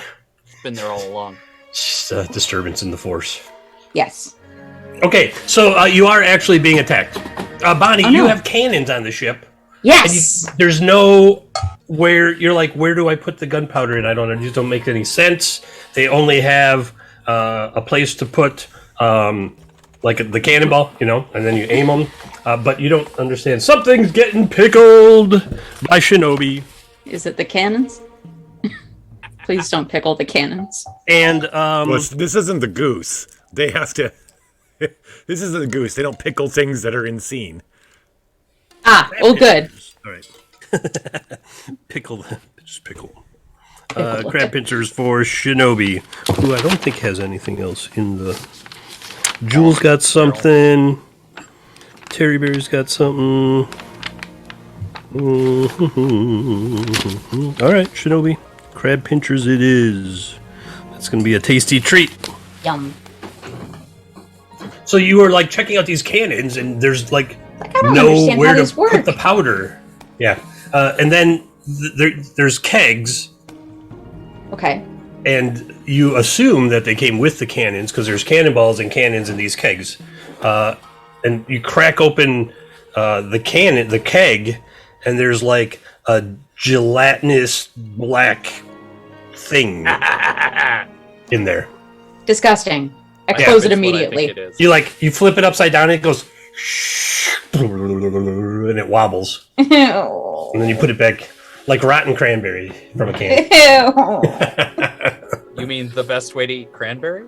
S4: It's been there all along.
S3: Just a disturbance in the force.
S6: Yes.
S3: Okay, so you are actually being attacked. Bonnie, you have cannons on the ship.
S6: Yes.
S3: And there's no where you're like, where do I put the gunpowder in? I don't know. These don't make any sense. They only have a place to put like the cannonball, and then you aim them. But you don't understand. Something's getting pickled by Shinobi.
S6: Is it the cannons? Please don't pickle the cannons.
S3: And
S2: this isn't the goose. They have to. This isn't the goose. They don't pickle things that are in scene.
S6: Good.
S3: All right. Pickle. Crab pincers for Shinobi, who I don't think has anything else in the. Jules got something. Terry Bear's got something. All right, Shinobi. Crab pinchers it is. That's going to be a tasty treat.
S6: Yum.
S3: So you were like checking out these cannons, and there's like
S6: don't
S3: nowhere
S6: understand how
S3: to
S6: these work.
S3: put the powder. Yeah. And then there's kegs.
S6: Okay.
S3: And you assume that they came with the cannons because there's cannonballs and cannons in these kegs. And you crack open the keg, and there's like a gelatinous black thing in there.
S6: Disgusting. I close it immediately.
S3: You flip it upside down, and it goes, and it wobbles. And then you put it back like rotten cranberry from a can.
S4: You mean the best way to eat cranberry?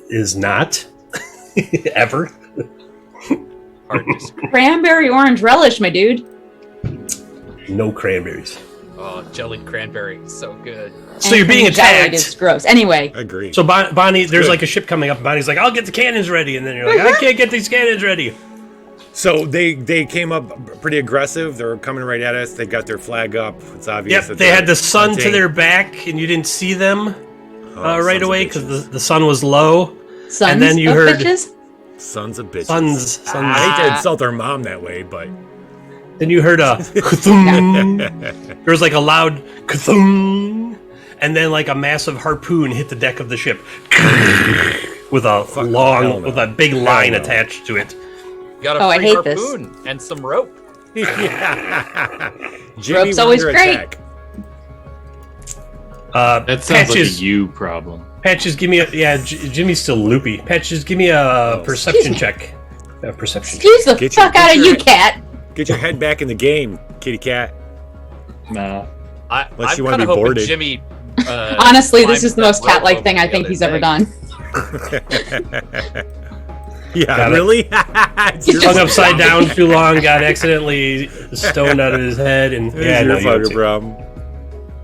S3: Is not ever.
S6: Cranberry orange relish, my dude.
S3: No cranberries.
S4: Oh, jellied cranberry, so good.
S3: So you're being attacked.
S6: It's gross. Anyway.
S2: Agreed.
S3: So Bonnie, there's like a ship coming up. And Bonnie's like, "I'll get the cannons ready," and then you're like, "I can't get these cannons ready."
S2: So they came up pretty aggressive. They're coming right at us. They got their flag up. It's obvious.
S3: Yep, they had the sun to their back, and you didn't see them right away because the sun was low.
S6: Sons
S3: and then you
S6: of
S3: heard
S6: bitches?
S2: Sons of bitches.
S3: Sons.
S2: I hate to insult their mom that way, but
S3: then you heard a kathum. There was like a loud kathum, and then like a massive harpoon hit the deck of the ship with a big line attached to it.
S4: You got a free harpoon and some rope.
S6: Rope's always great.
S7: That sounds like a you problem.
S3: Patches, give me Jimmy's still loopy. Patches, give me a perception check. Perception.
S6: Excuse the fuck out of you, cat.
S2: Get your head back in the game, kitty cat.
S7: Nah.
S2: Unless you
S4: I'm
S2: want to be
S4: hoping
S2: boarded.
S4: Jimmy.
S6: Honestly, this is the most cat-like thing I think he's ever done.
S2: Yeah, really?
S3: He's hung upside down too long, got accidentally stoned out of his head, and
S2: your fucking problem.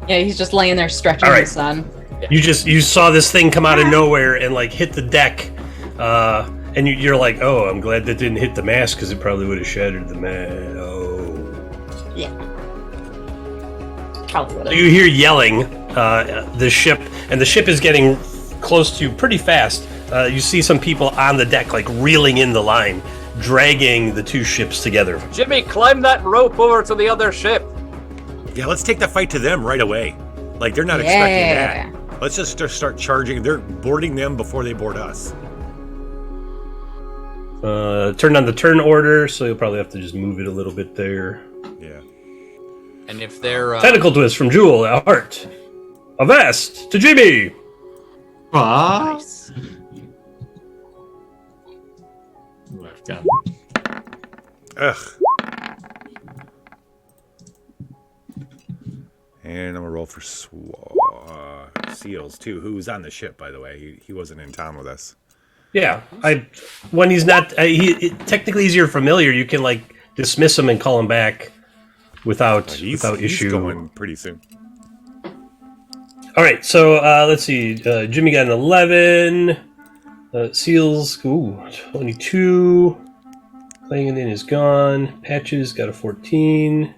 S6: Yeah, he's just laying there stretching in the sun.
S3: You saw this thing come out of nowhere and like hit the deck, and you're like, oh, I'm glad that didn't hit the mast because it probably would have shattered the mast. Oh.
S6: Yeah. Probably would have.
S3: You hear yelling, the ship, and the ship is getting close to you pretty fast. You see some people on the deck, like reeling in the line, dragging the two ships together.
S4: Jimmy, climb that rope over to the other ship.
S2: Yeah, let's take the fight to them right away. Like, they're not expecting that. Let's just start charging. They're boarding them before they board us.
S3: Turn on the turn order, so you'll probably have to just move it a little bit there.
S2: Yeah.
S4: And if they're...
S3: Tentacle twist from Jewel at heart. Avast to Jimmy!
S7: Nice. Left gun.
S2: Ugh. And I'm gonna roll for Seals too. Who's on the ship, by the way? He wasn't in town with us.
S3: Yeah, when he's not, technically he's your familiar. You can like dismiss him and call him back without issue.
S2: He's going pretty soon.
S3: All right, so let's see. Jimmy got an 11. Seals, 22. Clanging in is gone. Patches got a 14.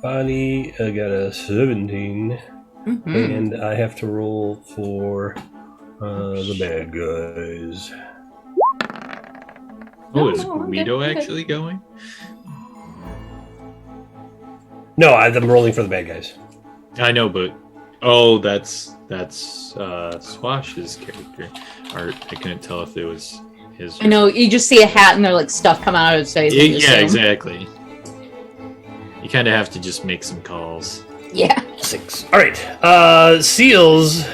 S3: Bonnie got a 17.
S6: Mm-hmm.
S3: And I have to roll for the bad guys.
S7: Oh, is Guido actually going?
S3: No, I'm rolling for the bad guys.
S7: I know, but that's Swash's character art. I couldn't tell if it was his.
S6: I know, you just see a hat and they're like stuff coming out of his face.
S7: Yeah, exactly. You kind of have to just make some calls.
S6: Yeah.
S3: 6. All right. Seals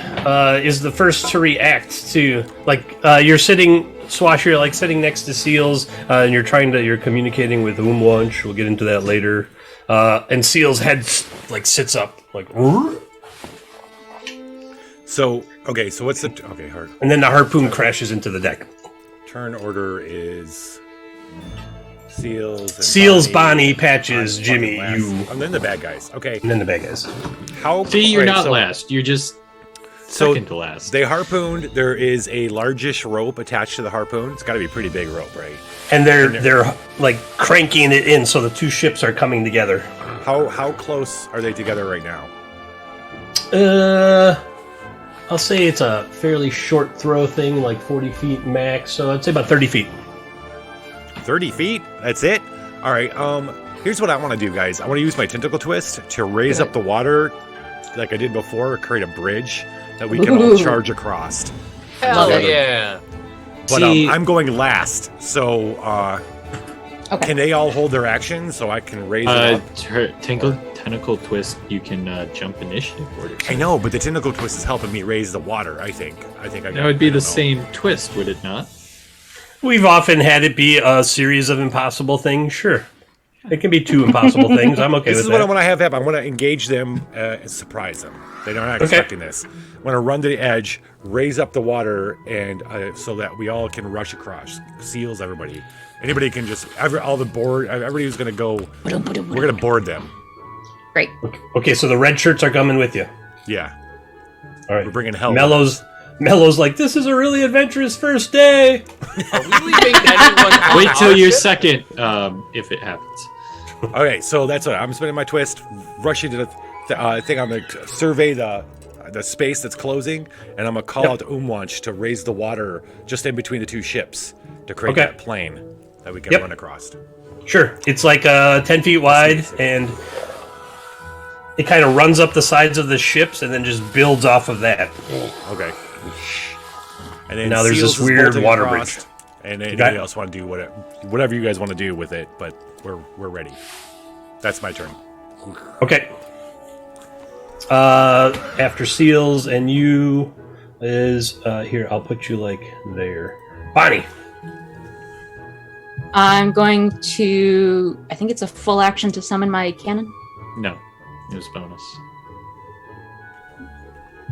S3: is the first to react to, like, you're sitting, Swash, you're like sitting next to Seals, and you're communicating with Umwunch. We'll get into that later. And Seals' head like sits up, like.
S2: So what's the hard?
S3: And then the harpoon crashes into the deck.
S2: Turn order is Seals.
S3: Seals, Bonnie, Patches, Jimmy, you.
S2: And then the bad guys. Okay.
S3: And then the bad guys.
S7: You're not last. You're just second to last.
S2: They harpooned. There is a largish rope attached to the harpoon. It's got to be a pretty big rope, right?
S3: And they're like cranking it in, so the two ships are coming together.
S2: How close are they together right now?
S3: I'll say it's a fairly short throw thing, like 40 feet max. So I'd say about 30 feet.
S2: 30 feet? That's it? All right. Here's what I want to do, guys. I want to use my tentacle twist to raise up the water, like I did before, create a bridge that we can all charge across.
S4: Hell yeah!
S2: But I'm going last, so can they all hold their action so I can raise it up?
S7: Tentacle twist, you can jump initiative order.
S2: I know, but the tentacle twist is helping me raise the water. I think
S7: that would be the same twist, would it not?
S3: We've often had it be a series of impossible things. Sure, it can be 2 impossible things. I'm okay with that.
S2: This is what I want to have happen. I want to engage them and surprise them. They're not expecting this. I want to run to the edge, raise up the water, and so that we all can rush across. Seals, everybody. Anybody can just everybody who's going to go. We're going to board them.
S6: Great.
S3: Okay, so the red shirts are coming with you.
S2: Yeah.
S3: All right.
S2: We're bringing hell.
S3: Mello's like, this is a really adventurous first day.
S4: Are we leaving anyone on
S7: Wait till
S4: our
S7: your
S4: ship?
S7: second, if it happens.
S2: Okay, so that's what I'm spending my twist, rushing to the thing. I'm gonna survey the space that's closing, and I'm gonna call out to Umwanch to raise the water just in between the two ships to create that plane that we can run across.
S3: Sure. It's like 10 feet wide, and it kind of runs up the sides of the ships and then just builds off of that.
S2: Okay. And then
S3: now there's
S2: Seals
S3: this
S2: is
S3: weird
S2: bolting
S3: water
S2: across,
S3: bridge.
S2: And anybody else want to do whatever you guys want to do with it, but we're ready. That's my turn.
S3: Okay. After Seals and you is here. I'll put you like there. Bonnie.
S6: I'm going to. I think it's a full action to summon my cannon.
S7: No, it was bonus.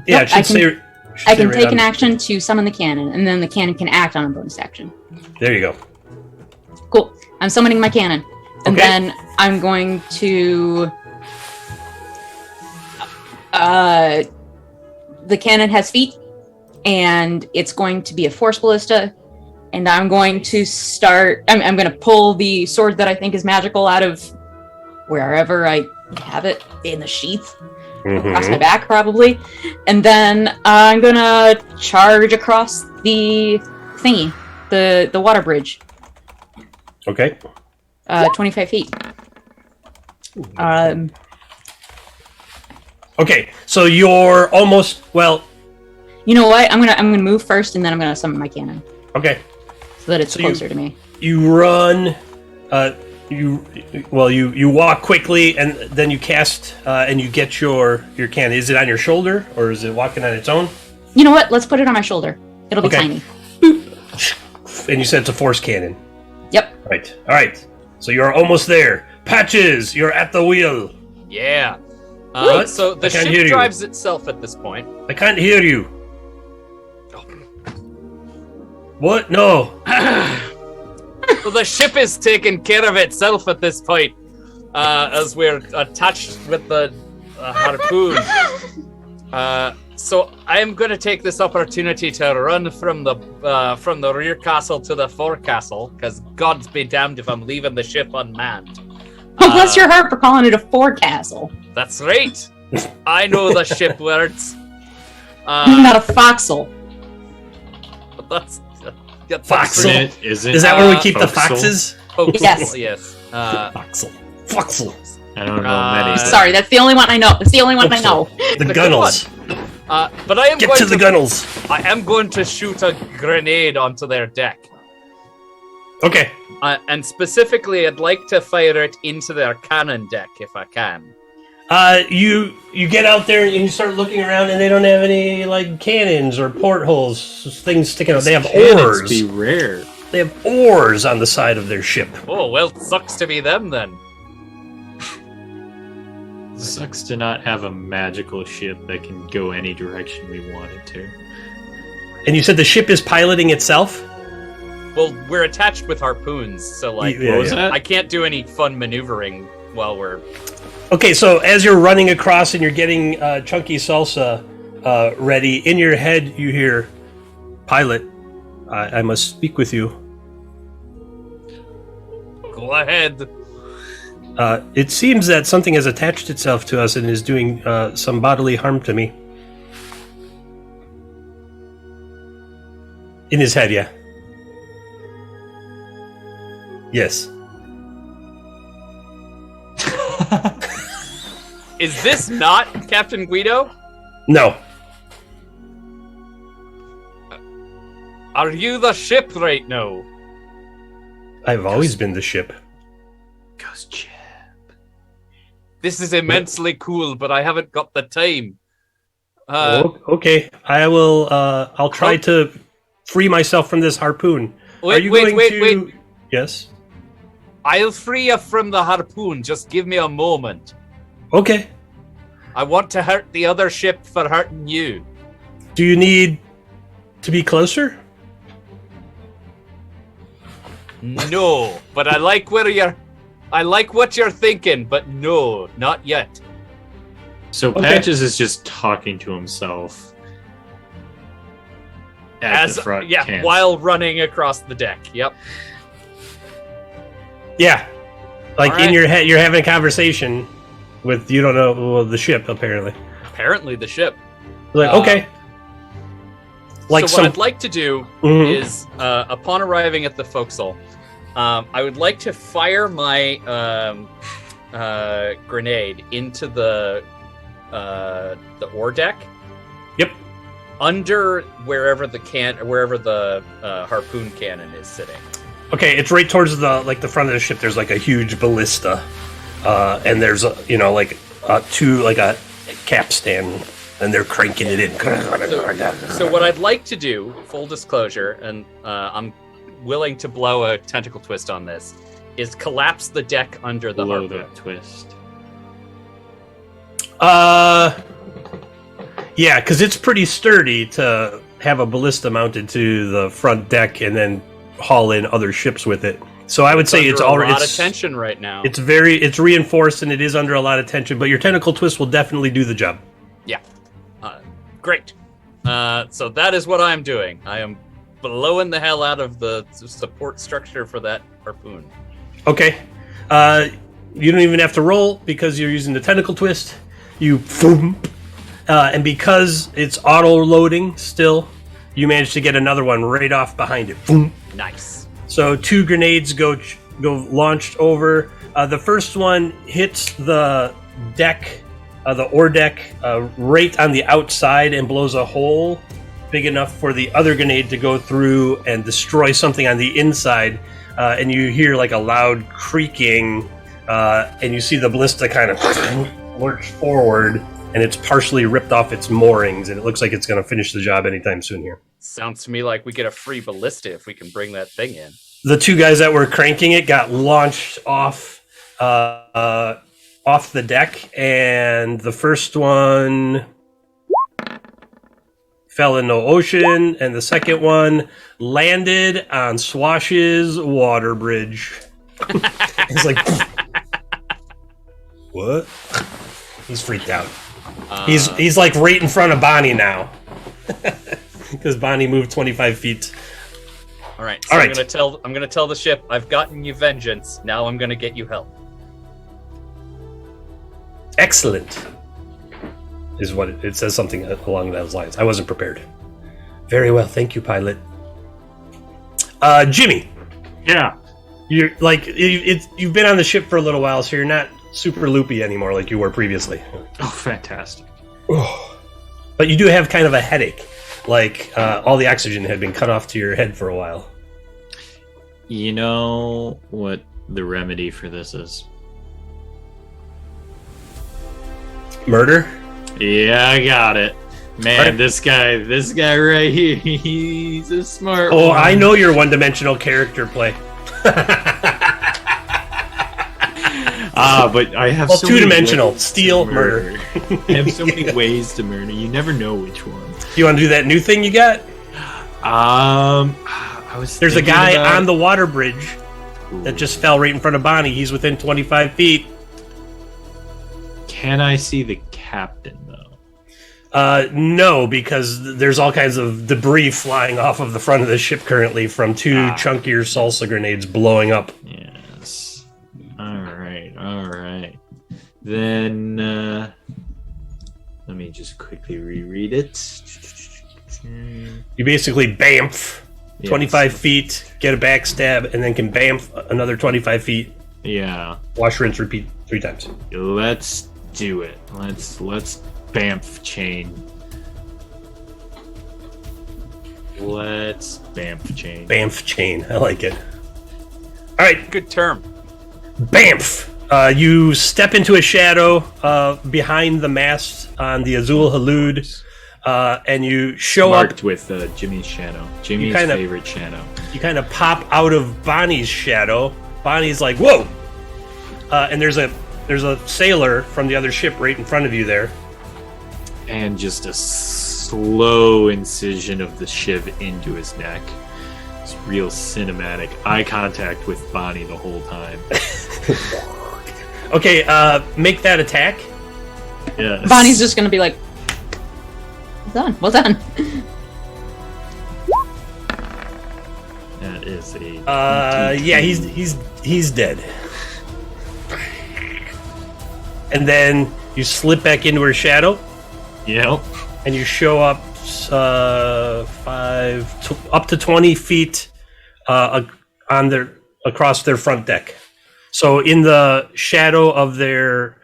S3: Yeah,
S6: Nope,
S3: it should say.
S6: I can take an action to summon the cannon, and then the cannon can act on a bonus action.
S3: There you go.
S6: Cool. I'm summoning my cannon, and then I'm going to. The cannon has feet, and it's going to be a force ballista. And I'm going to start. I'm going to pull the sword that I think is magical out of wherever I have it in the sheath, across my back probably, and then I'm going to charge across the thingy, the water bridge.
S3: Okay.
S6: 25 feet.
S3: Okay, so you're almost
S6: You know what? I'm gonna move first, and then I'm gonna summon my cannon.
S3: Okay.
S6: So that it's closer to me.
S3: You run. You walk quickly, and then you cast, and you get your cannon. Is it on your shoulder, or is it walking on its own?
S6: You know what? Let's put it on my shoulder. It'll be tiny.
S3: And you said it's a force cannon.
S6: Yep.
S3: All right. So you're almost there. Patches, you're at the wheel.
S4: Yeah.
S3: What?
S4: So the
S3: I can't
S4: ship
S3: hear you.
S4: drives itself at this point.
S3: I can't hear you. What? No.
S4: So the ship is taking care of itself at this point, as we're attached with the harpoon. So I am going to take this opportunity to run from the rear castle to the forecastle, because God's be damned if I'm leaving the ship unmanned.
S6: Well, bless your heart for calling it a forecastle.
S4: That's right. I know the ship words.
S6: Not a foxle.
S4: That's
S3: Foxle.
S7: Is
S3: that where we keep the foxes?
S6: Yes.
S4: Yes.
S3: Foxle. Foxle.
S7: I don't know many.
S6: Sorry, that's the only one I know. It's the only one I know.
S3: The gunnels.
S4: But I am
S3: Get
S4: going
S3: to the gunnels.
S4: I am going to shoot a grenade onto their deck.
S3: Okay.
S4: And specifically, I'd like to fire it into their cannon deck if I can.
S3: You get out there and you start looking around, and they don't have any cannons or portholes, things sticking out. They have oars.
S7: Be rare.
S3: They have oars on the side of their ship.
S4: Oh well, sucks to be them then.
S7: Sucks to not have a magical ship that can go any direction we want it to.
S3: And you said the ship is piloting itself?
S4: Well, we're attached with harpoons, so
S3: What was that?
S4: I can't do any fun maneuvering while we're.
S3: Okay, so as you're running across and you're getting chunky salsa ready, in your head you hear, "Pilot, I must speak with you."
S4: Go ahead.
S3: It seems that something has attached itself to us and is doing some bodily harm to me. In his head, yeah. Yes.
S4: Is this not Captain Guido?
S3: No.
S4: Are you the ship right now?
S3: I've always been the ship.
S7: Ghost ship.
S4: This is immensely cool, but I haven't got the time.
S3: Okay, I will. I'll try to free myself from this harpoon.
S4: Wait.
S3: Yes.
S4: I'll free you from the harpoon. Just give me a moment.
S3: Okay.
S4: I want to hurt the other ship for hurting you.
S3: Do you need to be closer?
S4: No, but I like what you're thinking, but no, not yet.
S7: So
S3: Okay.
S7: Patches is just talking to himself at the front. camp.
S4: while running across the deck. Yep.
S3: Yeah. Like
S4: All
S3: in
S4: right.
S3: your head, you're having a conversation with, you don't know, well, the ship, apparently.
S4: Apparently, the ship.
S3: Like, okay. Like
S4: so what I'd like to do
S3: Mhm.
S4: is, upon arriving at the forecastle, I would like to fire my grenade into the ore deck.
S3: Yep.
S4: Under wherever the harpoon cannon is sitting.
S3: Okay, it's right towards the front of the ship. There's like a huge ballista, and there's a capstan, and they're cranking it in.
S4: So what I'd like to do, full disclosure, and I'm willing to blow a tentacle twist on this, is collapse the deck under the
S7: Blow
S4: harpoon.
S7: that twist.
S3: Yeah, because it's pretty sturdy to have a ballista mounted to the front deck and then haul in other ships with it. So I would say
S4: under
S3: it's
S4: a
S3: already
S4: lot of tension right now.
S3: It's reinforced and it is under a lot of tension, but your tentacle twist will definitely do the job.
S4: Yeah. Great. So that is what I'm doing. I am blowing the hell out of the support structure for that harpoon.
S3: Okay. You don't even have to roll because you're using the tentacle twist. You boom. And because it's auto-loading still, you manage to get another one right off behind it. Boom.
S4: Nice.
S3: So 2 grenades go launched over. The first one hits the deck, the ore deck, right on the outside and blows a hole big enough for the other grenade to go through and destroy something on the inside. And you hear like a loud creaking, and you see the ballista kind of lurch forward, and it's partially ripped off its moorings, and it looks like it's going to finish the job anytime soon here.
S4: Sounds to me like we get a free ballista if we can bring that thing in.
S3: The 2 guys that were cranking it got launched off the deck, and the first one fell in the ocean, and the second one landed on Swash's water bridge. He's like, what? He's freaked out. He's like right in front of Bonnie now, because Bonnie moved 25 feet.
S4: All right. So I'm gonna tell the ship I've gotten you vengeance. Now I'm gonna get you help.
S3: Excellent. Is what it says, something along those lines. I wasn't prepared. Very well, thank you, pilot. Jimmy.
S7: Yeah.
S3: You're like you've been on the ship for a little while, so you're not super loopy anymore like you were previously.
S7: Oh, fantastic.
S3: But you do have kind of a headache, like all the oxygen had been cut off to your head for a while.
S7: You know what the remedy for this is?
S3: Murder?
S7: Yeah, I got it. Man,
S3: Right.
S7: this guy right here, he's a smart
S3: Oh,
S7: one.
S3: I know your one-dimensional character play.
S7: But I have
S3: Well,
S7: so many
S3: two-dimensional.
S7: ways
S3: Steal,
S7: to
S3: murder.
S7: I have so many ways to murder. You never know which one.
S3: You want to do that new thing you got?
S7: I was.
S3: There's a
S7: thinking
S3: guy
S7: about-
S3: on the water bridge that just fell right in front of Bonnie. He's within 25 feet.
S7: Can I see the captain though?
S3: No, because there's all kinds of debris flying off of the front of the ship currently from 2 chunkier salsa grenades blowing up.
S7: Yes. All right. Then let me just quickly reread it.
S3: You basically bamf
S7: Yes.
S3: 25 feet, get a backstab, and then can bamf another 25 feet.
S7: Yeah.
S3: Wash, rinse, repeat 3 times.
S7: Let's do it. Let's bamf chain. Let's bamf chain.
S3: Bamf chain. I like it. All right.
S4: Good term.
S3: Bamf. You step into a shadow behind the mast on the Azul Halud, and you show
S7: Marked
S3: up
S7: with Jimmy's shadow. Jimmy's
S3: kinda-
S7: favorite shadow.
S3: You kind of pop out of Bonnie's shadow. Bonnie's like, "Whoa!" And there's a sailor from the other ship right in front of you there.
S7: And just a slow incision of the shiv into his neck. It's real cinematic. Eye contact with Bonnie the whole time.
S3: Okay, make that attack.
S7: Yes.
S6: Bonnie's just gonna be like, well done, well done.
S7: That is a.
S3: Yeah, he's dead. And then you slip back into her shadow.
S7: Yep.
S3: And you show up up to 20 feet across their front deck. So in the shadow of their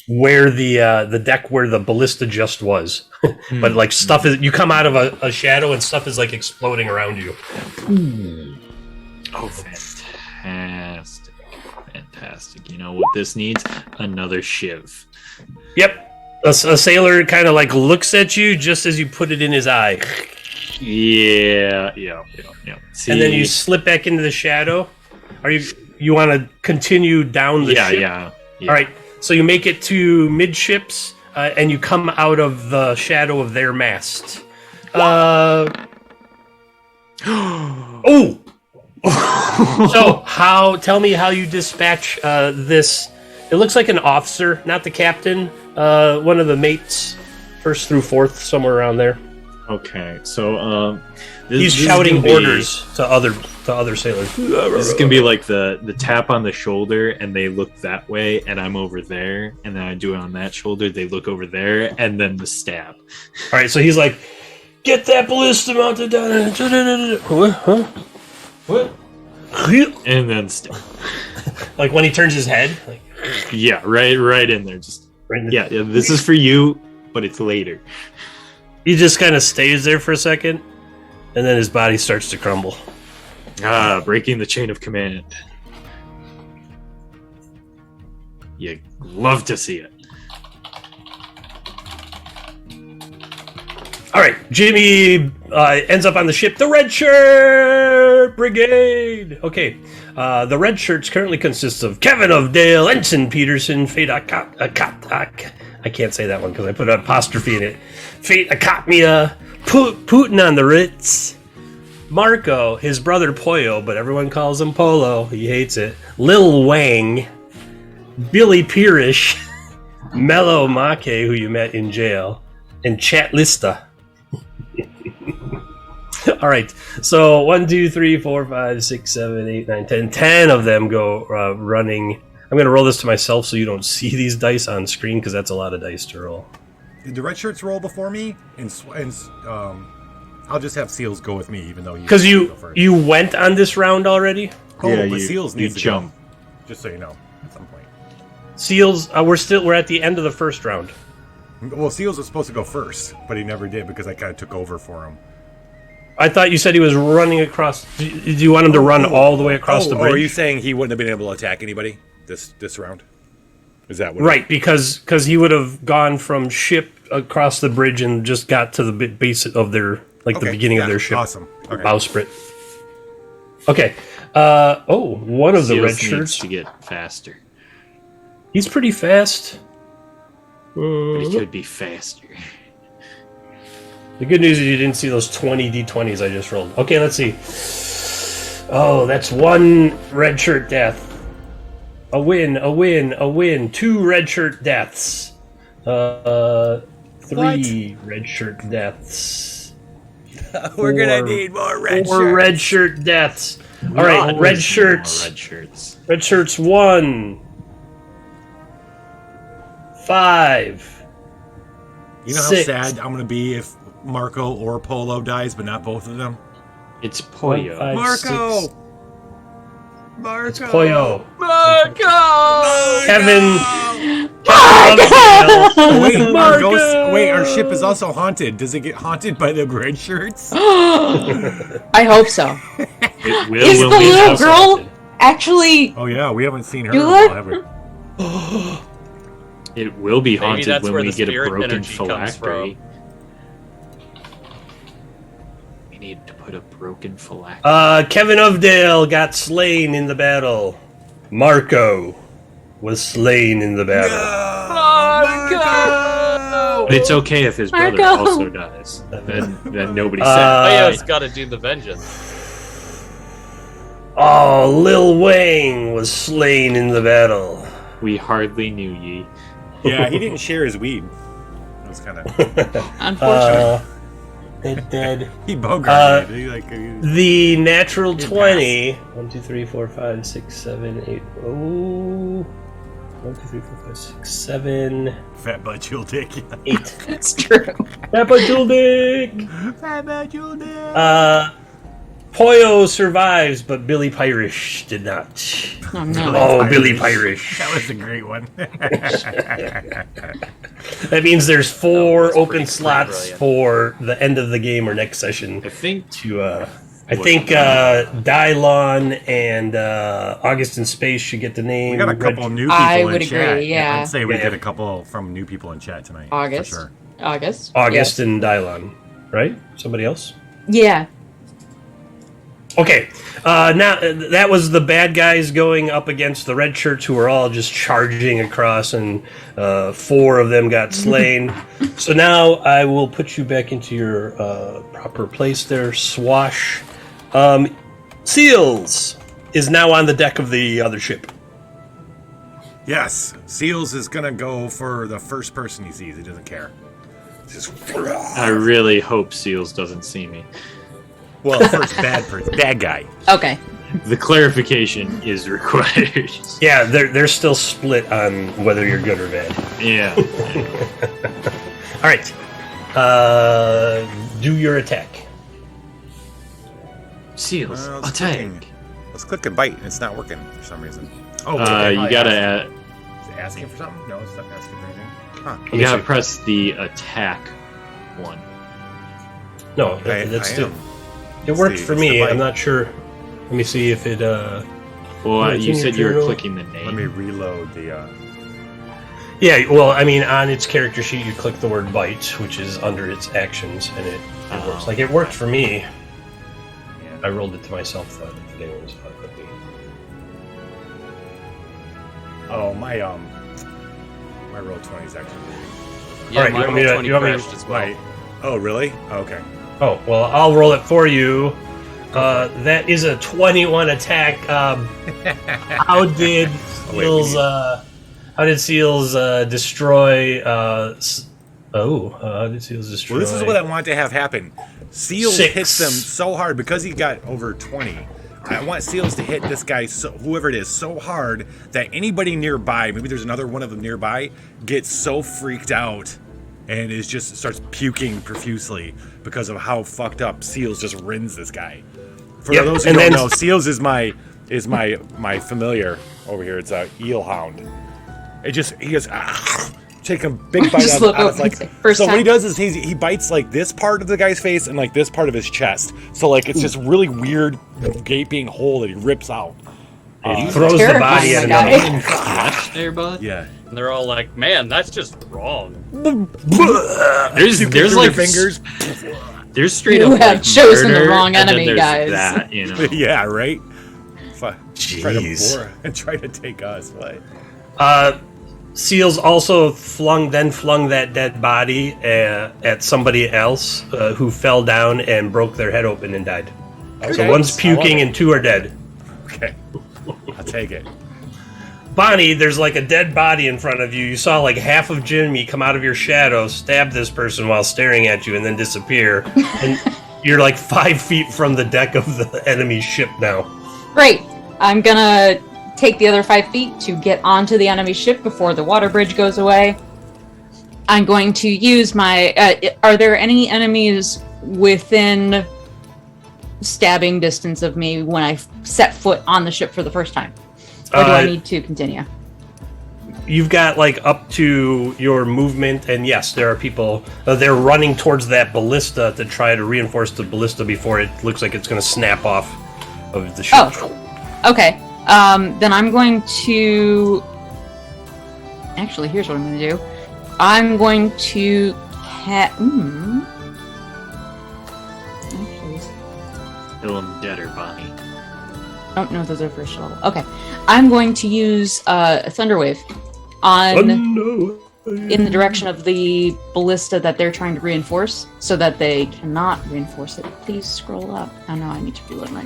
S3: where the deck where the ballista just was. But like stuff is, you come out of a shadow and stuff is like exploding around you.
S7: Oh, fantastic. You know what this needs? Another shiv.
S3: Yep. A sailor kind of like looks at you just as you put it in his eye.
S7: Yeah. See,
S3: and then you slip back into the shadow. You want to continue down the ship?
S7: Yeah.
S3: All right. So you make it to midships, and you come out of the shadow of their mast. Oh. So tell me how you dispatch this. It looks like an officer, not the captain. One of the mates, first through fourth, somewhere around there.
S7: Okay, so
S3: he's shouting orders to other sailors.
S7: This is gonna be like the tap on the shoulder, and they look that way, and I'm over there, and then I do it on that shoulder. They look over there, and then the stab.
S3: All right, so he's like, "Get that ballista mounted down." What?
S7: And then stab.
S3: Like when he turns his head. Like,
S7: yeah, right in there. Just yeah. This is for you, but it's later.
S3: He just kind of stays there for a second, and then his body starts to crumble.
S7: Breaking the chain of command. You love to see it.
S3: All right, Jimmy ends up on the ship. The Red Shirt Brigade. Okay, the Red Shirts currently consists of Kevin of Dale, Ensign Peterson, Fate Akatak. I can't say that one because I put an apostrophe in it. Fate Akatmia, Putin on the Ritz, Marco, his brother Poyo, but everyone calls him Polo. He hates it. Lil Wang, Billy Pirish, Mello Make, who you met in jail, and Chat Lista. All right, so 1, 2, 3, 4, 5, 6, 7, 8, 9, 10. 10 of them go running. I'm going to roll this to myself so you don't see these dice on screen because that's a lot of dice to roll.
S2: Did the red shirts roll before me? And I'll just have Seals go with me, even though
S3: because you went on this round already.
S2: Oh, yeah, but Seals needs to jump. Just so you know, at some point.
S3: Seals, we're at the end of the first round.
S2: Well, Seals was supposed to go first, but he never did because I kind of took over for him.
S3: I thought you said he was running across. Do you want him to run all the way across the bridge?
S15: Are you saying he wouldn't have been able to attack anybody this round? Is that what?
S3: Right, because he would have gone from ship across the bridge and just got to the base of their the beginning of their ship.
S2: Awesome. Okay.
S3: Bowsprit. Okay. One of the
S7: Seals
S3: red
S7: needs
S3: shirts
S7: to get faster.
S3: He's pretty fast.
S7: But he could be faster.
S3: The good news is you didn't see those 20 d20s I just rolled. Okay, let's see. Oh, that's one red shirt death. A win. 2 red shirt deaths. 3 red shirt deaths.
S15: We're gonna need more red shirts.
S3: 4 red shirt deaths. All right, red shirts.
S7: Red shirts.
S3: Red shirts 1. 5.
S2: You know
S3: 6.
S2: how sad I'm gonna be if Marco or Polo dies, but not both of them?
S7: It's Poyo.
S3: 1, 5,
S2: Marco!
S3: 6.
S2: Marco!
S3: It's Poyo.
S15: Marco!
S3: Kevin!
S2: Wait, our ship is also haunted. Does it get haunted by the red shirts?
S6: I hope so.
S7: It will
S6: Is the
S7: when we
S6: little
S7: house
S6: girl
S7: haunted.
S6: actually?
S2: Oh yeah, we haven't seen her
S6: You
S2: in a
S6: look-
S2: while, have we?
S7: It will be
S4: Maybe
S7: haunted
S4: that's
S7: when
S4: where
S7: we
S4: the
S7: get a
S4: spirit
S7: broken
S4: energy comes
S7: phylactery.
S4: from.
S7: We need to put a broken phylactery.
S3: Kevin of Dale got slain in the battle. Marco was slain in the battle.
S15: Marco!
S7: But it's okay if his brother
S6: Marco!
S7: also dies. Then nobody said.
S4: Leo's got to do the vengeance.
S3: Oh, Lil Wang was slain in the battle.
S7: We hardly knew ye.
S15: Yeah, he didn't share his weed. That was kind of
S6: unfortunate.
S3: It did.
S15: He bogarted.
S3: The natural 20. 1, 2, 3, 4, 5, 6, 7, 8. Oh. 1, 2, 3, 4, 5, 6, 7.
S15: Fat butt jewel dick.
S3: 8.
S6: That's true.
S3: Fat butt jewel dick.
S15: Fat butt jewel dick.
S3: Poyo survives, but Billy Pirish did not.
S6: Oh, no.
S3: Oh, Billy Pirish.
S15: That was a great one.
S3: That means there's 4 open
S4: pretty
S3: slots
S4: brilliant.
S3: for the end of the game or next session.
S7: I think
S3: Dylon and August in Space should get the name.
S15: We got a couple new people
S6: I
S15: in
S6: would
S15: chat.
S6: agree, yeah.
S15: I'd say we
S3: Yeah.
S15: get a couple from new people in chat tonight.
S6: August.
S15: For sure.
S6: August.
S3: August
S6: Yes.
S3: and Dylon, right? Somebody else?
S6: Yeah.
S3: Okay, now that was the bad guys going up against the red shirts who were all just charging across, and 4 of them got slain. So now I will put you back into your proper place there, Swash. Seals is now on the deck of the other ship.
S15: Yes, Seals is gonna go for the first person he sees. He doesn't care. Just
S7: I really hope Seals doesn't see me.
S15: well, first bad person, bad guy.
S6: Okay.
S7: The clarification is required.
S3: Yeah, they're still split on whether you're good or bad.
S7: Yeah.
S3: All right, do your attack.
S7: Seals,
S15: Well, it's
S7: attack.
S15: clicking. Let's click and bite, and it's not working for some reason. Oh,
S7: You gotta
S15: Is it asking for something? No, it's not asking for anything. Huh.
S7: you gotta press the attack one.
S3: No,
S15: I
S3: that's
S15: am.
S3: it worked
S15: See,
S3: for
S15: it's
S3: me.
S15: the bite.
S3: I'm not sure. Let me see if it.
S7: Well,
S3: it's
S7: you
S3: in your
S7: said you were
S3: journal.
S7: clicking the
S15: Let me
S7: name.
S15: reload the.
S3: Yeah, well, I mean, on its character sheet, you click the word bite, which is under its actions, and it works. Like, it worked for me. I rolled it to myself, though. If anyone was fucking with me.
S15: Oh, my roll 20 is actually.
S4: Yeah,
S3: All right,
S4: my
S3: you want me
S4: roll
S3: to-
S4: 20
S3: you want me to-
S4: crashed as well.
S15: Right. Oh, really? Okay.
S3: Oh, well, I'll roll it for you. That is a 21 attack. How did Seals, how did Seals destroy... how did Seals destroy...
S15: Well, this is what I want to have happen. Seals
S3: 6.
S15: hits them so hard because he got over 20. I want Seals to hit this guy, whoever it is, so hard that anybody nearby, maybe there's another one of them nearby, gets so freaked out and starts puking profusely because of how fucked up Seals just rends this guy. For those who don't know, Seals is my familiar over here. It's a eel hound. He goes take a big bite out of like. So what he does is he bites like this part of the guy's face and like this part of his chest. So like it's just really weird gaping hole that he rips out.
S3: He throws the body at another.
S5: There, bud.
S15: Yeah.
S4: And they're all like, "Man, that's just wrong."
S7: There's like
S15: fingers.
S7: There's straight
S6: You
S7: up
S6: have
S7: like
S6: chosen the
S7: murder,
S6: wrong
S7: and then
S6: enemy,
S7: there's
S6: guys.
S7: That, you know.
S15: Yeah, right.
S3: Jeez.
S15: Try to take us. But
S3: Seals also flung that dead body at somebody else who fell down and broke their head open and died.
S15: Okay.
S3: So one's puking and 2 are dead.
S15: Okay, I'll take it.
S3: Bonnie, there's like a dead body in front of you. You saw like half of Jimmy come out of your shadow, stab this person while staring at you, and then disappear. And you're like 5 feet from the deck of the enemy ship now.
S6: Great. I'm gonna take the other 5 feet to get onto the enemy ship before the water bridge goes away. I'm going to use my... are there any enemies within stabbing distance of me when I set foot on the ship for the first time? Or do I need to continue?
S3: You've got like up to your movement, and yes, there are people. They're running towards that ballista to try to reinforce the ballista before it looks like it's going to snap off of the ship.
S6: Oh, okay. Then I'm going to... Actually, here's what I'm going to do. I'm going to...
S7: Kill him dead or Bonnie.
S6: Oh, no, those are first level. Okay. I'm going to use a Thunder Wave in the direction of the ballista that they're trying to reinforce so that they cannot reinforce it. Please scroll up. Oh, no, I need to reload my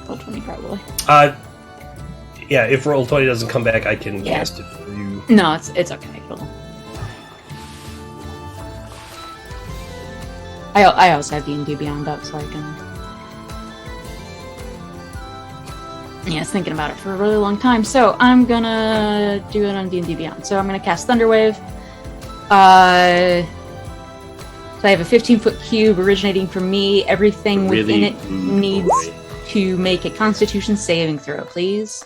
S6: Roll20 probably.
S3: Yeah, if roll 20 doesn't come back, I can cast it for you.
S6: No, it's okay. I also have D&D Beyond up, so I can. Yeah, I was thinking about it for a really long time, so I'm gonna do it on D&D Beyond. So I'm gonna cast Thunderwave. So I have a 15-foot cube originating from me. Everything within it needs to make a Constitution saving throw, please.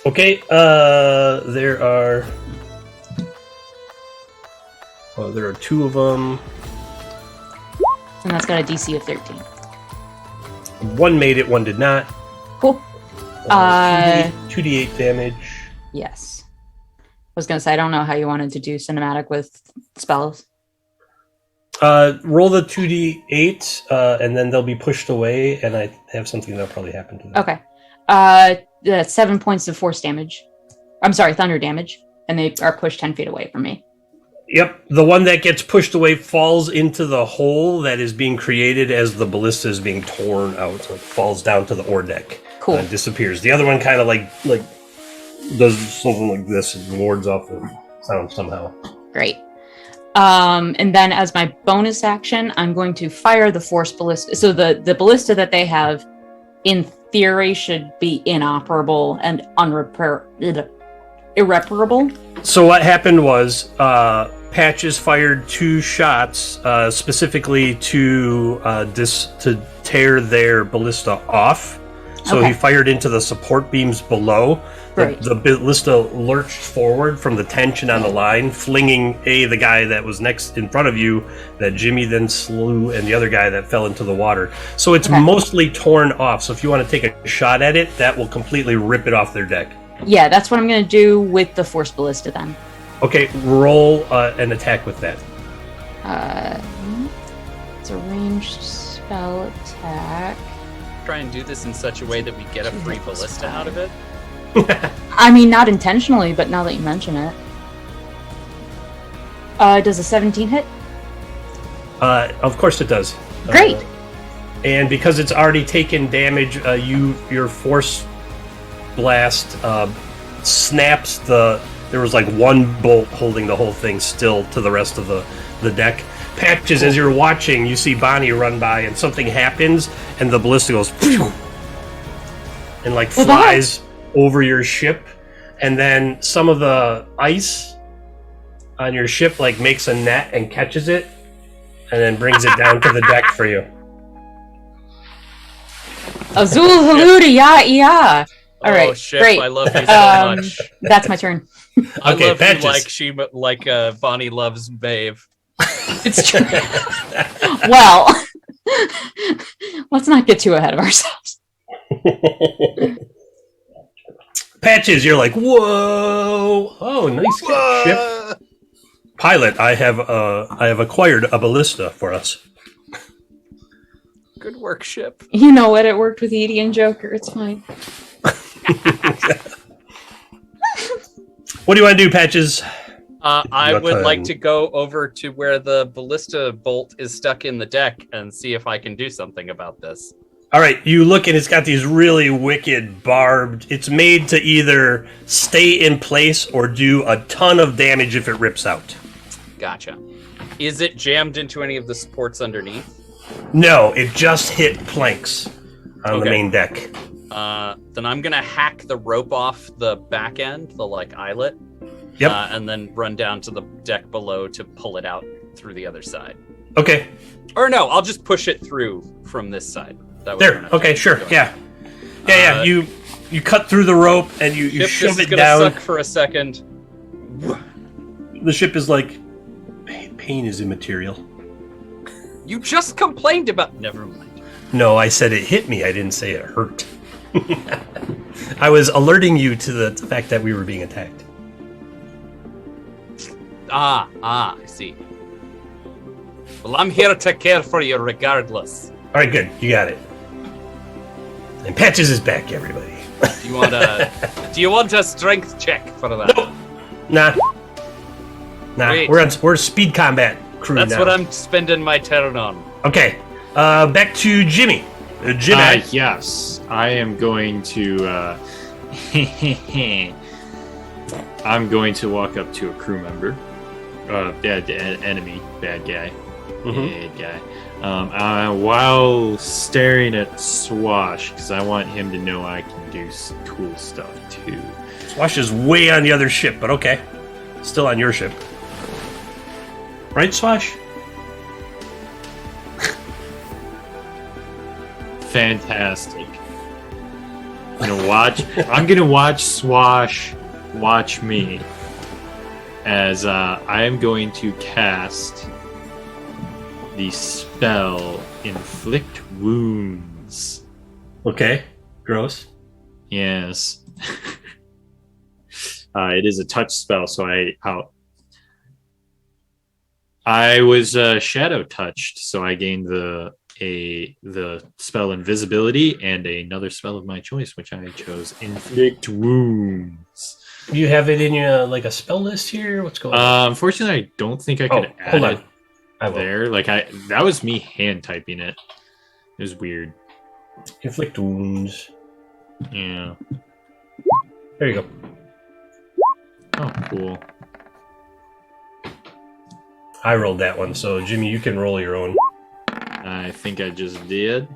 S3: Okay, there are 2 of them.
S6: And that's got a DC of 13.
S3: One made it, one did not.
S6: Cool.
S3: 2d8 damage.
S6: Yes. I was gonna say, I don't know how you wanted to do cinematic with spells.
S3: Roll the 2d8, and then they'll be pushed away, and I have something that'll probably happen to them.
S6: Okay. That's 7 points of force damage. I'm sorry, thunder damage. And they are pushed 10 feet away from me.
S3: Yep, the one that gets pushed away falls into the hole that is being created as the ballista is being torn out. So it falls down to the ore deck.
S6: Cool.
S3: And disappears. The other one kind of like does something like this and wards off the sound somehow.
S6: Great. And then as my bonus action, I'm going to fire the force ballista. So the ballista that they have, in theory, should be inoperable and irreparable.
S3: So what happened was Patches fired 2 shots specifically to tear their ballista off. So he fired into the support beams below.
S6: Right.
S3: The ballista lurched forward from the tension on the line, flinging the guy that was next in front of you, that Jimmy then slew, and the other guy that fell into the water. So it's mostly torn off. So if you want to take a shot at it, that will completely rip it off their deck.
S6: Yeah, that's what I'm going to do with the force ballista then.
S3: Okay, roll an attack with that.
S6: It's a ranged spell attack.
S4: Try and do this in such a way that we get a free ballista out of it.
S6: I mean, not intentionally, but now that you mention it. Does a 17 hit?
S3: Of course it does.
S6: Great.
S3: And because it's already taken damage, your force blast snaps there was like one bolt holding the whole thing still to the rest of the deck. Patches, as you're watching, you see Bonnie run by and something happens and the ballista goes phew, and like flies over your ship, and then some of the ice on your ship like makes a net and catches it and then brings it down to the deck for you.
S6: Azul Haludi, yeah. All right,
S4: ship,
S6: great.
S4: I love you so much.
S6: That's my turn.
S4: I
S3: Okay,
S4: love
S3: Patches.
S4: you like Bonnie loves Maeve.
S6: It's true. Well, let's not get too ahead of ourselves.
S3: Patches, you're like, whoa! Oh, nice ship. Pilot, I have acquired a ballista for us.
S4: Good work, ship.
S6: You know what? It worked with Edie and Joker. It's fine.
S3: What do you want to do, Patches?
S4: I would like to go over to where the ballista bolt is stuck in the deck and see if I can do something about this.
S3: All right, you look and it's got these really wicked barbed. It's made to either stay in place or do a ton of damage if it rips out.
S4: Gotcha. Is it jammed into any of the supports underneath?
S3: No, it just hit planks on the main deck.
S4: Then I'm gonna hack the rope off the back end, the eyelet.
S3: Yep.
S4: And then run down to the deck below to pull it out through the other side.
S3: Okay.
S4: Or no, I'll just push it through from this side. That way
S3: There. Okay, sure. Yeah. Yeah. You cut through the rope and you shove it down.
S4: Suck for a second.
S3: The ship is like, pain is immaterial.
S4: You just complained about. Never mind.
S3: No, I said it hit me. I didn't say it hurt. I was alerting you to the fact that we were being attacked.
S4: I see. Well, I'm here to care for you regardless.
S3: All right, good. You got it. And Patches is back, everybody.
S4: Do you want a strength check for that?
S3: Nope. Nah.
S4: Wait.
S3: We're speed combat crew
S4: That's
S3: now.
S4: what I'm spending my turn on.
S3: Okay. Back to Jimmy. Jimmy.
S7: Yes, I am going to I'm going to walk up to a crew member, enemy, bad guy, bad guy. While staring at Swash, because I want him to know I can do some cool stuff too.
S3: Swash is way on the other ship, but okay. Still on your ship. Right, Swash?
S7: Fantastic. I'm gonna watch Swash watch me as I am going to cast the spell Inflict Wounds.
S3: Okay. Gross.
S7: Yes. It is a touch spell, so I was shadow touched, so I gained the spell Invisibility and another spell of my choice, which I chose Inflict Wounds.
S3: You have it in your like a spell list here? What's going on?
S7: Unfortunately, I don't think I could add it there. Like that was me hand typing it. It was weird.
S3: Inflict Wounds.
S7: Yeah.
S3: There you go.
S7: Oh, cool.
S3: I rolled that one, so Jimmy, you can roll your own.
S7: I think I just did.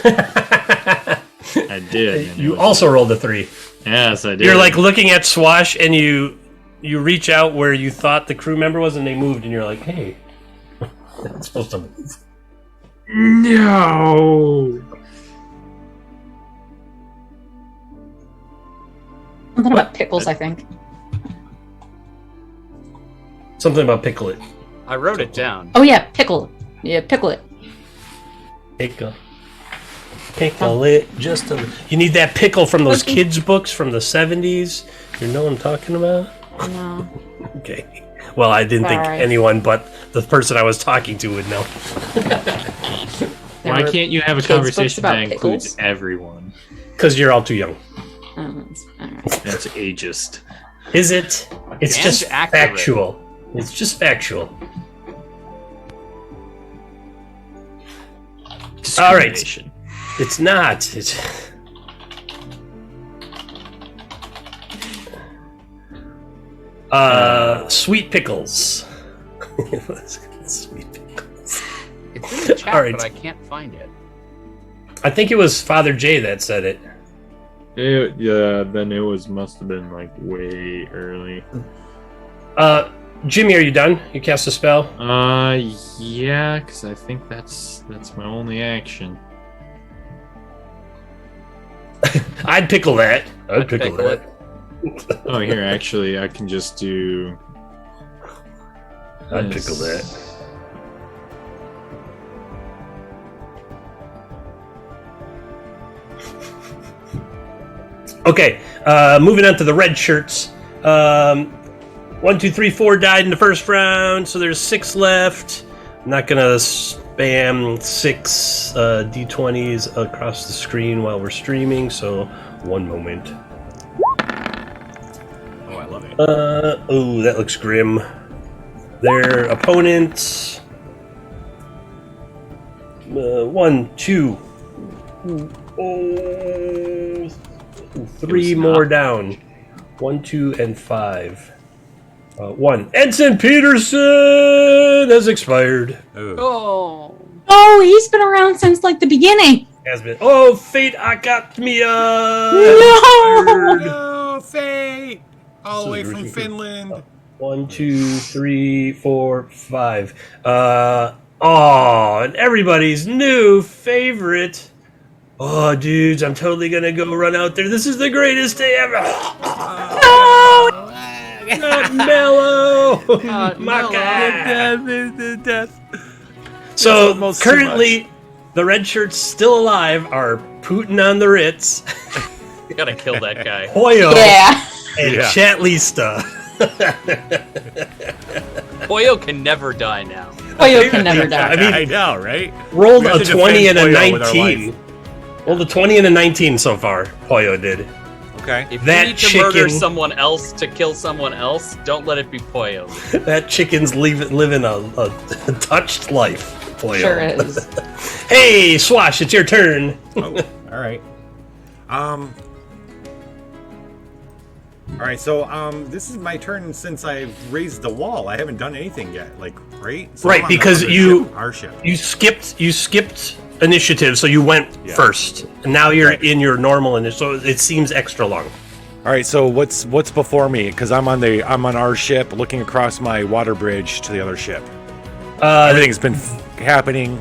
S7: I did.
S3: You also rolled a 3.
S7: Yes, I did.
S3: You're like looking at Swash, and you reach out where you thought the crew member was, and they moved, and you're like, "Hey, it's supposed to move."
S7: No.
S6: Something about pickles, I think.
S3: Something about pickle it.
S4: I wrote it down.
S6: Oh yeah, pickle. Yeah, pickle it.
S3: Pickle it. Just a. You need that pickle from those kids' books from the 70s. You know what I'm talking about?
S6: No.
S3: Okay. Well, I didn't think anyone but the person I was talking to would know.
S7: Why can't you have a conversation that includes everyone?
S3: Because you're all too young.
S7: That's ageist.
S3: Is it? It's
S4: And
S3: just
S4: accurate.
S3: factual. It's just factual. All right. It's not. It's. Sweet pickles. Sweet pickles.
S4: It's in the chat,
S3: All right.
S4: but I can't find it.
S3: I think it was Father J that said it.
S7: Yeah, then it must have been like way early.
S3: Jimmy, are you done? You cast a spell?
S7: Yeah, because I think that's my only action.
S3: I'd pickle that. I'd pickle that.
S7: Oh, here, actually, I can just do.
S3: I'd pickle that. Okay, moving on to the red shirts. 1, 2, 3, 4 died in the first round, so there's 6 left. I'm not gonna spam 6 d20s across the screen while we're streaming, so one moment.
S15: Oh, I love it.
S3: Oh, that looks grim. Their opponents. 1, 2. Oh, 3 more down. 1, 2, and 5. 1. Ensign Peterson has expired.
S4: Oh.
S6: Oh, he's been around since like the beginning.
S3: Has been. Oh, Fate Akatmia.
S15: No, Faye! All the way from Finland.
S3: 1, 2, 3, 4, 5. And everybody's new favorite. Oh, dudes, I'm totally gonna go run out there. This is the greatest day ever. Not Mellow! So currently, the red shirts still alive are Putin on the Ritz,
S4: You gotta kill that guy.
S3: Hoyo, and
S15: Yeah.
S3: Chatlista.
S4: Poyo can never die now.
S6: Poyo can never die.
S3: I mean,
S15: I know, right?
S3: rolled
S15: We have
S3: a
S15: to
S3: 20 and
S15: defend
S3: a
S15: Poyo with our
S3: 19.
S15: life.
S3: Rolled a 20 and a 19 so far. Poyo did.
S15: Okay.
S4: If
S3: That
S4: you need to murder
S3: chicken-
S4: someone else to kill someone else, don't let it be Poyo.
S3: That chicken's living a touched life. Poyo.
S6: Sure is.
S3: Hey, Swash, it's your turn.
S15: Oh, all right. All right, so this is my turn since I've raised the wall. I haven't done anything yet, like right? So
S3: Right, because
S15: our ship.
S3: you skipped initiative, so you went first, and now you're in your normal initiative. So it seems extra long.
S15: All right, so what's before me? Because I'm on our ship, looking across my water bridge to the other ship. Everything's been happening.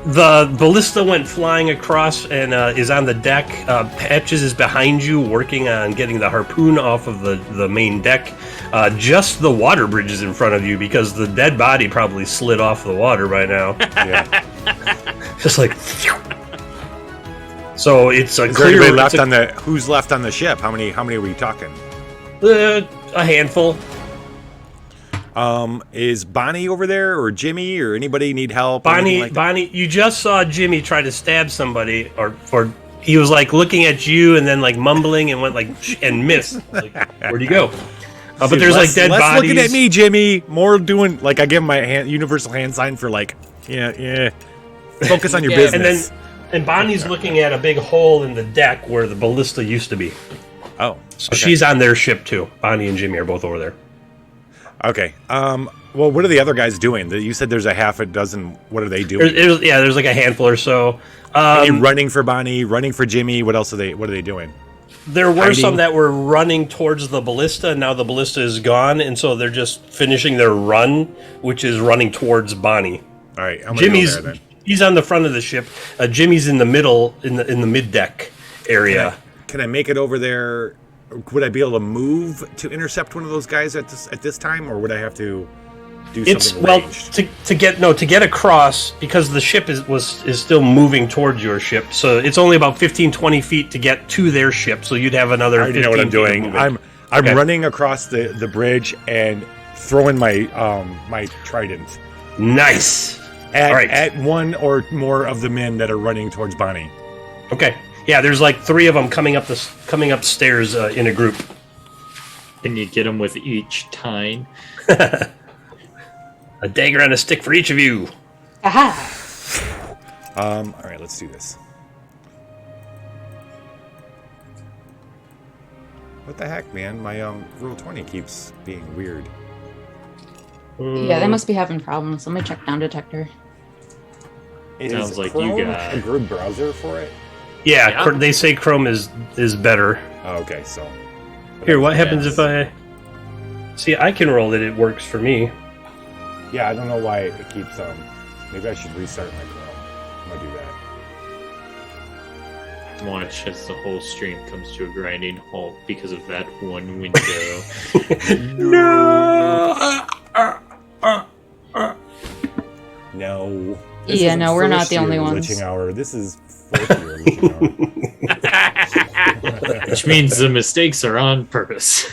S3: The ballista went flying across and is on the deck. Patches is behind you, working on getting the harpoon off of the main deck. Just the water bridge is in front of you because the dead body probably slid off the water by now.
S15: Yeah.
S3: Just like. So it's a
S15: Is
S3: clear.
S15: there anybody left on the? Who's left on the ship? How many are we talking?
S3: A handful.
S15: Is Bonnie over there, or Jimmy, or anybody need help?
S3: Bonnie, you just saw Jimmy try to stab somebody, or he was like looking at you and then like mumbling and went like and missed. Like, where'd you go? But there's like dead bodies.
S15: Looking at me, Jimmy. More doing like I give him my universal hand sign for like yeah. Focus on your business.
S3: And Bonnie's looking at a big hole in the deck where the ballista used to be.
S15: Oh,
S3: so she's on their ship too. Bonnie and Jimmy are both over there.
S15: Okay. Well, what are the other guys doing? You said there's a half a dozen. What are they doing?
S3: There's like a handful or so.
S15: Running for Bonnie, running for Jimmy. What else are they? What are they doing?
S3: There were some that were running towards the ballista. Now the ballista is gone, and so they're just finishing their run, which is running towards Bonnie.
S15: All right,
S3: Jimmy's he's on the front of the ship. Jimmy's in the middle, in the mid deck area.
S15: Can I make it over there? Would I be able to move to intercept one of those guys at this time, or would I have to do something ranged?
S3: to get across, because the ship is still moving towards your ship, so it's only about 15-20 feet to get to their ship. So you'd have another.
S15: I know what I'm doing. I'm running across the bridge and throwing my my trident.
S3: Nice.
S15: At one or more of the men that are running towards Bonnie.
S3: Okay. Yeah, there's like 3 of them coming upstairs in a group.
S7: Can you get them with each tine?
S3: A dagger and a stick for each of you.
S6: Aha!
S15: All right, let's do this. What the heck, man? My roll 20 keeps being weird.
S6: Yeah, they must be having problems. Let me check down detector.
S7: Sounds like
S15: Chrome
S7: you got
S15: a good browser for it.
S3: Yeah, they say Chrome is better.
S15: Oh, okay, so
S3: here, what happens if I see? I can roll it. It works for me.
S15: Yeah, I don't know why it keeps maybe I should restart my Chrome. I'm gonna do that.
S7: Watch as the whole stream comes to a grinding halt because of that one window.
S15: No.
S6: Yeah, no, we're not the only ones.
S15: Glitching hour. This is fourth year glitching hour.
S7: Which means the mistakes are on purpose.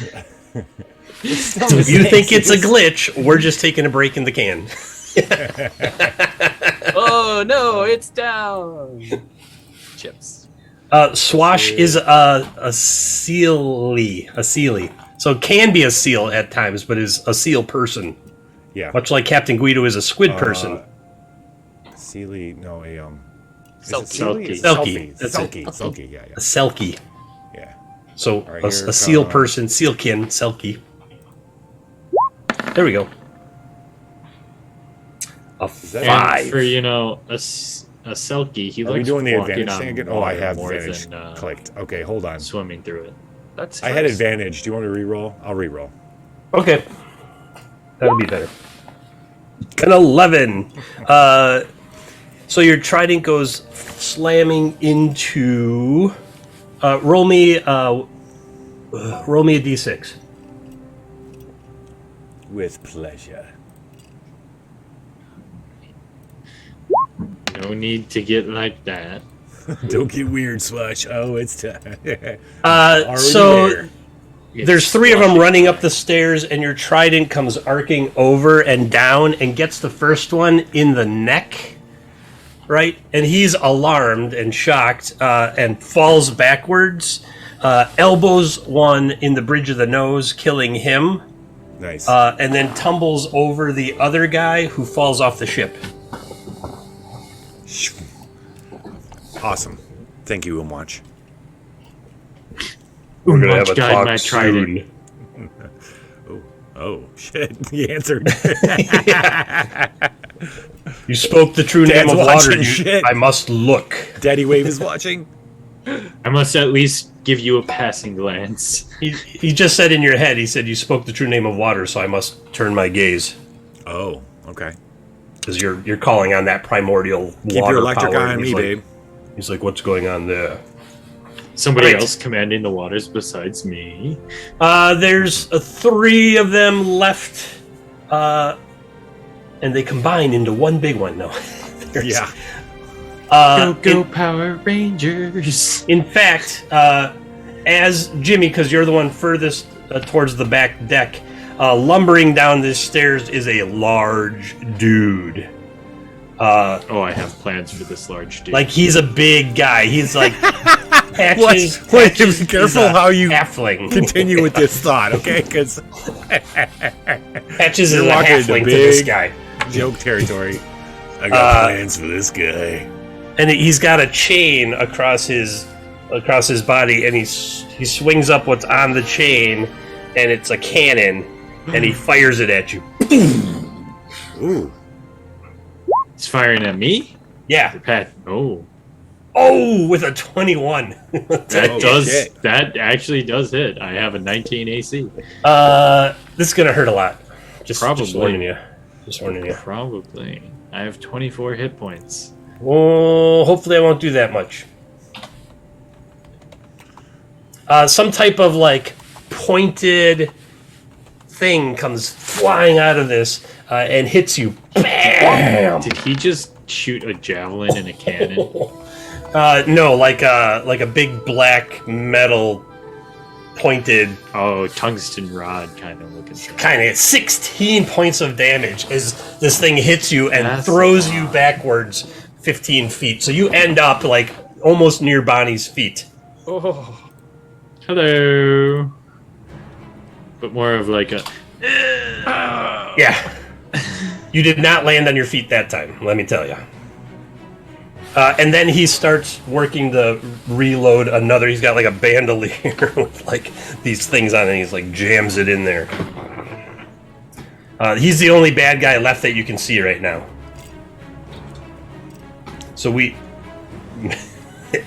S3: If you think it's a glitch, we're just taking a break in the can.
S4: Oh no, it's down. Chips.
S3: Swash is a sealy. So it can be a seal at times, but is a seal person.
S15: Yeah.
S3: Much like Captain Guido is a squid person.
S15: Sealy, no,
S3: Selkie.
S15: Selkie, yeah.
S3: A Selkie.
S15: Yeah.
S3: So
S15: right,
S3: a seal person, sealkin, Selkie. There we go. A 5.
S7: And for, a Selkie, he
S15: Are we
S7: likes
S15: doing the
S7: walking
S15: advantage thing
S7: on
S15: again? Oh, I
S7: water
S15: have
S7: more
S15: advantage
S7: than,
S15: clicked. Okay, hold on.
S7: Swimming through it.
S15: I had advantage. Do you want me to re-roll? I'll re-roll.
S3: Okay. That'll be better. An 11. So your trident goes slamming into. Roll me a d6.
S15: With pleasure.
S7: No need to get like that.
S15: Don't get weird, Swash. Oh, it's time.
S3: So there's 3 of them running up the stairs, and your trident comes arcing over and down and gets the first one in the neck, right? And he's alarmed and shocked and falls backwards, elbows one in the bridge of the nose, killing him.
S15: Nice.
S3: And then tumbles over the other guy who falls off the ship.
S15: Awesome. Thank you, Umwatch.
S3: We're gonna have a
S7: Guide
S3: talk
S7: my trident.
S3: soon.
S15: Oh shit! He answered.
S3: You spoke the true
S15: Dad's
S3: name of water.
S15: watching shit.
S3: I must look.
S15: Daddy Wave is watching.
S7: I must at least give you a passing glance.
S3: He just said in your head. He said you spoke the true name of water, so I must turn my gaze.
S15: Oh, okay.
S3: Because you're calling on that primordial
S15: Keep
S3: water
S15: your electric
S3: power.
S15: eye on me, babe.
S3: He's like, what's going on there?
S7: Somebody
S3: Right.
S7: else commanding the waters besides me.
S3: There's 3 of them left, and they combine into one big one. No,
S15: Yeah.
S7: Go Power Rangers!
S3: In fact, as Jimmy, because you're the one furthest towards the back deck, lumbering down this stairs is a large dude.
S7: Oh, I have plans for this large dude.
S3: Like he's a big guy. He's like Patches.
S15: Wait,
S3: Patches
S15: be careful
S3: is a
S15: how you
S3: halfling.
S15: continue with this thought, okay? Because
S3: Patches is
S15: you're
S3: a
S15: walking into
S3: halfling to this
S15: big
S3: guy.
S15: joke territory. I got plans for this guy.
S3: And he's got a chain across his body, and he swings up what's on the chain, and it's a cannon, and he fires it at you.
S15: Ooh.
S7: He's firing at me?
S3: Yeah.
S7: Pat. Oh.
S3: Oh, with a 21.
S7: That actually does hit. I have a 19 AC.
S3: This is gonna hurt a lot. Just warning you. Just warning you.
S7: Probably. I have 24 hit points.
S3: Oh, hopefully I won't do that much. Some type of like pointed thing comes flying out of this and hits you. Bam!
S7: Did he just shoot a javelin in a cannon?
S3: No, like a big black metal pointed.
S7: Oh, tungsten rod kind of looking.
S3: Kind of 16 points of damage as this thing hits you and
S7: That's
S3: throws you backwards 15 feet. So you end up like almost near Bonnie's feet.
S4: Oh.
S7: Hello. But more of like a.
S3: Yeah. You did not land on your feet that time, let me tell you. And then he starts working to reload another. He's got like a bandolier with like these things on it. And he's like jams it in there. He's the only bad guy left that you can see right now. So we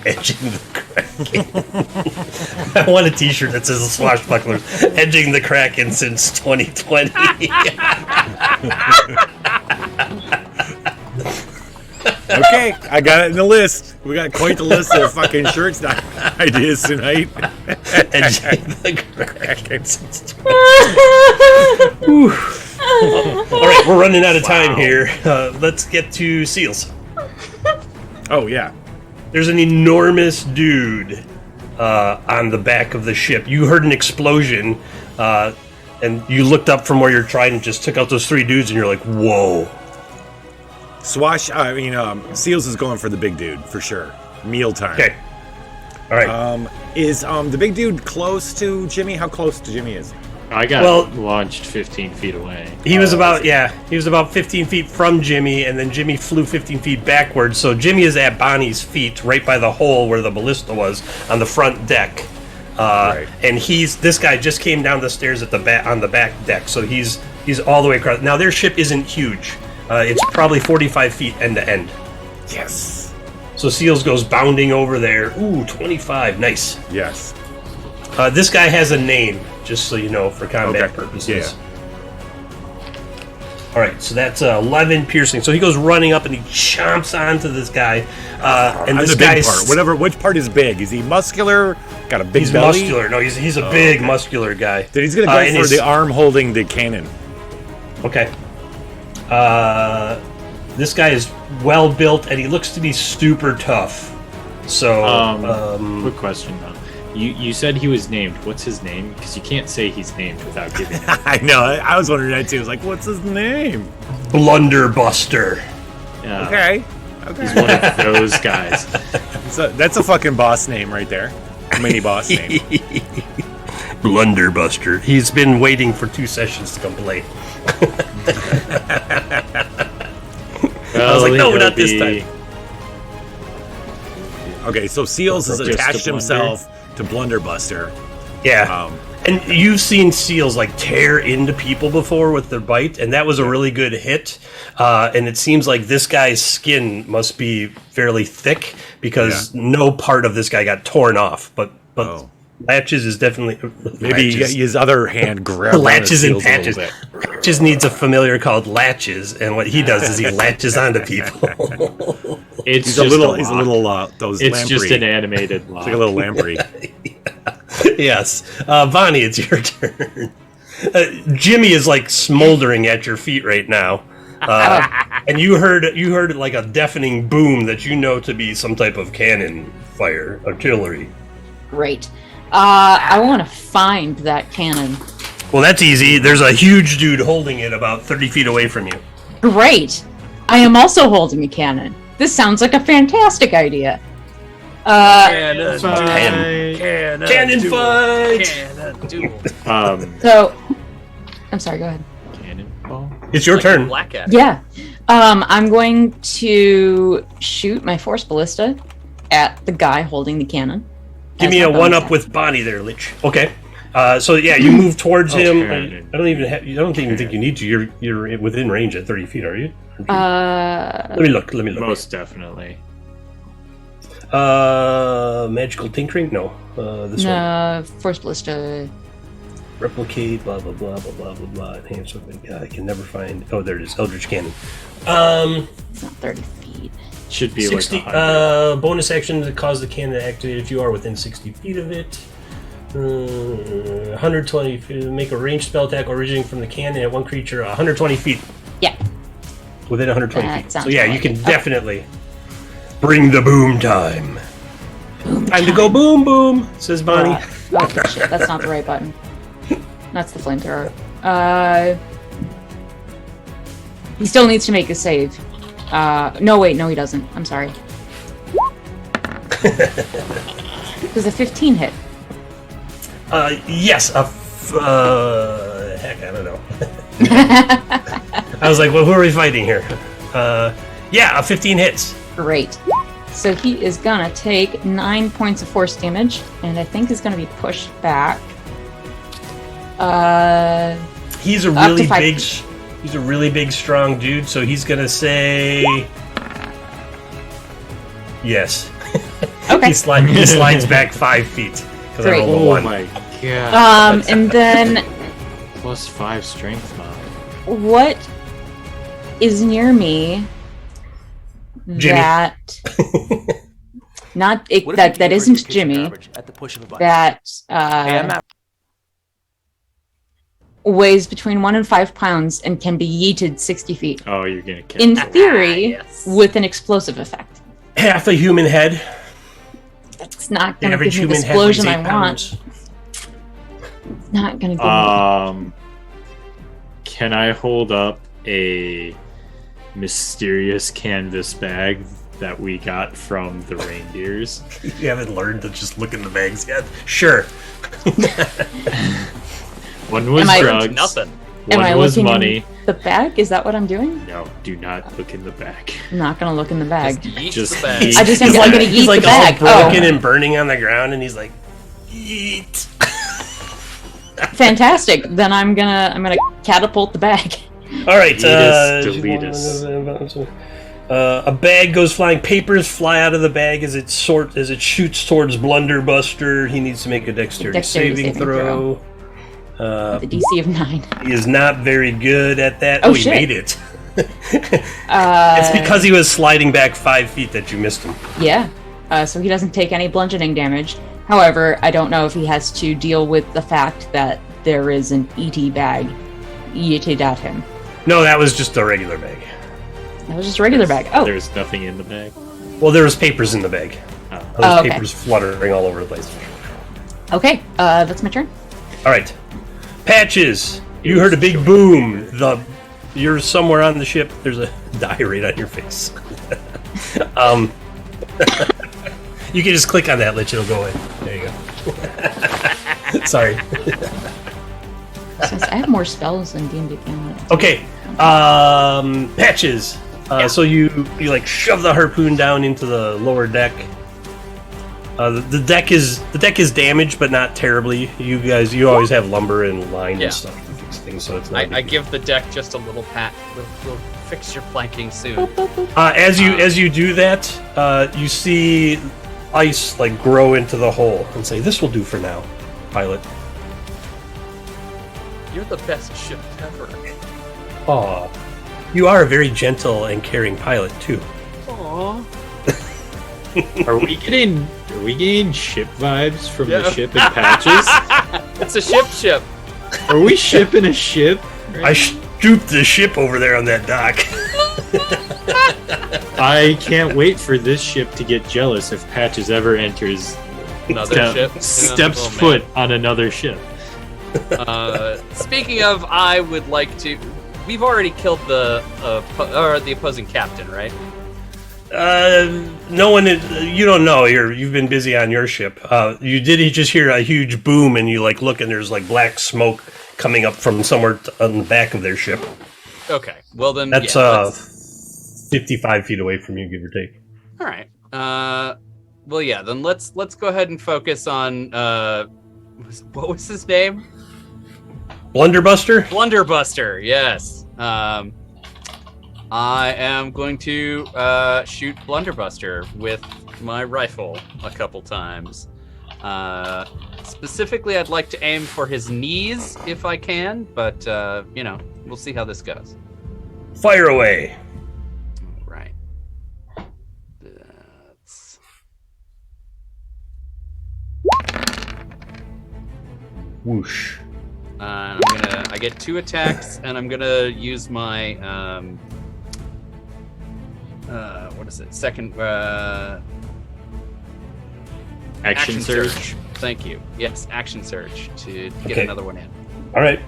S3: edging the Kraken. I want a T-shirt that says Swashbucklers edging the Kraken since 2020.
S15: Okay, I got it in the list. We got quite the list of fucking shirts ideas tonight.
S3: Edging the Kraken since 2020. All right, we're running out of time here. Let's get to Seals.
S15: Oh, yeah.
S3: There's an enormous dude on the back of the ship. You heard an explosion, and you looked up from where you're trying and just took out those 3 dudes, and you're like, whoa.
S15: Seals is going for the big dude, for sure. Mealtime.
S3: Okay. All right.
S15: Is the big dude close to Jimmy? How close to Jimmy is he?
S7: I got launched 15 feet away.
S3: He was about 15 feet from Jimmy, and then Jimmy flew 15 feet backwards. So Jimmy is at Bonnie's feet, right by the hole where the ballista was on the front deck.
S15: Right.
S3: And this guy just came down the stairs at on the back deck, so he's all the way across. Now their ship isn't huge; it's probably 45 feet end to end.
S15: Yes.
S3: So Seals goes bounding over there. Ooh, 25, nice.
S15: Yes.
S3: This guy has a name, just so you know, for combat purposes.
S15: Yeah.
S3: All right, so that's 11 piercing. So he goes running up and he chomps onto this guy. And this
S15: the big
S3: guy's
S15: part. Which part is big? Is he muscular? Got a big
S3: he's
S15: belly?
S3: muscular. No, he's a big muscular guy.
S15: Then he's gonna go for the arm holding the cannon.
S3: Okay. This guy is well built and he looks to be super tough. So,
S7: quick question though. You said he was named. What's his name? Because you can't say he's named without giving it.
S15: I know. I was wondering that too. I was like, what's his name?
S3: Blunderbuster.
S15: Okay.
S7: He's one of those guys.
S15: So that's a fucking boss name right there. A mini boss name.
S3: Blunderbuster. He's been waiting for 2 sessions to come play. I was like, no, not this time.
S15: Okay, so Seals has attached himself to Blunderbuster,
S3: Yeah. And you've seen seals like tear into people before with their bite, and that was a really good hit. And it seems like this guy's skin must be fairly thick because no part of this guy got torn off. But Latches is definitely
S15: maybe his other hand grabbed
S3: Latches and
S15: and
S3: Patches. Patches needs a familiar called Latches, and what he does is he latches onto people.
S7: He's
S15: a little those
S7: it's
S15: lamprey.
S7: just an animated lock.
S15: It's like a little lamprey.
S3: Yes, Bonnie, it's your turn. Jimmy is like smoldering at your feet right now, and you heard like a deafening boom that you know to be some type of cannon fire, artillery.
S6: Great. I want to find that cannon.
S3: Well, that's easy. There's a huge dude holding it about 30 feet away from you.
S6: Great. I am also holding a cannon. This sounds like a fantastic idea.
S4: Cannon
S7: fight.
S3: Cannon fight.
S4: Cannon duel.
S6: So, I'm sorry. Go ahead.
S7: Cannonball.
S3: It's your turn.
S4: Black at it.
S6: Yeah. I'm going to shoot my force ballista at the guy holding the cannon.
S3: Give me a one-up with Bonnie there, Lich. Okay. So yeah, you move towards him. I don't even think you need to. You're within range at 30 feet, are you? Let me look.
S7: Most definitely.
S3: Magical tinkering? No. This one.
S6: Force ballista.
S3: Replicate. Blah blah blah blah blah blah blah. Enhance. I can never find. Oh, there it is. Eldritch Cannon.
S6: It's not 30 feet.
S7: Should be
S3: 60.
S7: like 100.
S3: Bonus action to cause the cannon to activate if you are within 60 feet of it. 120 feet. Make a ranged spell attack originating from the cannon at one creature 120 feet.
S6: Yeah.
S3: Within 120
S6: That
S3: feet.
S6: sounds
S3: So yeah,
S6: right.
S3: you can definitely bring the boom time. Time to go boom boom, says Bonnie.
S6: Oh shit, that's not the right button. That's the flamethrower. He still needs to make a save. No, wait, no, he doesn't. I'm sorry. Does a 15 hit?
S3: Yes. Heck, I don't know. I was like, well, who are we fighting here? Yeah, a 15 hits.
S6: Great. So he is gonna take 9 points of force damage, and I think is gonna be pushed back.
S3: He's a
S6: up to
S3: really
S6: 5
S3: big.
S6: feet.
S3: He's a really big, strong dude. So he's gonna say yes.
S6: Okay.
S3: he slides back 5 feet because I
S6: Great.
S3: rolled a
S7: Oh
S3: 1.
S7: my god.
S6: And then
S7: Plus 5 strength mod.
S6: what is near me
S3: Jimmy.
S6: that not it, that isn't Jimmy
S12: At the push of a button.
S6: that
S12: Hey, I'm out.
S6: weighs between 1 and 5 pounds and can be yeeted 60 feet.
S7: Oh, you're gonna kill
S6: In
S7: me.
S6: theory, with an explosive effect.
S3: Half a human head.
S6: It's not
S3: The
S6: going to
S3: average
S6: give me the
S3: human head weighs
S6: explosion
S3: 8
S6: I want.
S3: pounds.
S6: It's not going to give me...
S7: Can I hold up a mysterious canvas bag that we got from the reindeers?
S3: You haven't learned to just look in the bags yet? Sure.
S7: One was
S6: Am I-
S7: drugs.
S4: Nothing.
S6: Am I
S7: One was
S6: looking
S7: money.
S6: in the bag? Is that what I'm doing?
S7: No, do not look in the bag.
S6: I'm not going to look in the bag.
S7: Just
S6: I just am
S3: He's
S6: going
S3: like,
S6: to
S3: he's
S6: yeet
S3: like
S6: the
S3: all
S6: bag.
S3: broken and burning on the ground, and he's like, eat.
S6: Fantastic. Then I'm gonna catapult the bag.
S3: All right.
S7: Delete us.
S3: A bag goes flying. Papers fly out of the bag as it shoots towards Blunderbuster. He needs to make a dexterity saving throw.
S6: The DC of 9.
S3: He is not very good at that.
S6: Oh,
S3: He
S6: shit.
S3: made it. It's because he was sliding back 5 feet that you missed him.
S6: Yeah. So he doesn't take any bludgeoning damage. However, I don't know if he has to deal with the fact that there is an ET bag yeeted at him.
S3: No, that was just a regular bag.
S6: That was just a regular bag. Oh.
S7: There's nothing in the bag.
S3: Well, there was papers in the bag. There's
S6: okay.
S3: papers fluttering all over the place.
S6: Okay, that's my turn.
S3: All right. Patches, you heard a big boom. You're somewhere on the ship. There's a die right on your face. You can just click on that, Lich. It'll go away. There you go. Sorry.
S6: Since I have more spells than D&D Family.
S3: Okay. Patches. So you like shove the harpoon down into the lower deck. The deck is damaged, but not terribly. You always have lumber and line and stuff to fix things, so it's not.
S4: I give the deck just a little pat. We'll fix your planking soon.
S3: As you do that, you see ice like grow into the hole and say, "This will do for now, pilot."
S4: You're the best ship ever.
S3: Aw, you are a very gentle and caring pilot too.
S4: Aww.
S7: Are we getting ship vibes from the ship in Patches?
S4: It's a ship.
S7: Are we shipping a ship? Right?
S3: I stooped the ship over there on that dock.
S7: I can't wait for this ship to get jealous if Patches ever enters
S4: Another ship.
S7: steps
S4: Oh,
S7: foot on another ship.
S4: Speaking of, I would like to. We've already killed the opposing captain, right?
S3: No one. You don't know. You've been busy on your ship. You did just hear a huge boom, and you look, and there's black smoke coming up from somewhere on the back of their ship.
S4: Okay. Well then,
S3: that's
S4: let's...
S3: 55 feet away from you, give or take.
S4: All right. Well, yeah. Then let's go ahead and focus on. What was his name?
S3: Blunderbuster.
S4: Blunderbuster. Yes. I am going to shoot Blunderbuster with my rifle a couple times. Specifically, I'd like to aim for his knees if I can, but we'll see how this goes.
S3: Fire away.
S4: All right. That's
S3: whoosh.
S4: I get 2 attacks, and I'm gonna use my what is it? Second
S7: action surge.
S4: Thank you. Yes, action surge to get another one in.
S3: All right.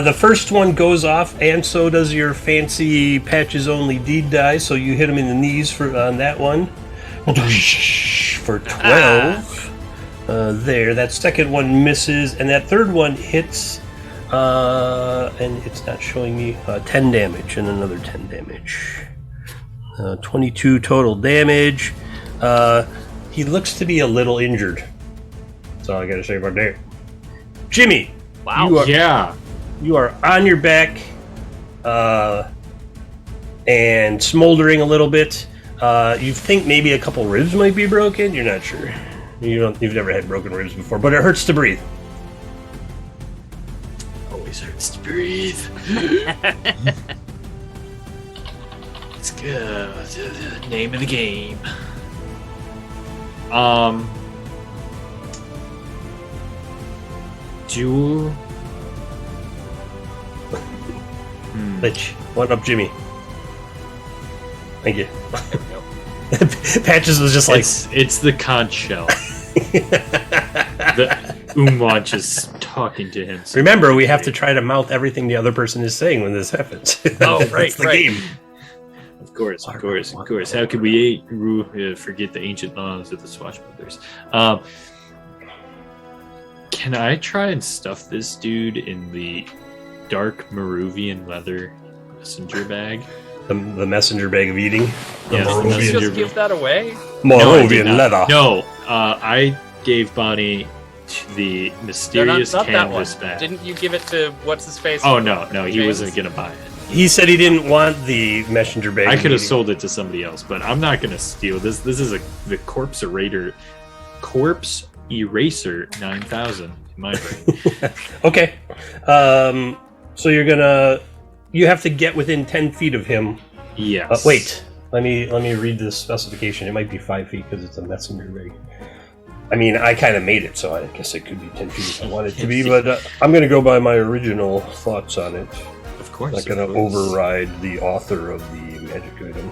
S3: The first one goes off, and so does your fancy Patches only deed die. So you hit him in the knees on that one for 12. There, that second one misses, and that third one hits. And it's not showing me 10 damage and another 10 damage. 22 total damage. He looks to be a little injured. That's all I gotta say about that. Jimmy!
S4: Wow.
S3: You are on your back and smoldering a little bit. You think maybe a couple ribs might be broken? You're not sure. You've never had broken ribs before, but it hurts to breathe.
S7: Hurts to breathe. Let's go to the name of the game.
S3: Bitch, one up, Jimmy. Thank you. Patches was just
S7: it's the conch shell. The Umwatch is talking to him.
S3: Remember, we have to try to mouth everything the other person is saying when this happens.
S4: Oh, right,
S3: the game.
S7: Of course. How could we forget the ancient laws of the Swashbucklers? Can I try and stuff this dude in the dark Maruvian leather messenger bag?
S3: The messenger bag of eating?
S4: Did you just give that away?
S3: Maruvian leather.
S7: No, I gave Bonnie the mysterious canvas bag.
S4: Didn't you give it to what's-his-face?
S7: Oh, no, he wasn't going to buy it.
S3: He said he didn't want the messenger bag.
S7: I could have sold it to somebody else, but I'm not going to steal this. This is the Corpse Eraser 9000 in my brain.
S3: Okay. So you have to get within 10 feet of him.
S7: Yes.
S3: Wait. Let me read the specification. It might be 5 feet because it's a messenger bag. I mean, I kind of made it, so I guess it could be 10 feet if I want it to be, but I'm going to go by my original thoughts on it.
S7: Of course.
S3: I'm not going to override the author of the magic item.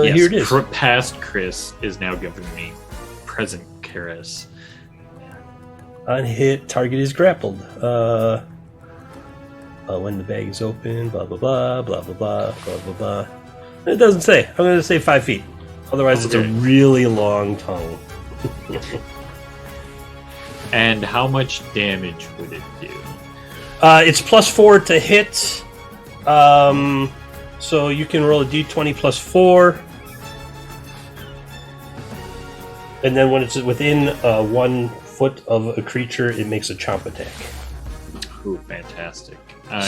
S7: Yes,
S3: here it is.
S7: Past Chris is now giving me present Karis.
S3: On hit, target is grappled. When the bag is open, blah, blah, blah, blah, blah, blah, blah, blah, blah. It doesn't say. I'm going to say 5 feet. Otherwise, it's a really long tongue.
S7: And how much damage would it do?
S3: It's +4 to hit. So you can roll a d20 plus 4. And then when it's within 1 foot of a creature, it makes a chomp attack.
S7: Ooh, fantastic.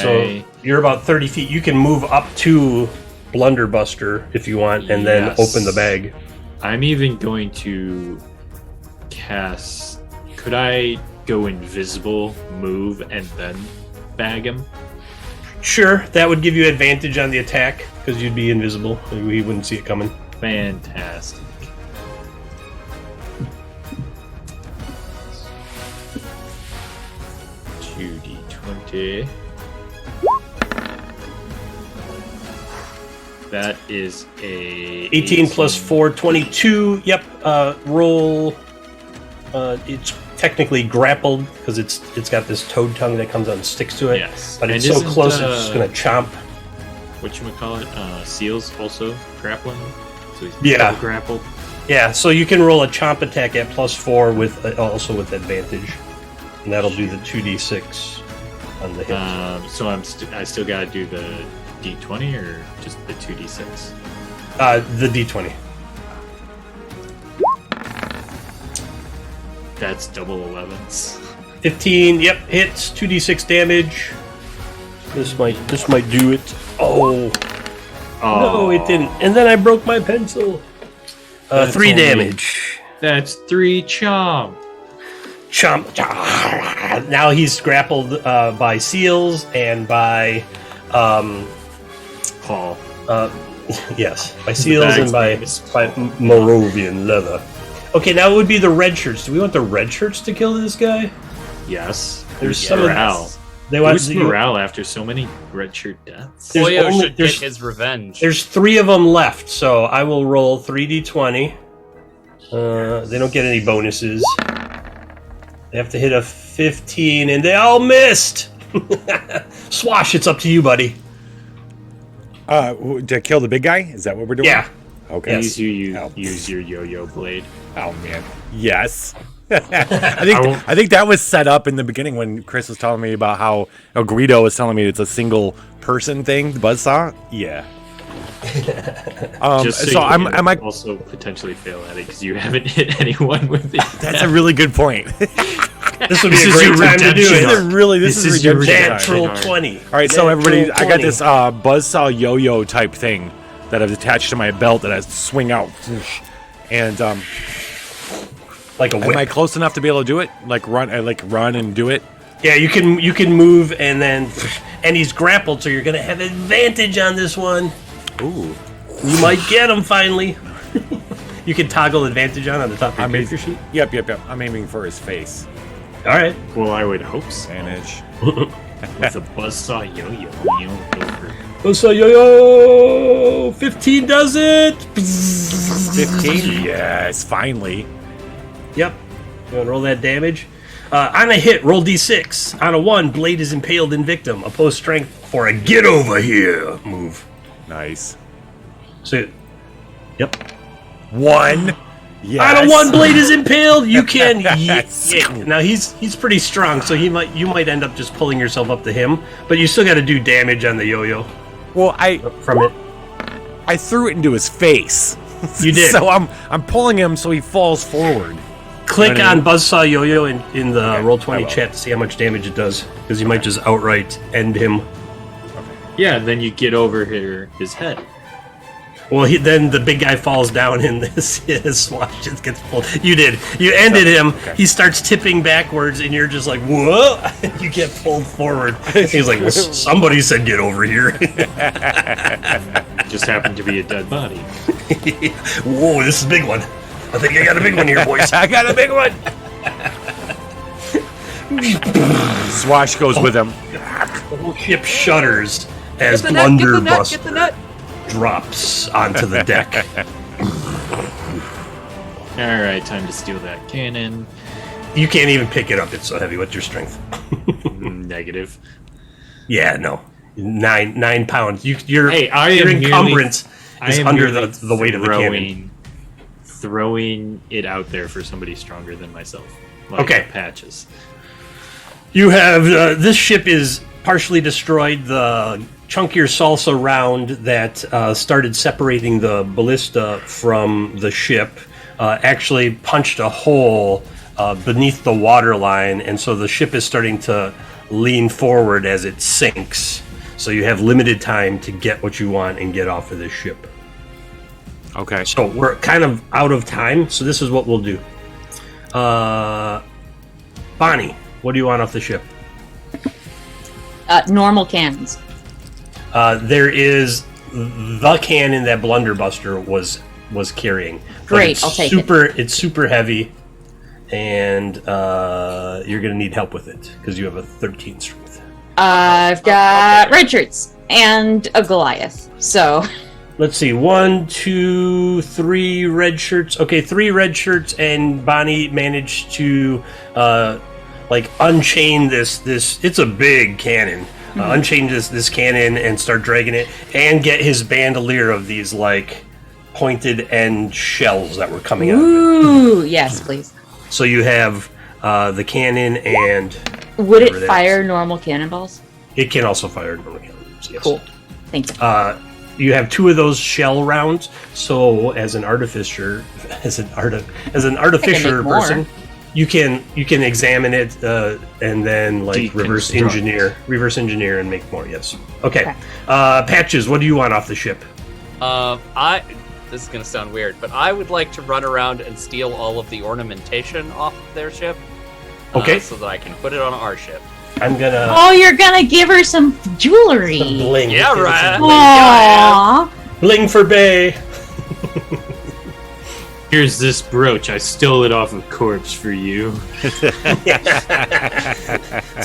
S3: So you're about 30 feet. You can move up to Blunderbuster if you want, and then open the bag.
S7: I'm even going to cast... Could I go invisible, move, and then bag him?
S3: Sure, that would give you advantage on the attack, because you'd be invisible. He wouldn't see it coming.
S7: Fantastic. D20. That is a
S3: 18 plus 4, 22. Yep. Roll. It's technically grappled because it's got this toad tongue that comes out and sticks to it.
S7: Yes,
S3: but it's
S7: and
S3: so
S7: isn't,
S3: close it's just gonna chomp.
S7: Whatchamacallit? Seals also grappling. So he's
S3: Yeah.
S7: grappled.
S3: Yeah. So you can roll a chomp attack at plus 4 with also with advantage, and that'll do the 2d6 on the hit.
S7: So I still gotta do the d20 or just the 2d6?
S3: The d20.
S7: That's double 11s.
S3: 15. Yep, hits. 2d6 damage. This might do it. Oh. No, it didn't. And then I broke my pencil. 3 damage.
S7: That's 3 chomp.
S3: Chomp. Now he's grappled by seals and by
S7: Paul.
S3: Yes, by seals and by Moravian leather. Okay, now it would be the red shirts. Do we want the red shirts to kill this guy?
S7: Yes.
S3: There's
S7: Who's
S3: some
S7: morale.
S3: They want
S7: Who's morale after so many red shirt deaths?
S4: Oyo should get his revenge.
S3: There's 3 of them left, so I will roll 3d20. They don't get any bonuses. They have to hit a 15, and they all missed! Swash, it's up to you, buddy.
S15: To kill the big guy? Is that what we're doing?
S3: Yeah.
S15: Okay.
S7: Use your yo-yo blade.
S15: Oh man. Yes. I think that was set up in the beginning when Chris was telling me about how Guido was telling me it's a single person thing, the buzzsaw. Yeah.
S7: Just
S15: so I might
S7: also potentially fail at it because you haven't hit anyone with it.
S15: That's a really good point.
S3: This would be a great time to do it.
S15: This is your
S3: natural 20.
S15: All right, so everybody, I got this buzzsaw yo-yo type thing that I've attached to my belt that I swing out, and
S3: like a whip.
S15: Am I close enough to be able to do it? Like run and do it?
S3: Yeah, you can move and then, and he's grappled, so you're gonna have advantage on this one.
S15: Ooh,
S3: you might get him finally. You can toggle advantage on the top of your character sheet.
S15: Yep. I'm aiming for his face.
S3: All right.
S7: Well, I would hope so.
S15: Advantage.
S7: With a buzzsaw yo-yo.
S3: Buzzsaw yo-yo! 15 does it!
S15: 15? Yes, finally.
S3: Yep. You want to roll that damage? On a hit, roll d6. On a 1, blade is impaled in victim. Oppose strength for a get over here move.
S15: Nice.
S3: So, yep.
S15: 1. Yes.
S3: On a 1, blade is impaled. You can. Now he's pretty strong, so you might end up just pulling yourself up to him, but you still got to do damage on the yo-yo.
S15: Well,
S3: from it.
S15: I threw it into his face.
S3: You did.
S15: So I'm pulling him so he falls forward.
S3: Click on Buzzsaw Yo-Yo in the Roll20 chat to see how much damage it does, because you might just outright end him.
S7: Yeah, then you get over his head.
S3: Well, then the big guy falls down and his swash just gets pulled. You did. You ended him. Okay. He starts tipping backwards, and you're just like, whoa! You get pulled forward. He's like, somebody said get over here.
S7: Just happened to be a dead body.
S3: Whoa, this is a big one. I think I got a big one here, boys.
S15: I got a big one. Swash goes with him.
S3: The whole ship shudders as Blunderbuster drops onto the deck.
S7: Alright, time to steal that cannon.
S3: You can't even pick it up, it's so heavy. What's your strength?
S7: Negative.
S3: Yeah, no. 9 pounds. Your
S7: encumbrance
S3: is under the weight of the cannon.
S7: Throwing it out there for somebody stronger than myself. Like Patches.
S3: You have this ship is partially destroyed. The chunkier salsa round that started separating the ballista from the ship actually punched a hole beneath the water line, and so the ship is starting to lean forward as it sinks. So you have limited time to get what you want and get off of this ship.
S15: Okay.
S3: So we're kind of out of time, so this is what we'll do. Bonnie, what do you want off the ship?
S6: Normal cannons.
S3: There is the cannon that Blunderbuster was carrying.
S6: Great, I'll take it.
S3: It's super heavy, and you're going to need help with it because you have a 13 strength.
S6: I've got red shirts and a Goliath, so...
S3: Let's see, 1, 2, 3 red shirts. Okay, 3 red shirts, and Bonnie managed to unchain this. It's a big cannon. Unchain this cannon and start dragging it, and get his bandolier of these pointed end shells that were coming out.
S6: Ooh, yes, please.
S3: So you have the cannon and.
S6: Would it fire normal cannonballs?
S3: It can also fire normal cannonballs. Yes.
S6: Cool. Thank you.
S3: You have 2 of those shell rounds. So as an artificer person, you can examine it and then reverse engineer and make more. Yes. Okay. Patches, what do you want off the ship?
S4: This is gonna sound weird, but I would like to run around and steal all of the ornamentation off of their ship.
S3: Okay.
S4: So that I can put it on our ship.
S3: I'm gonna.
S6: Oh, you're gonna give her some jewelry.
S3: Some bling.
S4: Yeah, right.
S6: Aww.
S3: Bling for Bay.
S7: Here's this brooch. I stole it off of Corpse for you.
S3: It's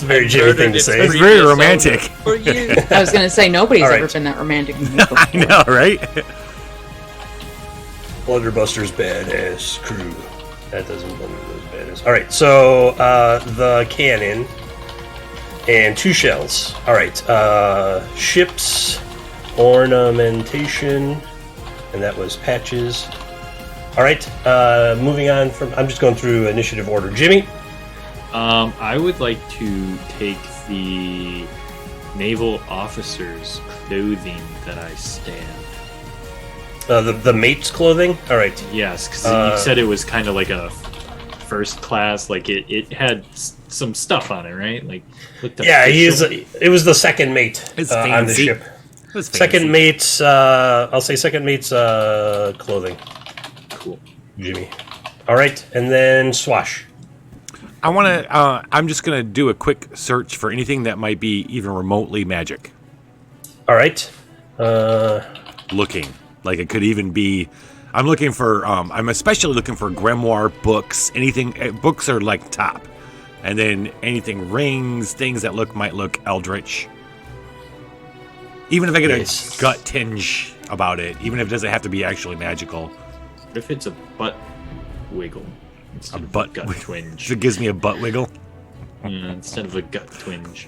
S3: a very Jimmy thing to say.
S15: It's very romantic.
S4: For you.
S6: I was gonna say nobody's
S3: All right.
S6: ever been that romantic. With me before.
S15: I know, right?
S3: Blunderbuster's badass crew. That doesn't Blunderbuster's badass. All right, so the cannon and 2 shells. All right, ships, ornamentation, and that was Patches. All right, moving on from. I'm just going through initiative order. Jimmy.
S7: I would like to take the naval officer's clothing that I stabbed.
S3: The mate's clothing. All right.
S7: Yes, because you said it was kind of like a first class. Like it had some stuff on it, right?
S3: Yeah, it was the second mate on the ship. Second mate's. I'll say second mate's clothing.
S7: Cool,
S3: Jimmy. All right, and then Swash.
S15: I want to. I'm just gonna do a quick search for anything that might be even remotely magic.
S3: All right.
S15: Looking like it could even be. I'm looking for. I'm especially looking for grimoire books. Anything books are top, and then anything rings, things that might look eldritch. Even if I get a gut tinge about it, even if it doesn't have to be actually magical.
S7: What if it's a butt wiggle?
S15: A butt
S7: gut twinge.
S15: It gives me a butt wiggle.
S7: Yeah, instead of a gut twinge.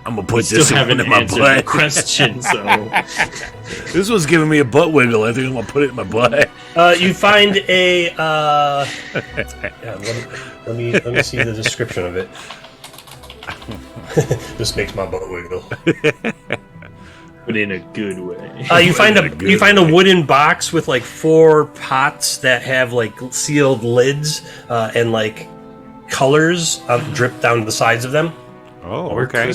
S15: I'm gonna put this one in my butt.
S7: Question, so
S15: this one's giving me a butt wiggle. I think I'm gonna put it in my butt.
S3: You find a. Let me see the description of it. This makes my butt wiggle.
S7: But in a good way.
S3: You find a wooden box with 4 pots that have sealed lids and colors dripped down the sides of them.
S15: Oh, okay.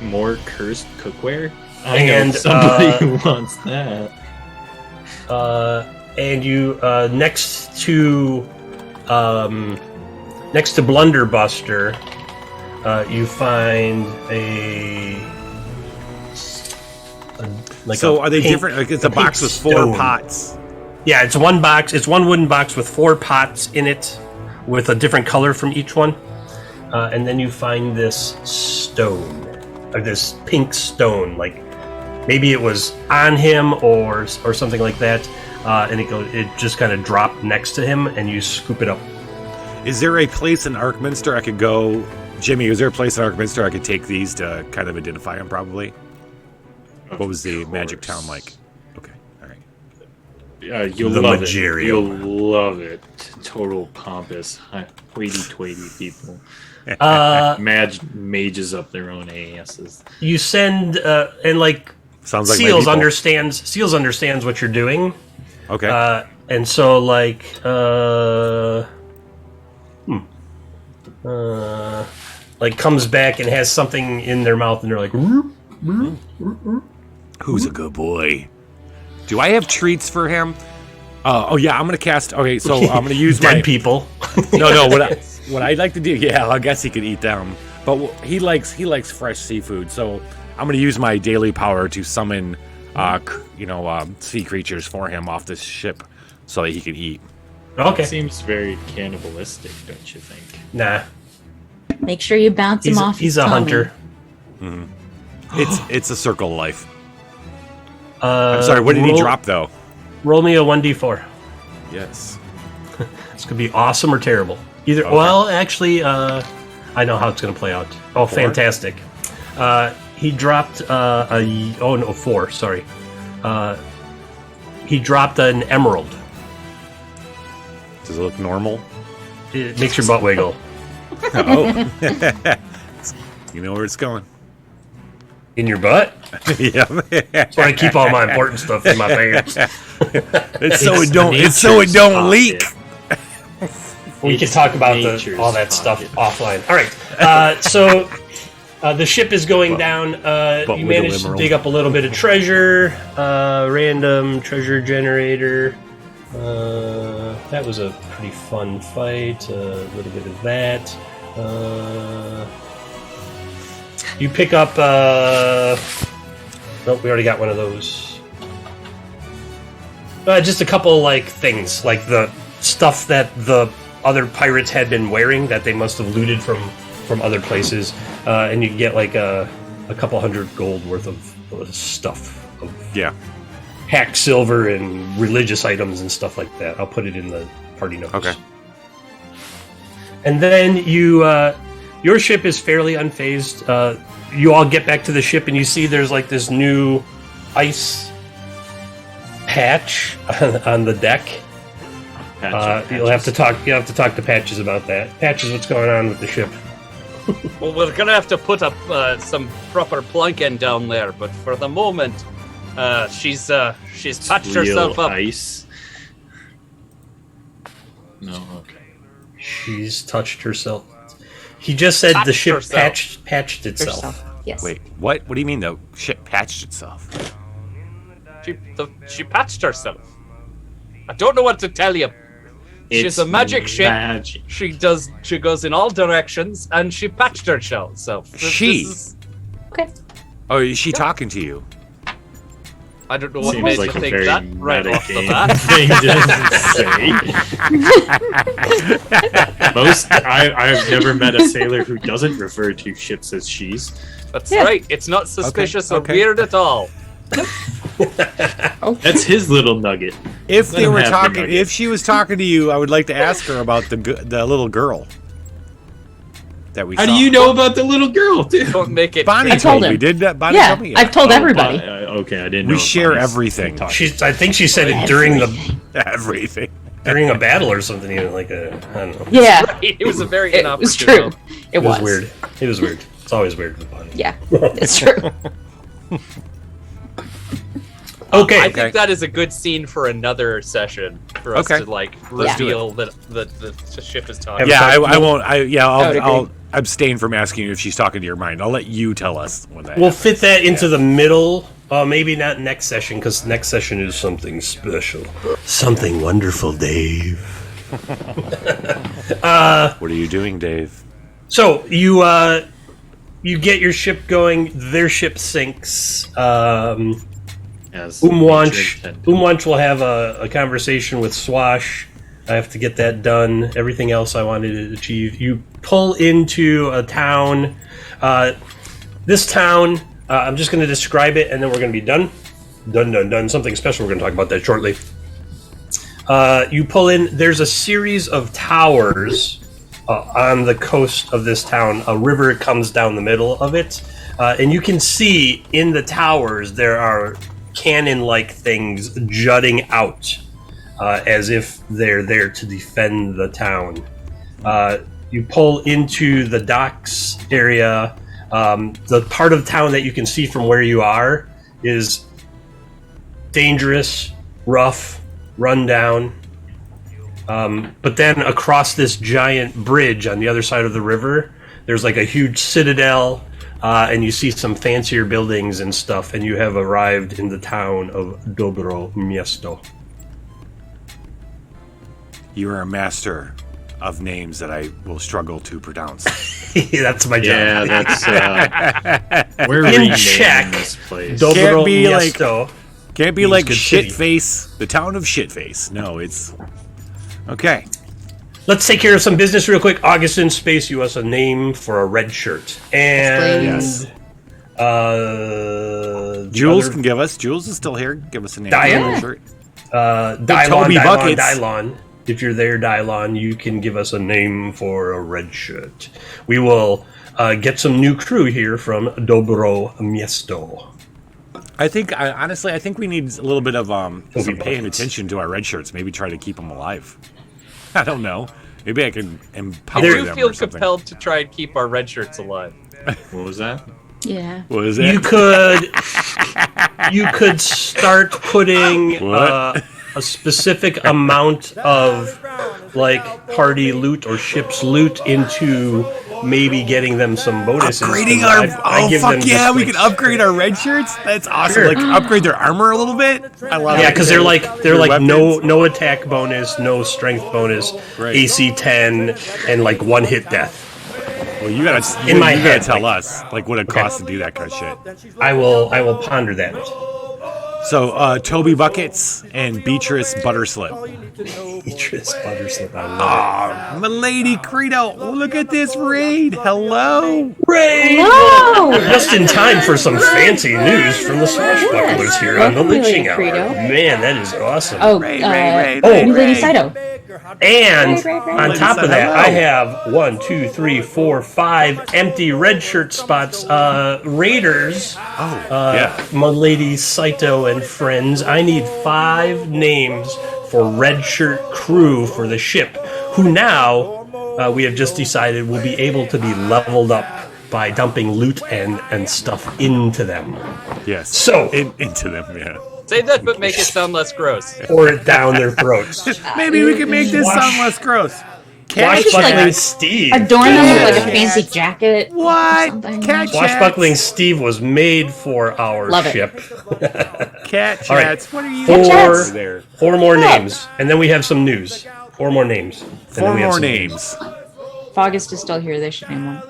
S7: More cursed cookware. I know somebody who wants that.
S3: And you next to Blunderbuster, you find
S15: so are they different? It's a box with 4 pots.
S3: Yeah, it's one box. It's one wooden box with 4 pots in it, with a different color from each one. And then you find this stone, this pink stone. Maybe it was on him or something like that. And it just kind of dropped next to him, and you scoop it up.
S15: Is there a place in Arcminster I could go, Jimmy? Is there a place in Arcminster I could take these to kind of identify them? Probably. What was the magic town like? Okay, all right.
S7: You'll love it. You'll love it. total pompous, hoity-toity people. Mages up their own asses.
S3: You send and like
S15: sounds like
S3: Seals understands what you're doing.
S15: Okay.
S3: And so like like comes back and has something in their mouth and they're like
S15: Who's a good boy? Do I have treats for him? Oh yeah, I'm gonna cast. Okay, so I'm gonna use
S3: dead people.
S15: No. What I'd like to do? Yeah, I guess he could eat them, but he likes fresh seafood. So I'm gonna use my daily power to summon, sea creatures for him off this ship, so that he can eat.
S3: Okay.
S7: It seems very cannibalistic, don't you think?
S3: Nah.
S6: Make sure you bounce him off.
S3: He's a hunter.
S15: Mm-hmm. It's a circle of life. I'm sorry. What did he drop though?
S3: Roll me a 1d4.
S15: Yes.
S3: This could be awesome or terrible. Either. Okay. Well, actually, I know how it's going to play out. Oh, 4? Fantastic. He dropped 4. Sorry. He dropped an emerald.
S15: Does it look normal?
S3: It makes your butt wiggle.
S15: Oh. You know where it's going.
S3: In your butt?
S15: Yeah.
S3: That's why I keep all my important stuff in my pants.
S15: It's so it don't leak.
S3: We can talk about all that stuff offline. All right. So the ship is going down. You managed to dig up a little bit of treasure. Random treasure generator. That was a pretty fun fight. A little bit of that. You pick up. Nope, we already got one of those. Just a couple things, like the stuff that the other pirates had been wearing that they must have looted from other places, and you get a couple hundred gold worth of stuff. Hacked silver and religious items and stuff like that. I'll put it in the party notes.
S15: Okay.
S3: And then your ship is fairly unfazed. You all get back to the ship and you see there's this new ice patch on the deck. You'll have to talk to Patches about that. Patches, what's going on with the ship?
S4: Well, we're gonna have to put up some proper plunking down there, but for the moment, she's patched herself up.
S7: Ice. No, okay.
S3: She's touched herself. He just said the ship patched itself.
S6: Yes.
S15: Wait, what? What do you mean the ship patched itself?
S4: She patched herself. I don't know what to tell you. She's a magic ship. She goes in all directions, and she patched herself.
S6: Okay.
S15: Oh, is she talking to you?
S4: I don't know what made you think that right off the
S7: bat. I've never met a sailor who doesn't refer to ships as she's.
S4: That's right. It's not suspicious or weird at all.
S7: That's his little nugget.
S15: If they were talking, if she was talking to you, I would like to ask her about the little girl that we saw.
S7: How do you know about the little girl, dude?
S4: Don't make it.
S15: Bonnie told me. Did that? Bonnie told me.
S6: I've told everybody.
S7: Okay, I didn't know.
S15: We share everything.
S3: I think she said it during
S15: everything.
S3: During a battle or something, even I don't know.
S6: Yeah.
S4: Right. It was a very
S6: It was true. It was
S3: weird. It was weird. It's always weird with Bonnie.
S6: Yeah, it's true.
S3: Okay.
S4: I think that is a good scene for another session for us to reveal that the ship is talking.
S15: Yeah, I won't. I'll abstain from asking you if she's talking to your mind. I'll let you tell us when that.
S3: We'll fit that into the middle. Maybe not next session, because next session is something special, something wonderful, Dave.
S15: What are you doing, Dave?
S3: So you get your ship going. Their ship sinks. Umwanch will have a conversation with Swash. I have to get that done. Everything else I wanted to achieve. You pull into a town. This town, I'm just going to describe it, and then we're going to be done. Done. Something special. We're going to talk about that shortly. You pull in. There's a series of towers on the coast of this town. A river comes down the middle of it, and you can see in the towers there are cannon-like things jutting out. as if they're there to defend the town. You pull into the docks area. The part of town that you can see from where you are is dangerous, rough, rundown. But then across this giant bridge on the other side of the river, there's like a huge citadel, and you see some fancier buildings and stuff, and you have arrived in the town of Dobro Miesto.
S15: You are a master of names that I will struggle to pronounce.
S3: That's my job.
S7: Yeah, that's we're
S3: in check.
S7: This place.
S3: Dobro Miesto.
S15: Can't be like
S3: city.
S15: Shitface, the town of Shitface. No, it's okay.
S3: Let's take care of some business real quick. Augustin, space you us a name for a red shirt. And
S15: Yes. Jules can give us. Jules is still here. Give us a name.
S3: Diane.
S15: For a shirt.
S3: Toby
S15: Buckets.
S3: Dylon. If you're there, Dylon, you can give us a name for a red shirt. We will get some new crew here from Dobro Miesto.
S15: I think, honestly, I think we need a little bit of some paying attention to our red shirts. Maybe try to keep them alive. I don't know. Maybe I can empower
S4: I
S15: them
S4: do feel
S15: or something.
S4: compelled to try and keep our red shirts alive.
S7: What was that?
S6: Yeah.
S15: What is it?
S3: You could start putting a specific amount of like party loot or ship's loot into maybe getting them some bonuses.
S15: Upgrading
S3: I give
S15: fuck
S3: them
S15: yeah,
S3: just,
S15: we
S3: like,
S15: can upgrade our red shirts. That's awesome.
S3: Sure.
S15: Like upgrade their armor a little bit. I love it.
S3: Yeah, because they're like
S15: weapons.
S3: no attack bonus, no strength bonus,
S15: Right.
S3: AC 10, and like one hit death.
S15: Well, you gotta tell us like what it costs to do that kind of shit.
S3: I will ponder that.
S15: So Toby Buckets and Beatrice Butterslip.
S3: Beatrice Butterslip, I love
S15: it. Milady Credo, look at this raid. Hello.
S3: Raid!
S6: Hello!
S3: Just in time for some fancy news from the Swashbucklers here on the Lynching Hour. Man, that is awesome.
S6: Oh, New Lady Saito.
S3: And
S6: Right.
S3: on top of that, I have 1, 2, 3, 4, 5 empty red shirt spots. Raiders. My lady Saito and friends. I need 5 names for red shirt crew for the ship, who now we have just decided will be able to be leveled up by dumping loot and stuff into them.
S15: Yes.
S3: So
S15: into them, yeah.
S4: Say that, but make it sound less gross.
S3: Pour it down their throats.
S15: Maybe we can make this sound less gross.
S3: Swashbuckling Steve.
S6: Adorn them with like a fancy jacket.
S15: What? Cat
S3: Swashbuckling Steve was made for our
S6: Love it.
S3: ship.
S15: Cat
S3: All right.
S15: chats. What are you
S3: Four, 4 more names, and then we have some news. 4 more names. And then
S15: 4
S3: we have
S15: more
S3: some
S15: names.
S6: August is still here. They should name one.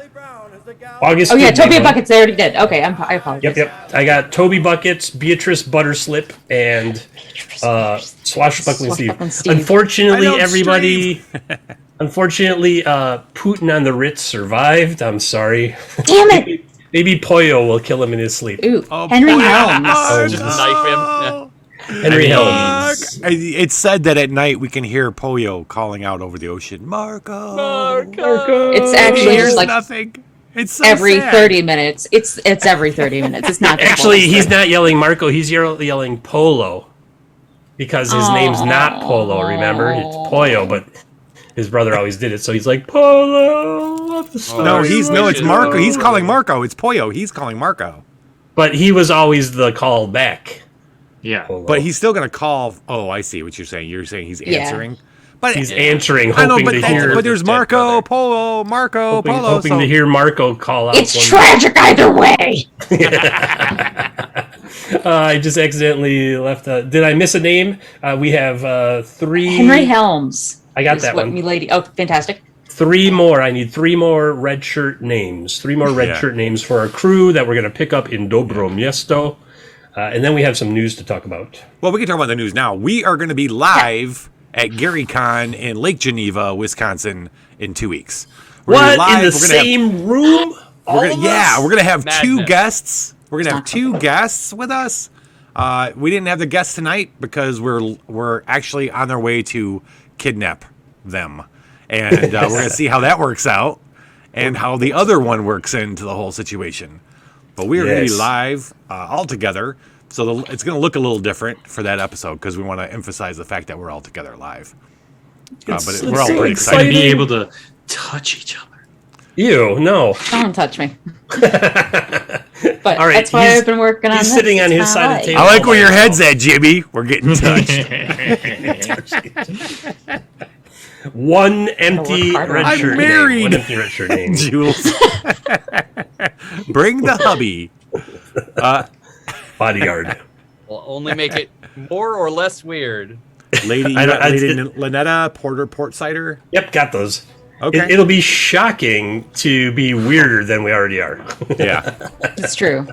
S3: August.
S6: Oh yeah,
S3: did
S6: Toby
S3: name one.
S6: Buckets. They already did. Okay, I apologize.
S3: Yep. I got Toby Buckets, Beatrice Butterslip, and Swashbuckling Steve. Unfortunately, everybody. Unfortunately, Putin on the Ritz survived. I'm sorry.
S6: Damn it!
S3: Maybe Pollo will kill him in his sleep.
S6: Ooh, Henry Helms.
S4: Just knife him. Yeah.
S3: Henry Helms.
S15: It's said that at night we can hear Pollo calling out over the ocean, Marco.
S6: It's actually
S15: Here's
S6: just like
S15: nothing. It's so
S6: every
S15: sad.
S6: 30 minutes. It's every 30 minutes. It's not just
S3: Actually,
S6: once.
S3: he's not yelling Marco. He's yelling Polo, because his name's not Polo. Remember, it's Pollo, but his brother always did it. So he's like Polo.
S15: No, it's Marco. He's calling Marco. It's Pollo. He's calling Marco.
S3: But he was always the call back.
S7: Yeah.
S3: Polo.
S15: But he's still gonna call. Oh, I see what you're saying. You're saying he's
S6: Yeah.
S15: answering. But
S3: He's answering,
S15: I know,
S3: hoping
S15: but,
S3: to
S15: that's-
S3: hear.
S15: but there's Marco, Polo, Marco, Polo.
S3: hoping
S15: so
S3: to hear Marco call out.
S6: It's
S3: one-
S6: tragic either way.
S3: I just accidentally left. Did I miss a name? We have 3.
S6: Henry Helms.
S3: I got
S6: is
S3: that
S6: what
S3: one.
S6: Milady. Oh, fantastic.
S3: 3 more. I need 3 more red shirt names. 3 more red shirt names for our crew that we're going to pick up in Dobro Miesto. And then we have some news to talk about.
S15: Well, we can talk about the news now. We are going to be live at GaryCon in Lake Geneva, Wisconsin, in 2 weeks. We're gonna be
S3: What?
S15: live.
S3: In the
S15: We're gonna have-
S3: same room?
S15: We're going to have 2
S4: Madness.
S15: guests. We're going to have 2 guests with us. We didn't have the guests tonight because we're actually on their way to kidnap them, and we're going to see how that works out and how the other one works into the whole situation. But we are going to be live all together. So it's going to look a little different for that episode because we want to emphasize the fact that we're all together live. But we're all
S3: so
S15: pretty
S3: exciting.
S15: excited.
S7: Be able to touch each other.
S3: Ew, no.
S6: Don't touch me. But
S3: All right,
S6: that's why I've been working on
S3: he's
S6: this.
S3: sitting on
S6: It's
S3: his
S6: my
S3: side of
S6: life.
S3: the table.
S15: I like where your head's at, Jimmy. We're getting touched.
S3: One empty
S6: hard on
S3: red
S15: I'm
S3: shirt.
S15: married.
S3: Name. One empty red shirt name.
S15: Jules. Bring the hubby.
S3: Bodyguard.
S4: Will only make it more or less weird.
S15: Lady, Lynetta, Porter, Port Cider.
S3: Yep, got those.
S15: Okay.
S3: It'll be shocking to be weirder than we already are.
S15: Yeah.
S6: It's true.